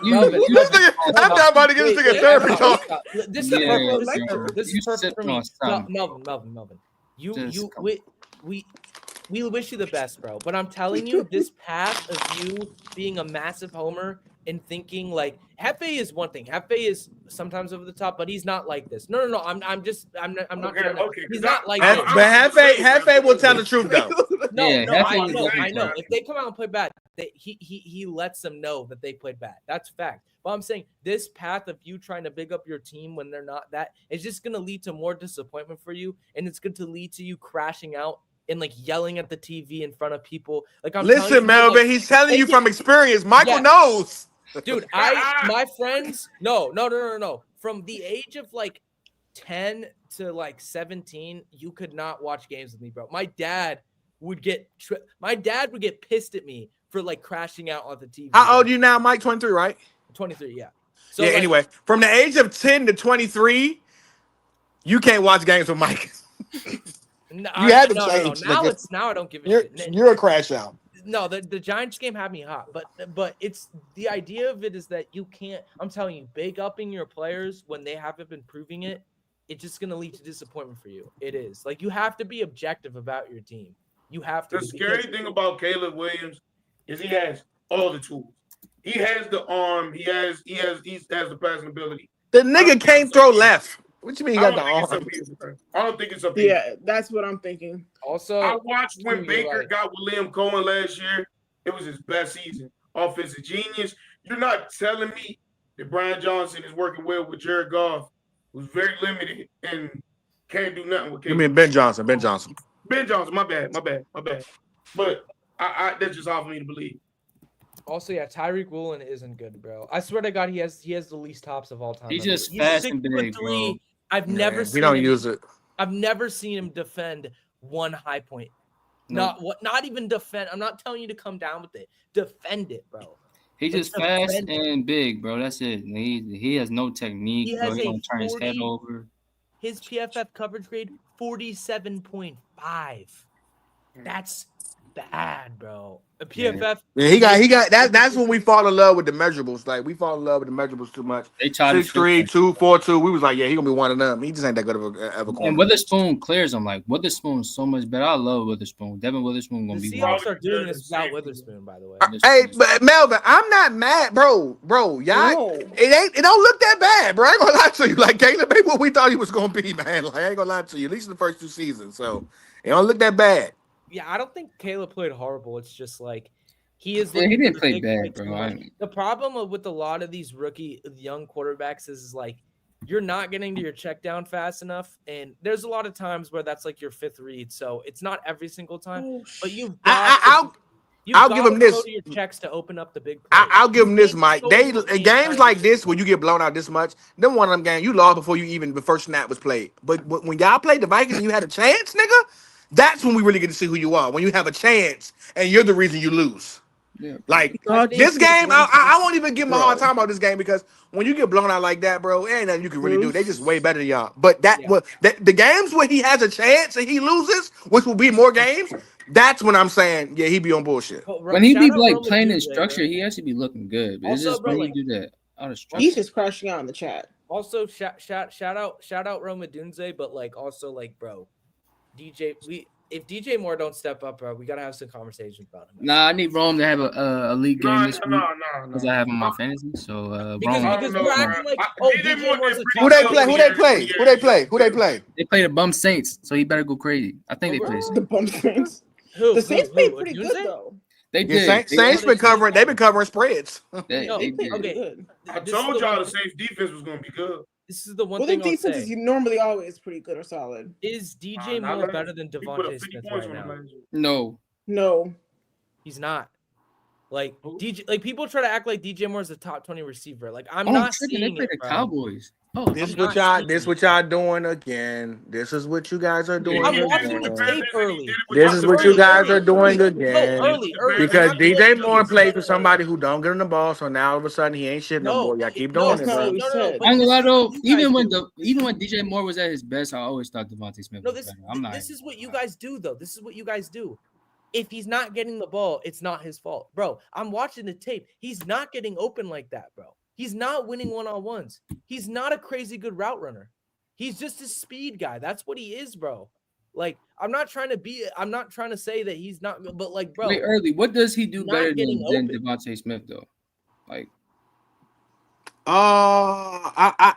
Melvin, This nigga, I'm not about to get this nigga therapy talk. This is Yeah, perfect. lecture. This you is perfect sipping for me. on something. Melvin. You Just come we wish you the best, bro. But I'm telling you, this path of you being a massive homer and thinking like Hefe is one thing. Hefe is sometimes over the top, but he's not like this. No. I'm not. Okay, trying to, okay, he's 'cause not like I- this. But Hefe will tell the truth though. No, Yeah, no, Hefe I was know. definitely If they come out and play bad, he lets them know that they played bad. That's fact. But I'm saying this path of you trying to big up your team when they're not that is just going to lead to more disappointment for you, and it's going to lead to you crashing out and like yelling at the TV in front of people. Like I'm telling you, Listen, Melvin, like, he's telling you from experience. Michael Yes. knows. dude, my friends, no. From the age of like 10 to like 17, you could not watch games with me, bro. My dad would get pissed at me for like crashing out on the TV. How old are you now, Mike? 23, right? 23, yeah. So Yeah. like, Anyway, from the age of 10 to 23, you can't watch games with Mike. no, you had to no. change, Now nigga. now I don't give a You're shit. you're a crash out. No, the Giants game had me hot, but it's the idea of it is that you can't. I'm telling you, big upping your players when they haven't been proving it, it's just gonna lead to disappointment for you. It is like you have to be objective about your team. You have to. The scary thing about Caleb Williams is he has all the tools. He has the arm. He has the passing ability. The nigga can't throw left. What you mean you I got the don't think it's arm? up here, bro. I don't think it's up here. Yeah, that's what I'm thinking. Also, I watched when you're Baker right. got with Liam Cohen last year. It was his best season. Offensive genius. You're not telling me that Brian Johnson is working well with Jared Goff, who's very limited and can't do nothing with You Caleb. mean Ben Johnson? Ben Johnson. Ben Johnson, my bad. But I that's just hard for me to believe. Also, yeah, Tyreek Woolen isn't good, bro. I swear to God, he has the least tops of all time. He's I believe. just fast and 6'3". big, bro. I've never We seen don't him. use it. I've never seen him defend one high point. No. Not even defend. I'm not telling you to come down with it. Defend it, bro. He's It's just fast defending. and big, bro. That's it. He has no technique. He Bro. has He a don't turn his head 40 over. His PFF coverage grade 47.5. That's bad, bro. A PFF. Yeah, he got that. That's when we fall in love with the measurables. Like we fall in love with the measurables too much. They try to 6'3", 242. We was like, yeah, he gonna be one of them. He just ain't that good of a corner. And Witherspoon clears him. Like Witherspoon's so much better. I love Witherspoon. Devin Witherspoon The gonna be Seahawks are doing better this than without safety. Witherspoon, by the way. Hey, but Melvin, I'm not mad, bro. Y'all, No. it don't look that bad, bro. I ain't gonna lie to you. Like Caleb, maybe what we thought he was gonna be, man. Like I ain't gonna lie to you. At least in the first 2 seasons, so it don't look that bad. Yeah, I don't think Caleb played horrible. It's just like he is. Yeah, he looking didn't for play big bad, plays bro. too much. The problem with a lot of these rookie young quarterbacks is like you're not getting to your check down fast enough, and there's a lot of times where that's like your fifth read. So it's not every single time, but you've got I'll give him gotta this. go to your checks to open up the big play. I'll give them this, Games Mike. so They late, in games time like to- this where you get blown out this much, them one of them games you lost before you even the first snap was played. But when y'all played the Vikings and you had a chance, nigga, that's when we really get to see who you are. When you have a chance and you're the reason you lose. Yeah. Like God, this game, I won't even give him a hard Bro. time about this game because when you get blown out like that, bro, ain't nothing you can really do. They Bruce. just way better than y'all. But that Yeah. the games where he has a chance and he loses, which will be more games, that's when I'm saying, yeah, he be on bullshit. But When he shout be out like Roma playing in Duje, structure, bro. he actually be looking good. But it's Also, just bro, when like- he do that out of structure. He's just crashing out in the chat. Also, shout out Roma Dunze, but like also like, bro, if DJ Moore don't step up, bro, we gotta have some conversations about him. Nah, I need Rome to have a league game No, this week no. because I have him on my fantasy. So Because Rome, I don't know, we're man. acting like, DJ DJ Moore's a Who they top play? Who they play? Who they play? Who they play? they play the bum Saints, so he better go crazy. I think they play. The bum Saints. Who? The Saints played pretty Dunze? good though. They Yeah, did. Saints been covering. They've been covering spreads. They No, They played did. pretty okay. good. I This is told the y'all one the thing- Saints defense was gonna be good. This is the one Well, their thing I'll defense is say. normally always pretty good or solid. Is DJ Nah, Moore nah, better than He put up Devontae 50 Smith points right on now? him last year. No, No. He's not. Like Who? DJ, like people try to act like DJ Moore is a top 20 receiver. Like I'm I'm not tripping. They seeing play it, the bro. Cowboys. Oh, This I'm what not y'all. seeing This it. what y'all doing again. This is what you guys are doing. I'm He did it watching with the Panthers tape and he early. did it with This the is what you Panthers. guys are doing No, again. early. Because I'm not DJ saying Moore he's plays better. for somebody who don't get him the ball, so now all of a sudden he ain't shit no more. Y'all keep doing That's it, not bro. what we said. but I'm gonna lie this is though. what you guys Even do. when DJ Moore was at his best, I always thought Devontae Smith No, was better. I'm not. this is what you guys do, though. This is what you guys do. If he's not getting the ball, it's not his fault, bro. I'm watching the tape. He's not getting open like that, bro. He's not winning one-on-ones. He's not a crazy good route runner. He's just a speed guy. That's what he is, bro. Like, I'm not trying to say that he's not, but like, bro, Wait, early. What does he do not better getting than open. Devontae Smith though? Like, I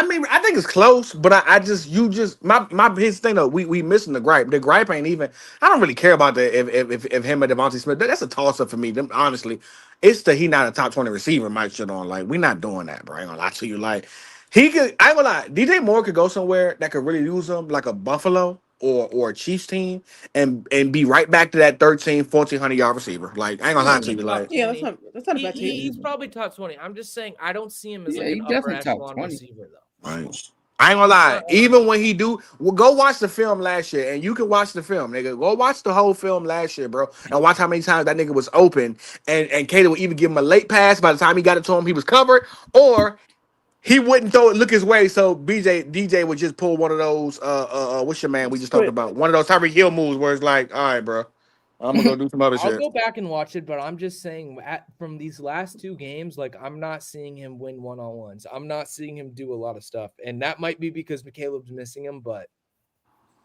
mean, I think it's close, but I just his thing though. We missing the gripe. The gripe ain't even. I don't really care about that if him or Devontae Smith. That's a toss up for me. Them, honestly, it's he not a top 20 receiver. Mike shit on like we not doing that, bro. I ain't gonna lie to you. Like he could. I ain't gonna lie. DJ Moore could go somewhere that could really use him, like a Buffalo or a Chiefs team, and be right back to that 1,400 yard receiver. Like I ain't gonna lie to you. Like Yeah, that's not a bad take. he's probably top 20. I'm just saying I don't see him as Yeah, like he an upper definitely top echelon 20. receiver though. right. I ain't gonna lie. Even when he do, well, go watch the film last year, and you can watch the film, nigga. Go watch the whole film last year, bro, and watch how many times that nigga was open, and Kato would even give him a late pass. By the time he got it to him, he was covered, or he wouldn't throw it, look his way. So DJ would just pull one of those. What's your man? We just talked about one of those Tyreek Hill moves where it's like, all right, bro, I'm gonna go do some other I'll shit. go back and watch it, but I'm just saying from these last two games, like I'm not seeing him win one-on-ones. I'm not seeing him do a lot of stuff, and that might be because McCaleb's missing him. But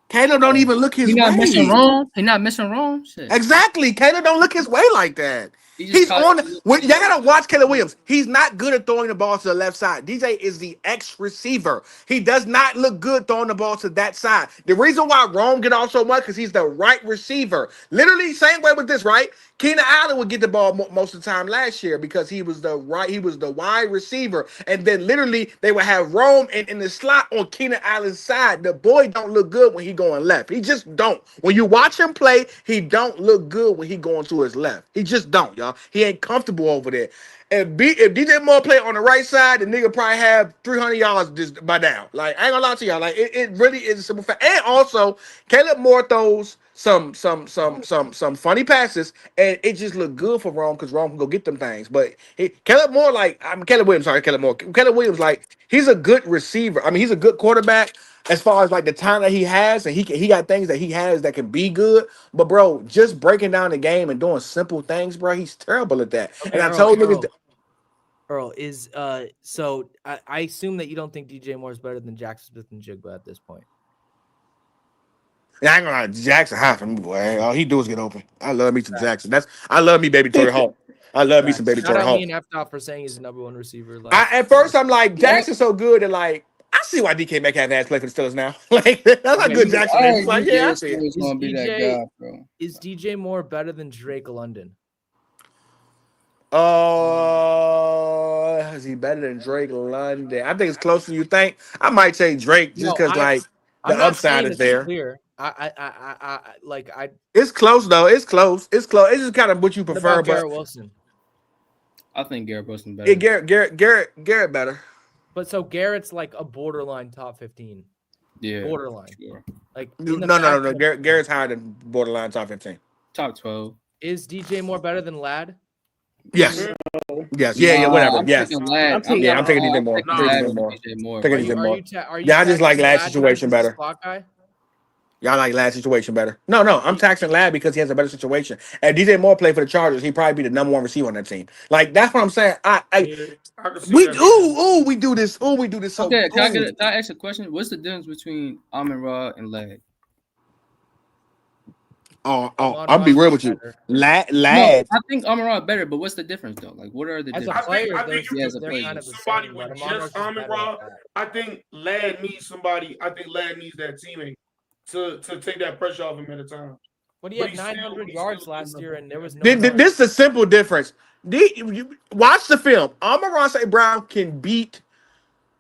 Kato don't even look his he not way. missing wrong. He not missing wrong. Shit. Exactly. Kato don't look his way like that. He just He's caught- on. Y'all gotta watch Caleb Williams. He's not good at throwing the ball to the left side. DJ is the X receiver. He does not look good throwing the ball to that side. The reason why Rome get off so much because he's the right receiver. Literally, same way with this, right? Keenan Allen would get the ball most of the time last year because he was the wide receiver, and then literally they would have Rome in the slot on Keenan Allen's side. The boy don't look good when he going left. He just don't. When you watch him play, he don't look good when he going to his left. He just don't, y'all. He ain't comfortable over there. If DJ Moore play on the right side, the nigga probably have 300 yards just by now. Like, I ain't gonna lie to y'all. Like, it really is a simple fact. And also, Caleb Moore throws some funny passes, and it just look good for Rome because Rome can go get them things. But Caleb Moore, Caleb Williams, like, he's a good receiver. I mean, he's a good quarterback as far as like the talent that he has, and he got things that he has that can be good. But bro, just breaking down the game and doing simple things, bro, he's terrible at that. Okay, and I told niggas. Earl is so I assume that you don't think DJ Moore is better than Jackson Smith and Jigba at this point. I ain't gonna lie, Jackson high for me, boy. All he do is get open. I love me some Jackson. I love me, baby Torrey Hall. I love me some baby Shout Torrey out Hall. me and F-Dot for saying he's the number one receiver. At first, I'm like, Jackson's so good that like I see why DK Metcalf has play for the Steelers now. Like that's how good Jackson is. Like, yeah, I see it. He's gonna be that guy, bro. Is DJ Moore better than Drake London? Is he better than Drake London? I think it's closer than you think. I might say Drake just because like the I'm not upside saying is it's there. clear. It's close though. It's close. It's close. It's just kind of what you What prefer. about But Garrett Wilson? I think Garrett Wilson better. yeah, Garrett better. But so Garrett's like a borderline top 15. Yeah, Borderline. sure. Like No, in the no. back- Garrett's higher than borderline top 15. Top 12. Is DJ Moore better than Lad? Yes. Yes. Yeah. Nah, Whatever. I'm Yes. taking Lad. I'm taking- Yeah, I'm taking DJ Moore. taking I'm taking Lad DJ over Moore. DJ Moore. Taking bro. DJ Moore. Are you Yeah, I just like taxing Lad's Lad situation because he's a better. slot guy? Y'all like Lad's situation better. No, I'm taxing Lad because he has a better situation. And DJ Moore played for the Chargers. He'd probably be the number one receiver on that team. Like that's what I'm saying. I can see We that. we do this. We do this. So Okay, can I ask a question? What's the difference between Amon-Ra and Lad? I'll be real with you. Better. Lad. No, I think Amon-Ra better, but what's the difference though? Like, what are the As a differences? player, I think you they're can beat kind of the somebody same, with but just Amon-Ra's just better Amon-Ra. at that. I think Lad needs somebody. I think Lad needs that teammate to take that pressure off him at a time. But he But had he's still- 900 he's yards still last doing year, and there was no. This is a simple difference. Watch the film. Amon-Ra St. Brown can beat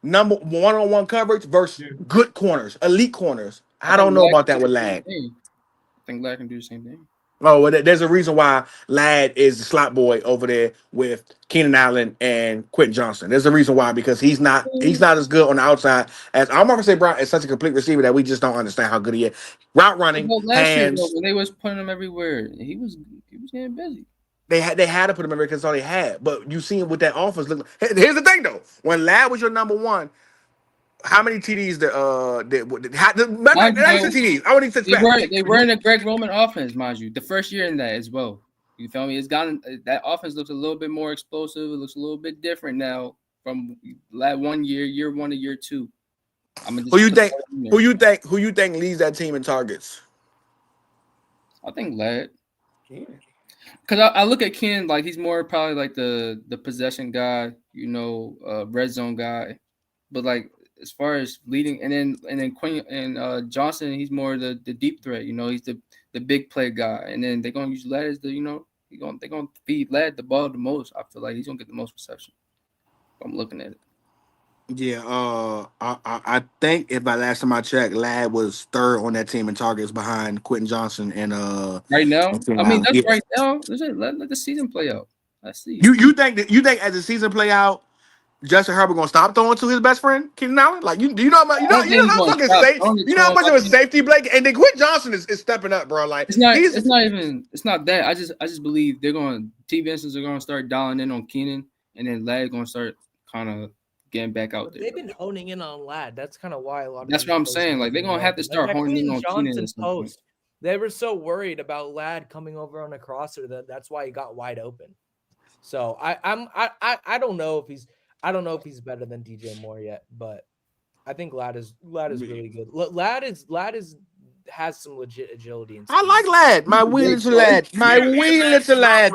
number one-on-one coverage versus good corners, elite corners. I don't know about that with Lad. I think Lad can do the same thing. Oh, well, there's a reason why Lad is the slot boy over there with Keenan Allen and Quentin Johnson. There's a reason why, because he's not as good on the outside as Amon-Ra St. Brown is such a complete receiver that we just don't understand how good he is. Route running, Well, last year, hands. though, when they was putting him everywhere, he was getting busy. They had to put him in there because that's all they had. But you see him with that offense. Here's the thing though: when Lad was your number one, how many TDs TDs? I wouldn't even They were in a Greg Roman offense, mind you. The first year in that as well. You feel me? It's gotten that offense looks a little bit more explosive. It looks a little bit different now from that 1 year 1 to year 2. Who you think leads that team in targets? I think Lad. Because I look at Ken like he's more probably like the possession guy, red zone guy. But like as far as leading, and then Quinn and Johnson, he's more the deep threat. He's the big play guy. And then they're gonna use Lad as they're gonna feed Lad the ball the most. I feel like he's gonna get the most reception. I'm looking at it. Yeah, I think if by last time I checked, Lad was third on that team in targets behind Quentin Johnson and right now. I mean, that's yeah. right now. Let the season play out. Let's see. You think as the season play out, Justin Herbert gonna stop throwing to his best friend Keenan Allen? Like you know how much of a safety Blake and then Quentin Johnson is stepping up, bro. Like it's not that. I just believe T. Vincent's are gonna start dialing in on Keenan, and then Lad gonna start kind of getting back out there. They've been honing in on Lad. That's kind of why a lot of. That's what I'm saying. Like they're gonna have to start honing in on Keenan. Post. They were so worried about Lad coming over on a crosser that's why he got wide open. So I don't know if he's better than DJ Moore yet, but I think Lad is really good. Lad has some legit agility and speed. I like Lad. My wheel is a lad. My wheel is a lad.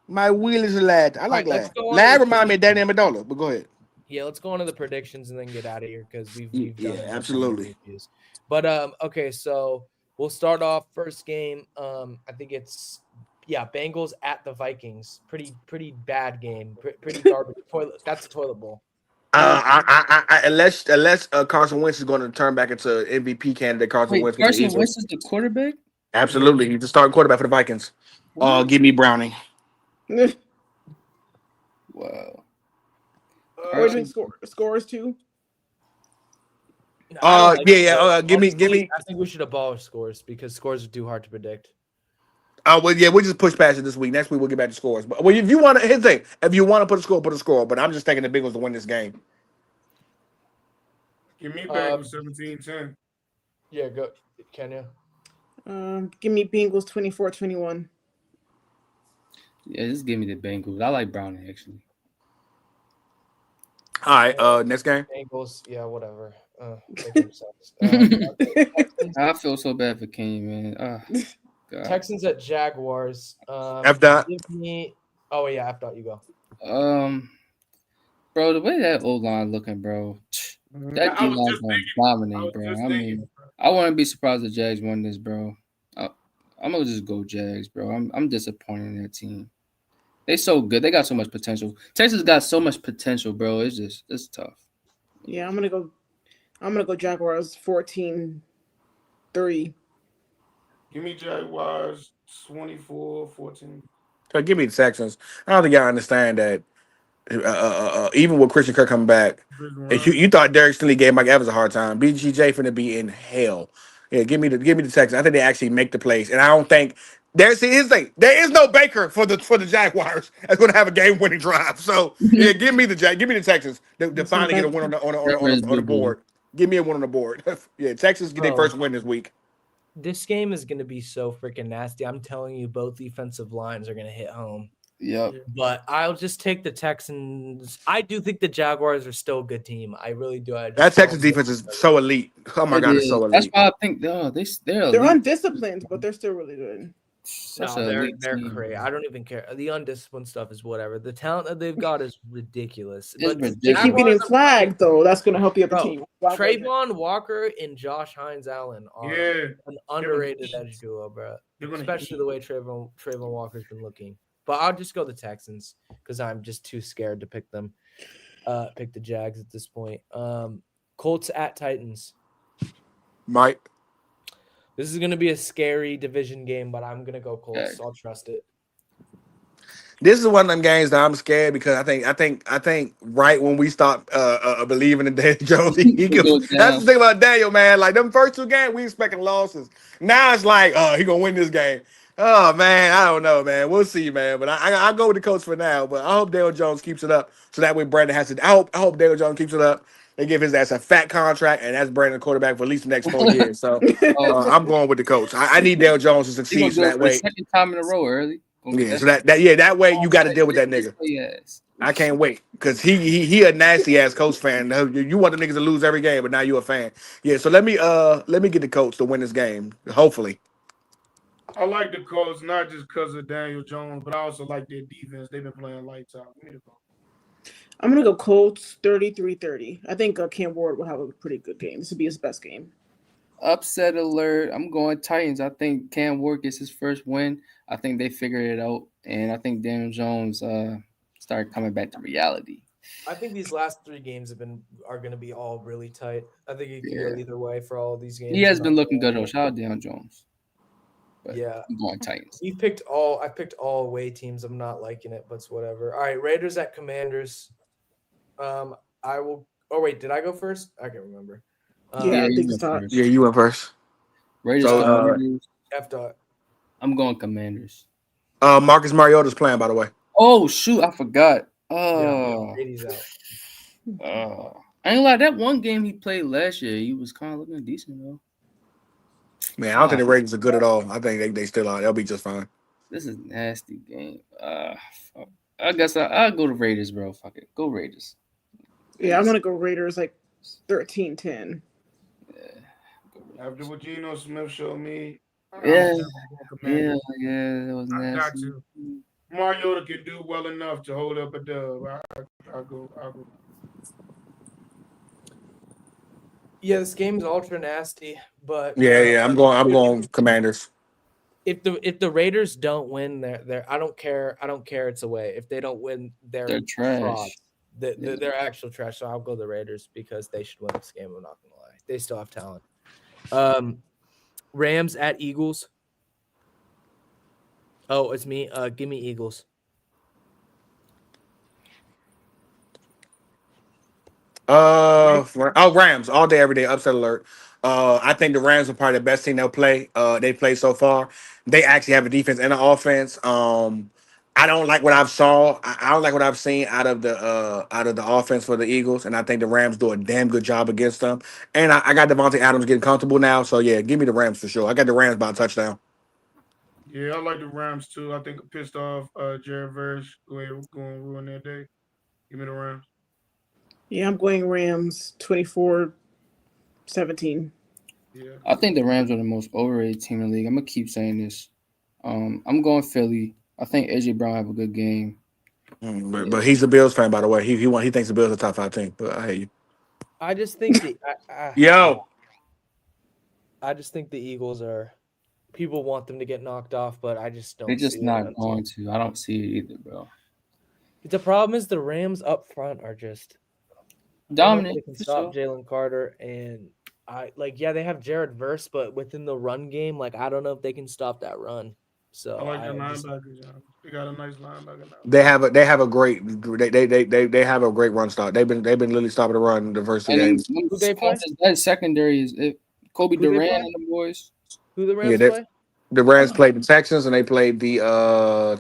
My wheel is a lad. I like Lad. Lad remind me of Danny Amendola, but go ahead. Yeah, let's go on to the predictions and then get out of here because we've done absolutely. But okay, so we'll start off first game. I think it's Bengals at the Vikings. Pretty bad game. Pretty garbage. That's a toilet bowl. Unless Carson Wentz is going to turn back into MVP candidate. Carson Wentz is the quarterback. Absolutely, he's the starting quarterback for the Vikings. Give me Browning. Wow. Scores too. Give me. I think we should abolish scores because scores are too hard to predict. We'll just push past it this week. Next week we'll get back to scores. But if you want to, here's the thing: if you want to put a score. But I'm just taking the Bengals to win this game. Give me Bengals 17-10. Yeah, go, Kenya. Give me Bengals 24-21. Yeah, just give me the Bengals. I like Browning actually. All right, next game. Bengals, yeah, whatever. I feel so bad for Kenny, man. God. Texans at Jaguars. F dot. F dot. You go. Bro, the way that old line looking, bro. That D line's gonna dominate, bro. I mean, I wouldn't be surprised if Jags won this, bro. I'm gonna just go Jags, bro. I'm disappointed in that team. They so good. They got so much potential. Texas got so much potential, bro. It's tough. Yeah, I'm gonna go Jaguars 14. 3. Give me Jaguars 24-14. So give me the Texans. I don't think y'all understand that. Even with Christian Kirk coming back, if you thought Derek Stingley gave Mike Evans a hard time. BGJ finna be in hell. Yeah, give me the Texans. I think they actually make the plays, and I don't think here's the thing. There is no Baker for the Jaguars that's going to have a game winning drive. So yeah, give me the Texans. They finally get a win on the board. Give me a win on the board. Yeah, Texas get their first win this week. This game is going to be so freaking nasty. I'm telling you, both defensive lines are going to hit home. Yep. But I'll just take the Texans. I do think the Jaguars are still a good team. I really do. That Texas defense is so elite. Oh my God, it's so elite. That's why I think they're undisciplined, but they're still really good. No, they're crazy. I don't even care. The undisciplined stuff is whatever. The talent that they've got is ridiculous. It's But ridiculous. They keep getting flagged, though. That's going to help you up the Bro, team. Trayvon Walker and Josh Hines Allen are an underrated edge duo, bro. Especially the way Trayvon Walker's been looking. But I'll just go the Texans because I'm just too scared to pick them. Pick the Jags at this point. Colts at Titans. Mike. This is going to be a scary division game, but I'm going to go Colts. Okay. I'll trust it. This is one of them games that I'm scared because I think right when we stop believing in Daniel Jones, he goes, that's the thing about Daniel, man. Like them first 2 games, we expecting losses. Now it's like, he gonna win this game. Oh man, I don't know, man. We'll see, man. But I go with the Colts for now. But I hope Daniel Jones keeps it up, so that way Brandon has to. I hope Daniel Jones keeps it up. They give his ass a fat contract, and that's Brandon quarterback for at least the next 4 years. So I'm going with the Colts. I need Daniel Jones to succeed so that way. Second time in a row early. Yeah, so that way you got to deal with that nigga. Yes. I can't wait because he a nasty ass Colts fan. You want the niggas to lose every game, but now you a fan. Yeah, so let me get the Colts to win this game. Hopefully. I like the Colts not just because of Daniel Jones, but I also like their defense. They've been playing lights out. I'm going to go Colts 33-30. I think Cam Ward will have a pretty good game. This will be his best game. Upset alert. I'm going Titans. I think Cam Ward gets his first win. I think they figured it out. And I think Daniel Jones started coming back to reality. I think these last 3 games are going to be all really tight. I think it can go either way for all of these games. He has been looking good, though. Shout out Daniel Jones. But yeah. I'm going Titans. I picked all away teams. I'm not liking it, but it's whatever. All right, Raiders at Commanders. I will. Oh wait, did I go first? I can't remember. I think so. Yeah, you went first. Raiders. So, F dot. I'm going Commanders. Marcus Mariota's playing, by the way. Oh shoot, I forgot. Yeah, he's out. I ain't like that one game he played last year. He was kind of looking decent though. Man, I don't think the Raiders are good at all. I think they still are. They'll be just fine. This is a nasty game. I guess I'll go to Raiders, bro. Fuck it. Go Raiders. Yeah, I'm going to go Raiders like 13-10. Yeah. After what Geno Smith showed me. Yeah. That was nasty. I got to. Mariota can do well enough to hold up a dub. I'll go. Yeah, this game is ultra nasty, but Yeah. I'm going Commanders. If the Raiders don't win, they're I don't care. It's away. If they don't win, they're trash. Frauds. They're actual trash. So I'll go the Raiders because they should win this game. I'm not gonna lie. They still have talent. Rams at Eagles. Oh, it's me. Give me Eagles. Rams all day, every day. Upset alert. I think the Rams are probably the best team they'll play. They played so far. They actually have a defense and an offense. I don't like what I've saw. I don't like what I've seen out of the offense for the Eagles, and I think the Rams do a damn good job against them. And I got Devontae Adams getting comfortable now, so yeah, give me the Rams for sure. I got the Rams by a touchdown. Yeah, I like the Rams too. I think a pissed off Jared Verge going to ruin their day. Give me the Rams. Yeah, I'm going Rams 24-17. Yeah. I think the Rams are the most overrated team in the league. I'm gonna keep saying this. I'm going Philly. I think AJ Brown have a good game. But he's a Bills fan, by the way. He thinks the Bills are top 5 team. But I hate you. I just think I just think the Eagles are. People want them to get knocked off, but I just don't. They're just see not it. going to. I don't see it either, bro. The problem is the Rams up front are just Dominant. They can stop Jalen Carter, and Yeah, they have Jared Verse, but within the run game, like I don't know if they can stop that run. So I like the I just- linebackers. They got a nice linebacker now. They have a great they have a great run stop. They've been literally stopping the run the first two And then games. Who they play? that secondary is Kobe Who they Durant play? and the boys. Who the Rams Yeah, they- play? The Rams played the Texans and they played the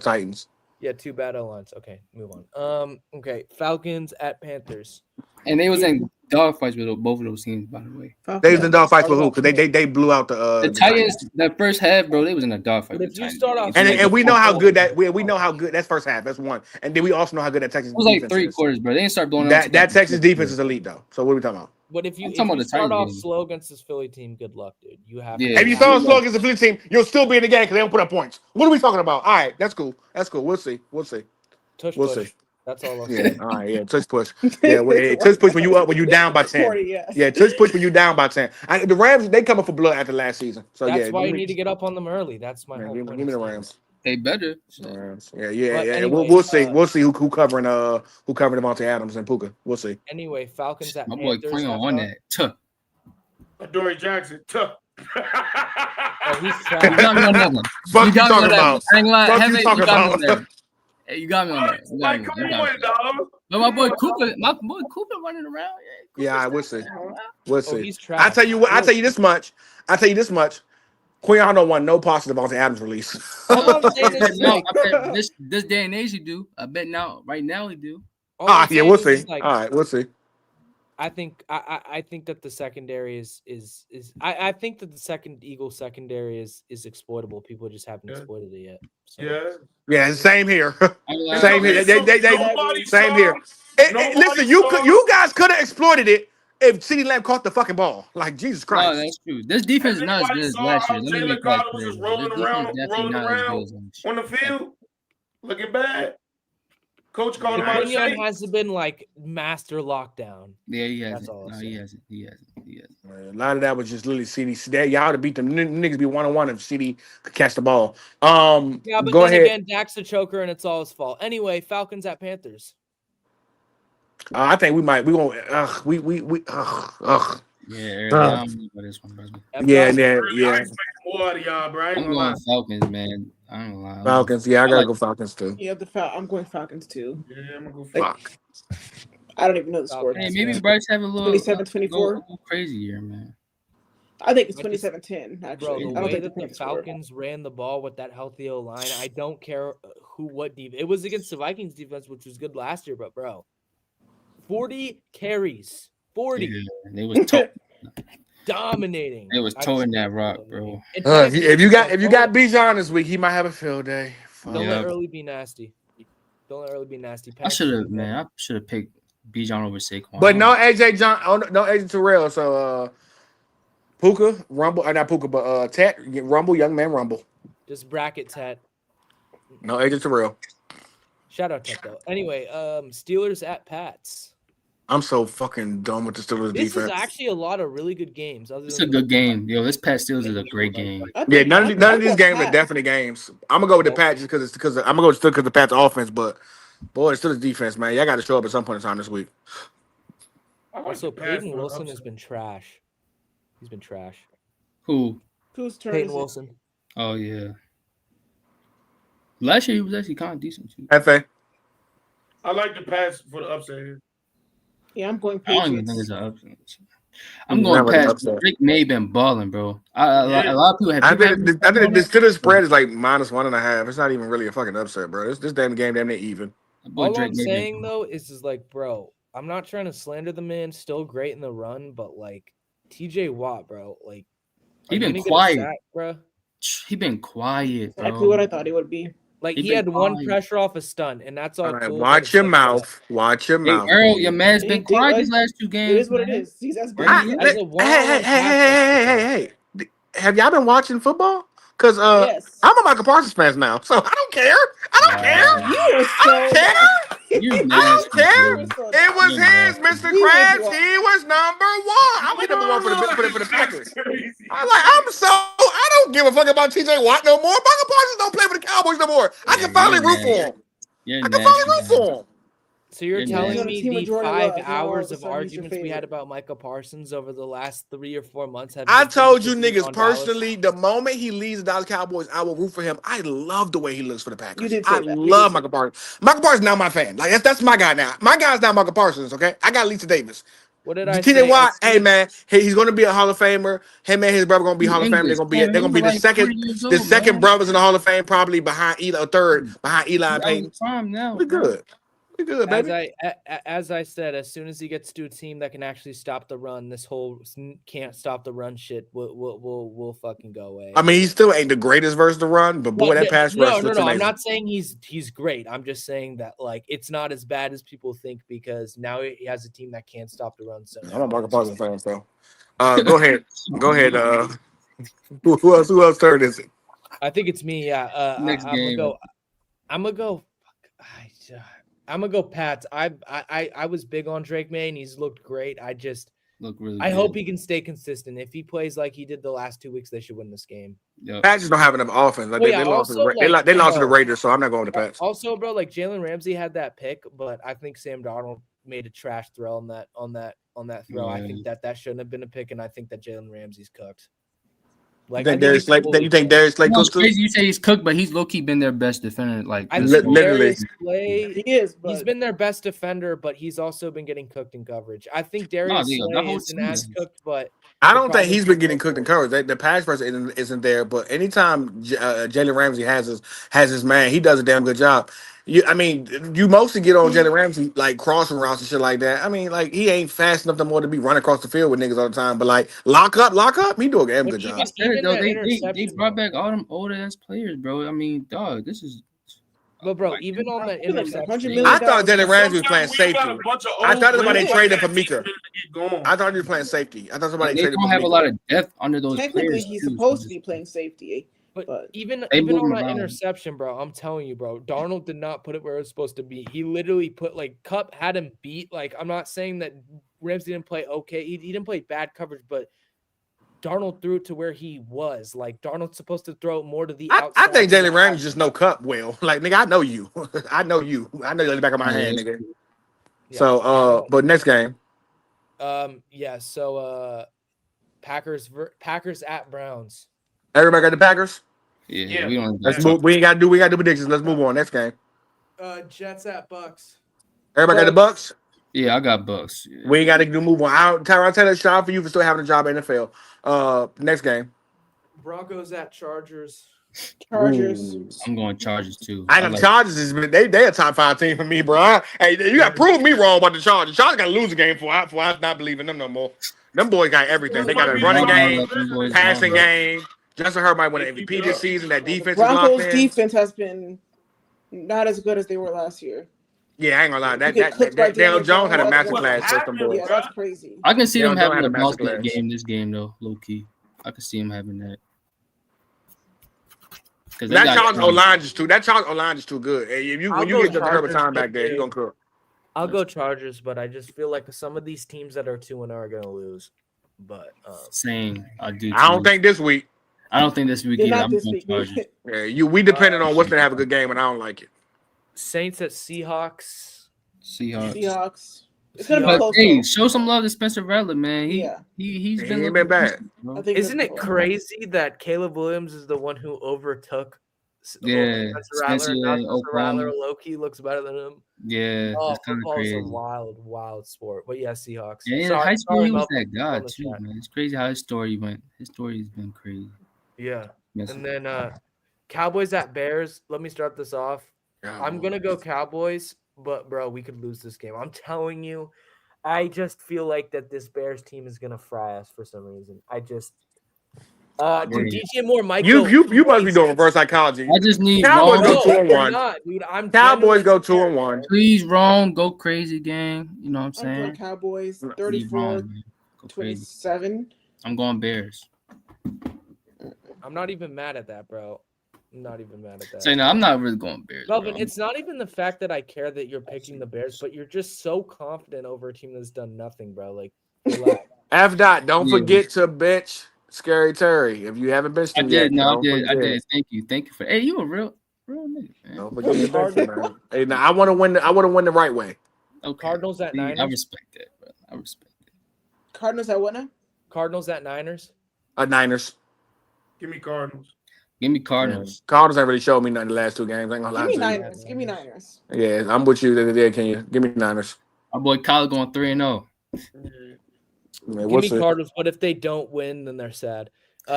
Titans. Yeah, two bad O-lines. Okay, move on. Okay, Falcons at Panthers. And they was in dogfights with both of those teams, by the way. They was in dog fights with who? Because they blew out The Titans, that first half, bro, they was in a dogfight. But with if the you Titans. start off- and we know how good that we know how good that's first half. That's one. And then we also know how good that Texas It was like defense 3 is. quarters, bro. They didn't start blowing That up. Texas defense is elite though. So what are we talking about? But if you, I'm if talking about you the start Titans off game. slow against this Philly team, good luck, dude. You have Yeah. to. If you start slow against the Philly team, you'll still be in the game because they don't put up points. What are we talking about? All right, that's cool. That's cool. We'll see. Tush We'll push. see. That's all I'll Yeah. say. All right. Yeah. Touch push. Yeah. Touch push when you down by 10. 40, yes. Yeah. Touch push when you down by 10. The Rams they coming for blood after last season. So That's yeah. why you give me- need to get up on them early. That's my yeah, whole give point. me the of saying Rams. They better. Rams. Yeah. But Yeah. anyway, We'll see. We'll see who covering Devontae Adams and Puka. We'll see. Anyway, Falcons at My boy Panthers. Queen have on fun. that. Tuh. Dory Jackson, tough. Oh, he's You trash. got me on that one. Fuck you got me talking on that about? one. I ain't gonna lie. Fuck you Heaven, talking you got me about? on that. Hey, you got me on that. You got Like, me. come You got me. on, dog. But my boy Cooper running around. Yeah. I will see. We'll Oh, see. he's trash. I tell you what. I tell you this much. Queen don't want no parts of Devontae Adams release. All I'm saying is, No, like, I bet this day and age he do. I bet now, right now he do. all I'm Yeah. saying We'll is, see. like, All right. We'll see. I think that the secondary is I think that the second Eagle secondary is exploitable. People just haven't Yeah. exploited it yet. So. Yeah. Yeah. Same here. I ain't gonna Same lie. here. They Nobody same saw- here. nobody Listen, saw- you guys could have exploited it if CeeDee Lamb caught the fucking ball. Like Jesus No, Christ. that's true. This defense is not as good as Everybody last saw year. how Let me Jalen make that Carter was clear. just This rolling defense around definitely not as good as last year. on the field, looking bad. Coach called him out of Quinion shape. hasn't been like master lockdown. Yeah, he That's hasn't. all I'm No, saying. he hasn't. Man, a lot of that was just literally CD. Y'all would have beat them niggas be 1-on-1 if CD could catch the ball. Yeah, but Go then ahead. again, Dak's a choker and it's all his fault. Anyway, Falcons at Panthers. I think we might. We won't. We. Yeah, I don't know about this one, brother. Yeah. I expect more out of y'all, bro. I ain't I'm gonna lie. going Falcons, man. I ain't gonna lie. Falcons. Yeah, I gotta like- go Falcons too. Yeah, I'm going Falcons too. Yeah, I'm gonna go Fuck. I don't even know the score. Hey, maybe Bryce have a little 27-24. a little crazy year, man. I think it's But this- 27-10, Bro, actually. the I don't way think that the points score. Falcons ran the ball with that healthy O line, I don't care what defense. It was against the Vikings defense, which was good last year, but bro, 40 carries, 40 Yeah, they was dominating. they was I just- towing that rock, bro. And If you got Bijan this week, he might have a field day. Fuck. don't Yeah. let early be nasty. Don't let early be nasty. I should have, man. I should have picked Bijan over Saquon. But no AJ John. Oh, no AJ Terrell. So Puka Rumble. Not Puka, but Tat Rumble. Young man Rumble. Just bracket Tet. No AJ Terrell. Shout out Tet though. Anyway, Steelers at Pats. I'm so fucking done with the Steelers This defense. is actually a lot of really good games. Other It's than a good game, yo. This Pat Steelers is a great game. I Yeah, think- none of these I games are Pat. definite games. I'm gonna go with the Pats just because I'm gonna go still because the Pats offense, but boy, it's still the defense, man. Y'all got to show up at some point in time this week. I like Also, the Pats Peyton for Wilson upset. has been trash. He's been trash. Who? Whose turn Peyton is it? Wilson. Oh yeah. Last year he was actually kind of decent too. FA. I like the Pats for the upset here. Yeah, I'm going I don't even think Patriots. it's an upset. I'm Not going really past. upset. Drake May been balling, bro. A lot of people have. I people think have- the Steelers spread is like -1.5. It's not even really a fucking upset, bro. This damn game damn near even. My boy All Drake I'm May been saying balling. though is like, bro, I'm not trying to slander the man. Still great in the run, but like TJ Watt, bro, like He are you been gonna get a quiet. sack, bro. He been quiet, bro. Exactly what I thought he would be. Like He he been had one quiet. pressure off a stunt, and that's all. All right, cool, but watch it's your like, mouth. Watch your Hey, mouth. Earl, your man's been He- quiet he- these last 2 games. It is what it man. is. He's as big. I- As a hey, one-on-one hey. Have y'all been watching football? Because Yes. I'm a Michael Parsons fan now, so I don't care. I don't care. You were I don't so. care. You I don't nasty, care. bro. It was Yeah, his, Mr. He was Krabs. wrong. He was #1. I'm number one for the Packers. Crazy. I don't give a fuck about TJ Watt no more. Michael Parsons don't play for the Cowboys no more. I can finally root for him. You're I can finally root nasty, man. for him. So you're Yeah, telling man. me Team the of Jordan 5 Love, now all of hours a of sudden he's your arguments we had favorite. about Micah Parsons over the last 3 or 4 months have I just been told you because he's niggas on Dallas? personally, the moment he leaves the Dallas Cowboys, I will root for him. I love the way he looks for the Packers. You did I say that. You love did say Michael Parsons. Michael Parsons now my fan. Like that's my guy now. My guy's now Michael Parsons. Okay, I got Lisa Davis. What did I TJ say? Watt, hey man, he's gonna be a Hall of Famer. Him and his brother gonna be You Hall of Fame. English, They're man. gonna You be like 40 years old, the second man. brothers in the Hall of Fame, probably behind Eli, or third behind Eli You and out Peyton. of time now, We bro. good. We good, As baby. as I said, as soon as he gets to a team that can actually stop the run, this whole can't stop the run shit will fucking go away. I mean, he still ain't the greatest versus the run, but boy, that pass rush looks I'm amazing. not saying he's great. I'm just saying that like it's not as bad as people think because now he has a team that can't stop the run. So I'm a Michael Parsons fan, so go ahead. Go ahead. Who else turn is it? I think it's me. Yeah. Next game. I'm gonna go. I'm gonna go Pats. I was big on Drake May and he's looked great. Look really I good. hope he can stay consistent. If he plays like he did the last 2 weeks, they should win this game. Yep. Pats just don't have enough offense. Like Oh, they yeah, lost to the also, they lost to the bro, Raiders, so I'm not going to Pats. Also, bro, like Jalen Ramsey had that pick, but I think Sam Darnold made a trash throw on that throw. I think that shouldn't have been a pick, and I think that Jalen Ramsey's cooked. Like, You think Darius Slay No, it's cooked too? crazy you say he's cooked, but he's low-key been their best defender. Like I this think whole- Literally. Darius Slay, He is, but he's been their best defender, but he's also been getting cooked in coverage. I think Darius yeah, that Slay whole isn't as season. cooked, but I the don't think problem he's is been getting cooked in coverage. The pass rush isn't there, but anytime Jalen Ramsey has his man, he does a damn good job. You mostly get on Jalen Ramsey like crossing routes and shit like that. I mean, like he ain't fast enough no more to be running across the field with niggas all the time. But like lock up, he do a damn But good even- job. I said it though. that They interception, brought bro. back all them old ass players, bro. I mean, dog, this is. But bro, like, even on that I feel like interception, $100 million I thought Jalen Ramsey was playing Sometimes we got safety. a bunch of I old thought somebody players traded like for that Mika. that keep going. I thought he was playing safety. I thought somebody they traded don't for have a Mika. lot of depth under those technically players. he's too, supposed so to be playing safety. but But even they on move him that around. interception, bro, I'm telling you, bro, Darnold did not put it where it was supposed to be. He literally put like Kupp had him beat. Like I'm not saying that Ramsey didn't play okay. He didn't play bad coverage, but Darnold threw it to where he was. Like Darnold's supposed to throw it more to the I outside. think than Jalen the Ramsey just know Cup well. Like nigga, I know you. I know you. I know you in the back of my Yeah, hand, that's nigga. true. Yeah. So but next game. Yeah, so Packers at Browns. Everybody got the Packers? Yeah, we don't. Let's move. We gotta do predictions. Let's move on. Next game. Jets at Bucks. Everybody got the Bucks? Yeah, I got Bucks. Yeah. We ain't got to do move on. Tyron Taylor, shout out for you for still having a job in the NFL. Next game. Broncos at Chargers. Chargers. I'm going Chargers too. I got the Chargers. They a top 5 team for me, bro. Hey, you got to prove me wrong about the Chargers. Chargers got to lose a game for I not believing them no more. Them boys got everything. They got a running game, passing game. Justin Herbert might win an MVP this season. That defense is locked Broncos in. defense has been not as good as they were last year. Yeah, I ain't gonna lie. You get cooked by That Dale Daniel Jones had a Jones. master What class for them happened? boys. Yeah, that's crazy. I can see They them don't having have a a bounce masterclass. back game this game though, low key. I can see them having that. That Chargers O-line is too. That Chargers O-line is too good. Hey, when you get Justin Herbert time back there, he gonna cook. I'll go Chargers, but I just feel like some of these teams that are 2-0 are gonna lose. But same. I do. I don't think this week. I don't think this week They're either. not I'm this going week. Chargers. Yeah, we depending on what's gonna have a good game, and I don't like it. Saints at Seahawks. Seahawks. It's gonna be But close. hey, though. show some love to Spencer Rattler, man. Yeah. He's He been ain't been bad. decent, bro. I think Isn't it's it close. crazy that Caleb Williams is the one who overtook Yeah, Spencer Spencer Rattler? Now and Spencer Rattler Oklahoma. low-key looks better than him. Yeah, Oh, it's kind of football is crazy. a wild sport. But yeah, Seahawks. Yeah, in Sorry- high school sorry he was about that the- guy on the too, chat. man. It's crazy how his story went. His story's been crazy. Yeah. Yes. And then Cowboys at Bears. Let me start this off. I'm gonna go Cowboys, but bro, we could lose this game. I'm telling you, I just feel like that this Bears team is gonna fry us for some reason. I just dude, DJ Moore might You go must be doing reverse psychology. I just need Cowboys wrong. go No, 2-1. I'm not, dude. I'm Cowboys go genuinely 2-1. Please, wrong. Go crazy, gang. You know what I'm I'm saying? going Cowboys Need 34 wrong, man. Go crazy. 27. I'm going Bears. I'm not even mad at that, bro. I'm not even mad at that. Say no, I'm not really going Bears. Melvin, bro. it's not even the fact that I care that you're picking the Bears, but you're just so confident over a team that's done nothing, bro. Like, relax. F. Dot, don't Yeah. forget to bench Scary Terry. If you haven't benched I him yet, did. No, I don't did. I forget. did. Thank you for. Hey, you a real nigga, man. Don't forget to bench him, man. Hey, now I want to win. I want to win the right way. Okay. Cardinals at See, I Niners. respect that, bro. I respect it. Cardinals at what now? Cardinals at Niners. Niners. Give me Cardinals. Give me Yeah. Cardinals. Cardinals ain't really showed me nothing the last 2 games. I ain't gonna Give lie me to you. Niners. Give me Niners. Yeah, I'm with you there, can you? Give me Niners. My boy Kyle going 3-0. Yeah, Give we'll me see. Cardinals, but if they don't win, then they're sad. They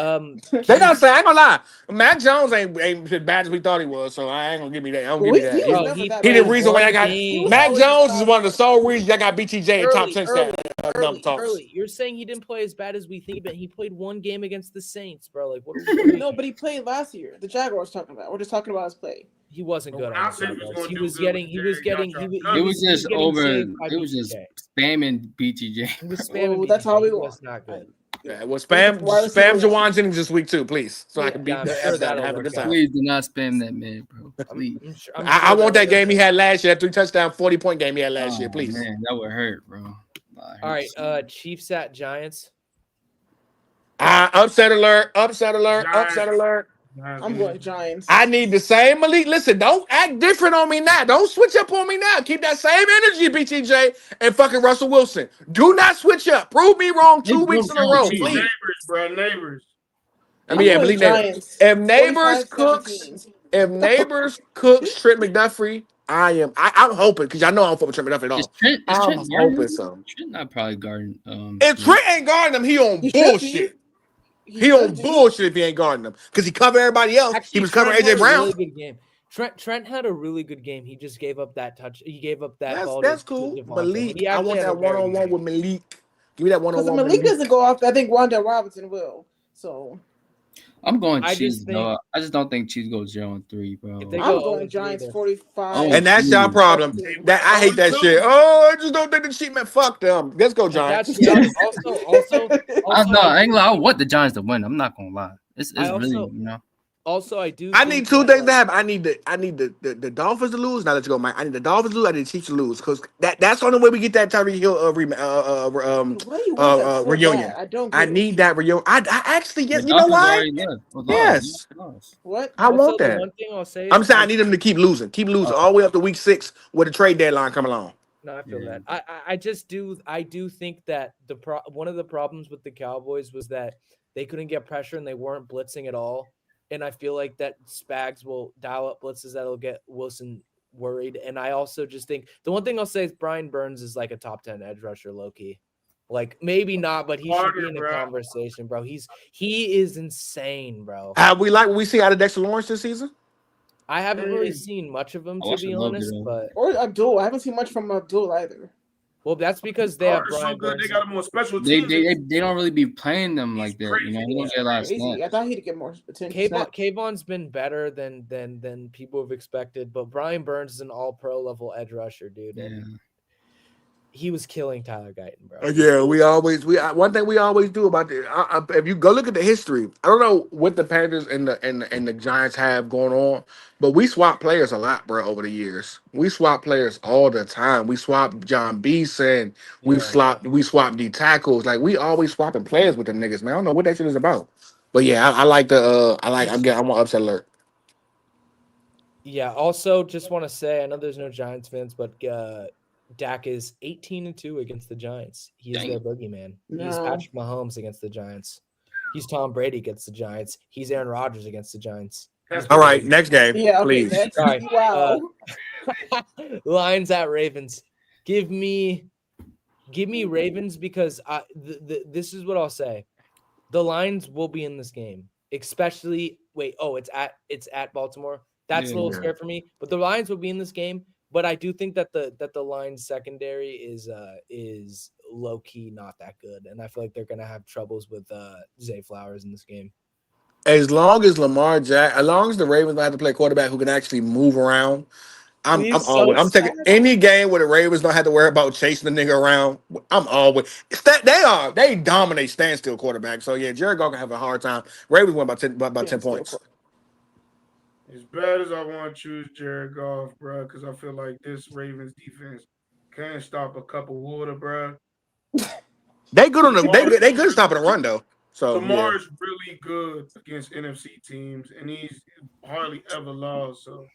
not saying, I ain't gonna lie. Mac Jones ain't as bad as we thought he was, so I ain't gonna give me that. I don't give me that. He was Oh, never he that He the bad. reason why I got Game. Mac always Jones is top one of the five. sole reasons I got BTJ in top 10 stats. Early. You're saying he didn't play as bad as we think, but he played 1 game against the Saints, bro. Like, what are we doing? No, but he played last year. The Jaguars talking about. We're just talking about his play. He wasn't good When I on the said he was Jaguars. gonna He do was good getting. with He was Jerry, getting. y'all He was. tried It to- was just getting over. saved by It was just BTJ. spamming BTJ. He was spamming. Well, that's BTJ. how we He want. was not good. Yeah, well, spam Wide receiver Jawan one. Jennings this week too, please, so I can beat Yeah, I'm that sure and that'll have a work good out. time. Please do not spam that man, bro. Please. I'm I sure want that that'll game he work out. had last year, that 3 touchdown, 40-point game he had last year, Oh, please. man, that would hurt, bro. All right, Chiefs at Giants. Upset alert, upset alert, upset Giants. alert. I'm going Giants. I need the same Malik. Listen, don't act different on me now. Don't switch up on me now. Keep that same energy, BTJ and fucking Russell Wilson. Do not switch up. Prove me wrong 2 weeks in a row, Neighbors, please. bro, neighbors. I mean, yeah, I'm Malik going Neighbors. Giants. If Neighbors 45-17. cooks, Trent McDuffie, I'm hoping, because y'all know I don't fuck with Trent McDuffie at Is all. Trent I'm guarding him? hoping so. Trent not probably guarding. If Trent ain't guarding him, he on He should be. bullshit. He on bullshit if he ain't guarding him. Because he covered everybody else. Actually, He was covering Trent AJ had a Brown. Really good game. Trent had a really good game. He just gave up that touch. He gave up that ball. That's to cool. Devontae. Malik, He I actually want had a that very one-on-one good with Malik. Give me that Because one-on-one if with Malik doesn't go off, I think Wanda Robinson will. So I'm going I Chiefs, just though. I just don't think Chiefs go 0-3, bro. If they I'm go going 0-3, Giants they're- 45. And that's y'all problem. That I hate that shit. Oh, I just don't think the Chiefs, man. Fuck them. Let's go, But Giants. that's also I ain't gonna lie. I want the Giants to win. I'm not gonna lie. It's I really, also- you know. Also, I do. I think need 2 that, things to like, happen. I need the Dolphins to lose. Now let's go, Mike. I need the Dolphins to lose. I need the Chiefs to lose because that's the only way we get that Tyreek Hill Why do you want that so reunion. bad? I don't. I Get it. need that reunion. I actually, yes, The you know Dolphins why? already left. Well, Yes. lost. What? I also, want the that. one thing I'll say is I'm saying I need them to keep losing all the way up to week 6 with the trade deadline coming along. No, I feel Yeah. that. I just do. I do think that one of the problems with the Cowboys was that they couldn't get pressure and they weren't blitzing at all. And I feel like that Spags will dial up blitzes that'll get Wilson worried. And I also just think the one thing I'll say is Brian Burns is like a top 10 edge rusher, low key. Like maybe not, but he should be in the conversation, bro. He is insane, bro. Have we like what we see out of Dexter Lawrence this season? I haven't really seen much of him, I to watched be a little honest, bit of but Or Abdul. I haven't seen much from Abdul either. well, that's because they have Carter's so Brian good. Burns. They got him on special They teams. don't really be playing them like that. You know, he don't get a lot of Crazy. I snaps. thought he'd get more attention. Kayvon's been better than people have expected, but Brian Burns is an all-pro level edge rusher, dude. Yeah. And he was killing Tyler Guyton, bro. Yeah, one thing we always do about the if you go look at the history, I don't know what the Panthers and the Giants have going on, but we swap players a lot, bro. Over the years, we swap players all the time. We swap John Beeson, we swap D tackles, like we always swapping players with them niggas, man. I don't know what that shit is about, but yeah, I like the I'm on upset alert. Yeah. Also, just want to say, I know there's no Giants fans, but Dak is 18-2 against the Giants. He is their boogeyman. He's No. Patrick Mahomes against the Giants. He's Tom Brady against the Giants. He's Aaron Rodgers against the Giants. All right, next game, Yeah. Okay. please. That's, All right, wow. Lions at Ravens. Give me Ravens because this is what I'll say. The Lions will be in this game, especially it's at Baltimore. That's a little scary for me, but the Lions will be in this game. But I do think that the Lions secondary is low key not that good, and I feel like they're gonna have troubles with Zay Flowers in this game. As long as the Ravens don't have to play a quarterback who can actually move around, I'm taking any game where the Ravens don't have to worry about chasing the nigga around. I'm always they dominate standstill quarterback. So yeah, Jared Goff can have a hard time. Ravens won about 10 points. As bad as I want to choose Jared Goff, bro, because I feel like this Ravens defense can't stop a cup of water, bro. They good they good at stopping the run though. So Lamar is really good against NFC teams, and he's hardly ever lost. So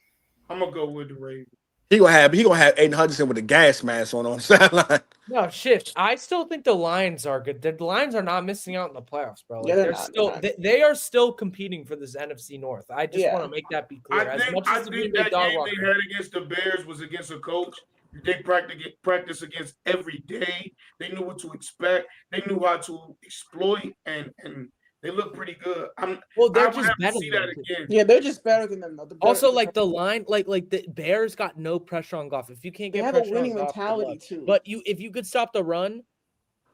I'm gonna go with the Ravens. He gonna have Aiden Hutchinson with a gas mask on the sideline. No, shift. I still think the Lions are good. The Lions are not missing out in the playoffs, bro. Like, Yeah, they're they're not, still they're not. they are still competing for this NFC North. I just Yeah. want to make that be clear. As much I as the think Green Bay that dog game walker. they had against the Bears was against a coach they practice against every day. They knew what to expect. They knew how to exploit, and they look pretty good. Well, they're I would just have to better see than that them, too. again. Yeah, they're just better than them though. Also, like the line, like the Bears got no pressure on Goff. If you can't they get have a pressure winning on Goff, good mentality luck. too. But if you could stop the run,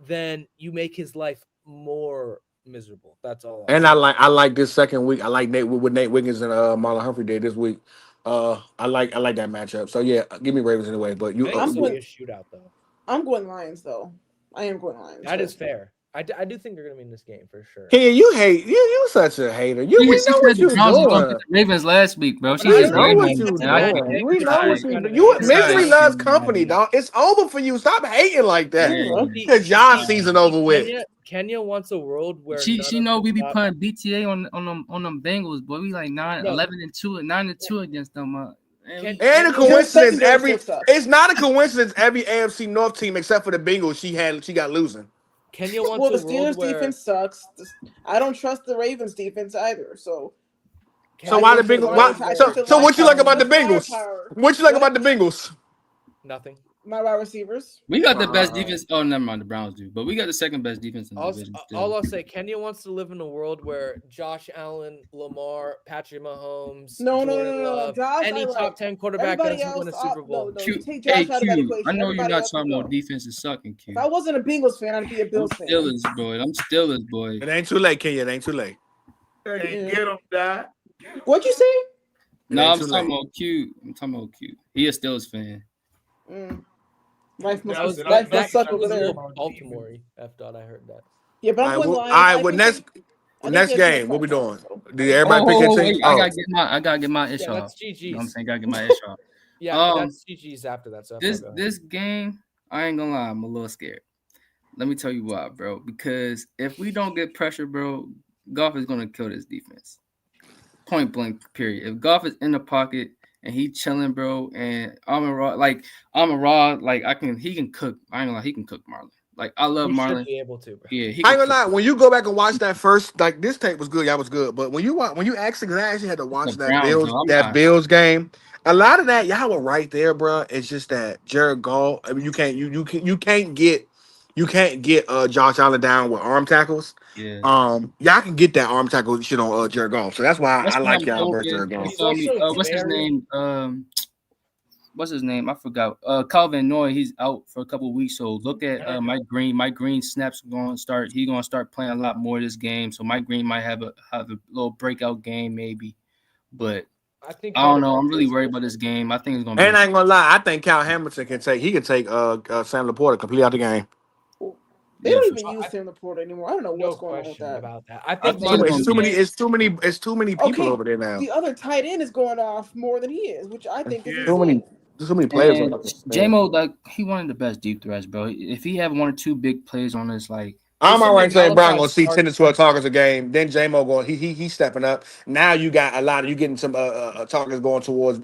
then you make his life more miserable. That's all. And I like this second week. I like what Nate Wiggins and Marlon Humphrey did this week. I like that matchup. So yeah, give me Ravens anyway. But you, I think I'm it's going- gonna be a shootout though. I'm going Lions though. I am going Lions. That is fair. I do think they're gonna win this game for sure. Ken, you hate you such a hater. We know what the you Browns were gonna doing. beat the Ravens last week, bro. She We just know Ravens, what you and I doing. think We know what It's you kinda doing. You nice. misery loves Nice. company, dog. It's over for you. Stop hating like that. Yeah. Because y'all season over with. Kenya wants a world where She know we be top- putting BTA on them Bengals, boy. We like 11-2 and 9-2 against them. Man, Can- And a Your coincidence secondary still sucks. it's not a coincidence every AFC North team except for the Bengals she got losing. Kenya wants Well, the a world Steelers where defense sucks. I don't trust the Ravens defense either. So So why the Bengals? So what you like about the Bengals? What you like about the Bengals? nothing. My wide receivers. we got the best defense. Oh, never mind, the Browns do, but we got the second best defense in the Also, division. still. all I'll say, Kenya wants to live in a world where Josh Allen, Lamar, Patrick Mahomes, No. Jordan Love, Josh, any I like. top 10 quarterback Everybody doesn't win a else, Super Bowl. no, Q, take Josh hey, out of that Q, equation. I know you're Everybody not else talking can about go. defense is sucking, Q. If I wasn't a Bengals fan, I'd be a I'm Bills fan. Steelers, boy. I'm Steelers, boy. It ain't too late, Kenya. It ain't too late. Hey, get them, Dad. What'd you say? No, ain't I'm too talking late. about Q. I'm talking about Q. He a Steelers fan. Life That was- must that- must suck over was a there. little Baltimore. F. I heard that. Yeah, but I'm All going right, Lions. all right. I Well, think next they- I think they're game, what we doing? touchdowns, so. Did everybody pick his team? I Oh. gotta get my ish Yeah, off. that's GG's. You know what I'm saying? Gotta get my ish off. Yeah, that's GG's after that. So This game, I ain't gonna lie, I'm a little scared. Let me tell you why, bro. Because if we don't get pressure, bro, Goff is gonna kill this defense. Point blank, period. If Goff is in the pocket and he chilling, bro, and Amon-Ra, like he can cook. I ain't gonna lie, he can cook Marlon. Like I love he Marlon. should be able to, bro. Yeah, he I ain't can gonna lie. cook. When you go back and watch that first, like this tape was good, y'all was good. But when you actually had to watch The that Browns, though, I'm not- Bills game, a lot of that y'all were right there, bro. It's just that Jared Goff. I mean, you can't get Josh Allen down with arm tackles. Yeah. Y'all can get that arm tackle shit on Jared Goff. So that's why That's I what like I'm y'all versus hoping. Jared Goff. He's also What's his very- name? What's his name? I forgot. Calvin Noy, he's out for a couple of weeks. So look at Mike Green. Mike Green snaps going to start. He's going to start playing a lot more this game. So Mike Green might have a little breakout game maybe. But I think I don't know. I'm really worried about this game. I think it's going to be. And I ain't gonna lie, I think Cal Hamilton can take Sam Laporta completely out the game. They Yeah, don't for even use Sam Laporta anymore. I don't know No what's going on with question that. about that. I think think it's It's too many people Okay, over there now. The other tight end is going off more than he is, which I think is Yeah. Too many insane. There's so many players. And on this, man. J-Mo, like he one of the best deep threats, bro. If he have one or two big plays on this, like I'm all right saying Brown Malachi gonna see Starks- 10 to 12 targets a game. Then J-Mo going, he's stepping up. Now you got a lot of you getting some targets going towards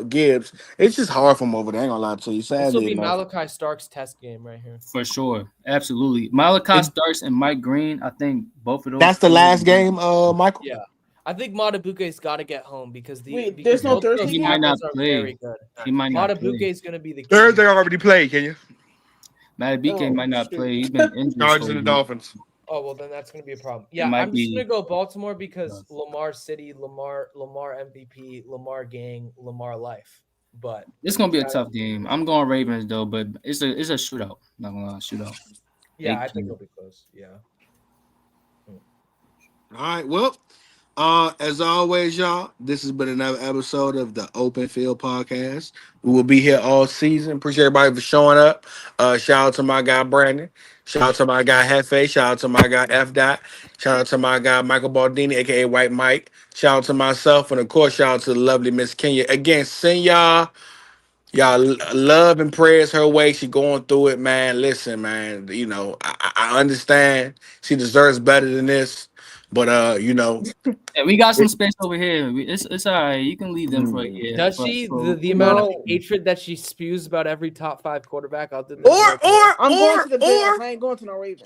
Gibbs. It's just hard for him over there. I ain't gonna lie to you. This will Sadly, be enough. Malachi Stark's test game right here. for sure, absolutely. Malachi Starks and Mike Green, I think both of those. That's the last game, Michael. Yeah. I think Matabuke's got to get home because Wait, because there's no both those Thursday He might not tackles are play. very good. He might not play. Matabuke is going to be the key. Thursday already played. Can you? Madubuike Oh, might not shoot. play. He's been injured. Chargers so and the he- Dolphins. Oh well, then that's going to be a problem. Yeah, might I'm just be- going to go Baltimore because Lamar City, Lamar MVP, Lamar gang, Lamar life. But It's gonna be a tough game. I'm going Ravens though, but it's a shootout. Not gonna lie, shootout. yeah, I 18. think it'll be close. Yeah. All right. Well, as always, y'all, this has been another episode of the Open Field Podcast. We will be here all season. Appreciate everybody for showing up. Shout out to my guy Brandon. Shout out to my guy Hefe. Shout out to my guy F. Dot. Shout out to my guy Michael Baldini, aka White Mike. Shout out to myself, and of course, shout out to the lovely Miss Kenya. Again, send y'all Y'all love and prayers her way. She going through it, man. Listen, man. I understand she deserves better than this, but Yeah, we got some space over here. It's all right. You can leave them for a year. Does for- she? for- The amount of No. hatred that she spews about every top 5 quarterback other than or I'm going to the Bills. I ain't going to no Ravens.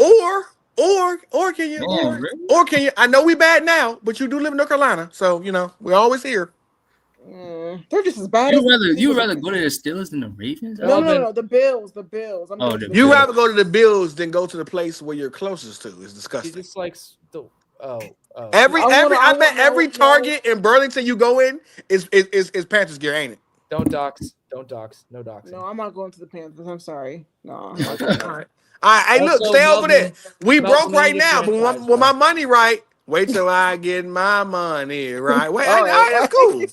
or can you Man, really? or can you? I know we bad now, but you do live in North Carolina, so we're always here. They're just as bad. You rather go to the Steelers than the Ravens? No. The Bills. I'm Oh, going to the the You Bills. rather go to the Bills than go to the place where you're closest to. It's She disgusting. just likes the Every I every want- Target in Burlington you go in is Panthers gear, ain't it? Don't dox, no doxing. No, I'm not going to the Panthers. I'm sorry. No. All right. Hey, look, Also, stay over there. We Melvin, broke right you now, get but franchised, when my bro. money right, wait till I get my money right. Wait, All right. that's cool.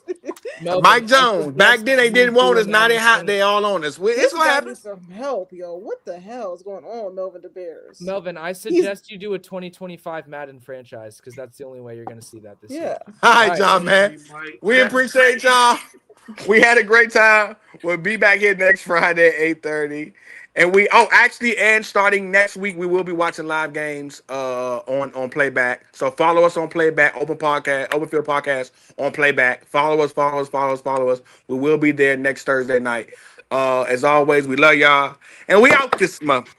Melvin, Mike I Jones, back suggest then they you didn't want us. doing Now they hot. everything- They all on us. It's This gonna guy happen. needs some help, yo. What the hell is going on with Melvin the Bears? Melvin, I suggest you do a 2025 Madden franchise because that's the only way you're going to see that this year. Yeah. All right, All right. John, man. We appreciate y'all. We had a great time. We'll be back here next Friday at 8:30. And and starting next week, we will be watching live games on Playback. So follow us on Playback, Open Field Podcast on Playback. Follow us. We will be there next Thursday night. As always, we love y'all. And we out this month.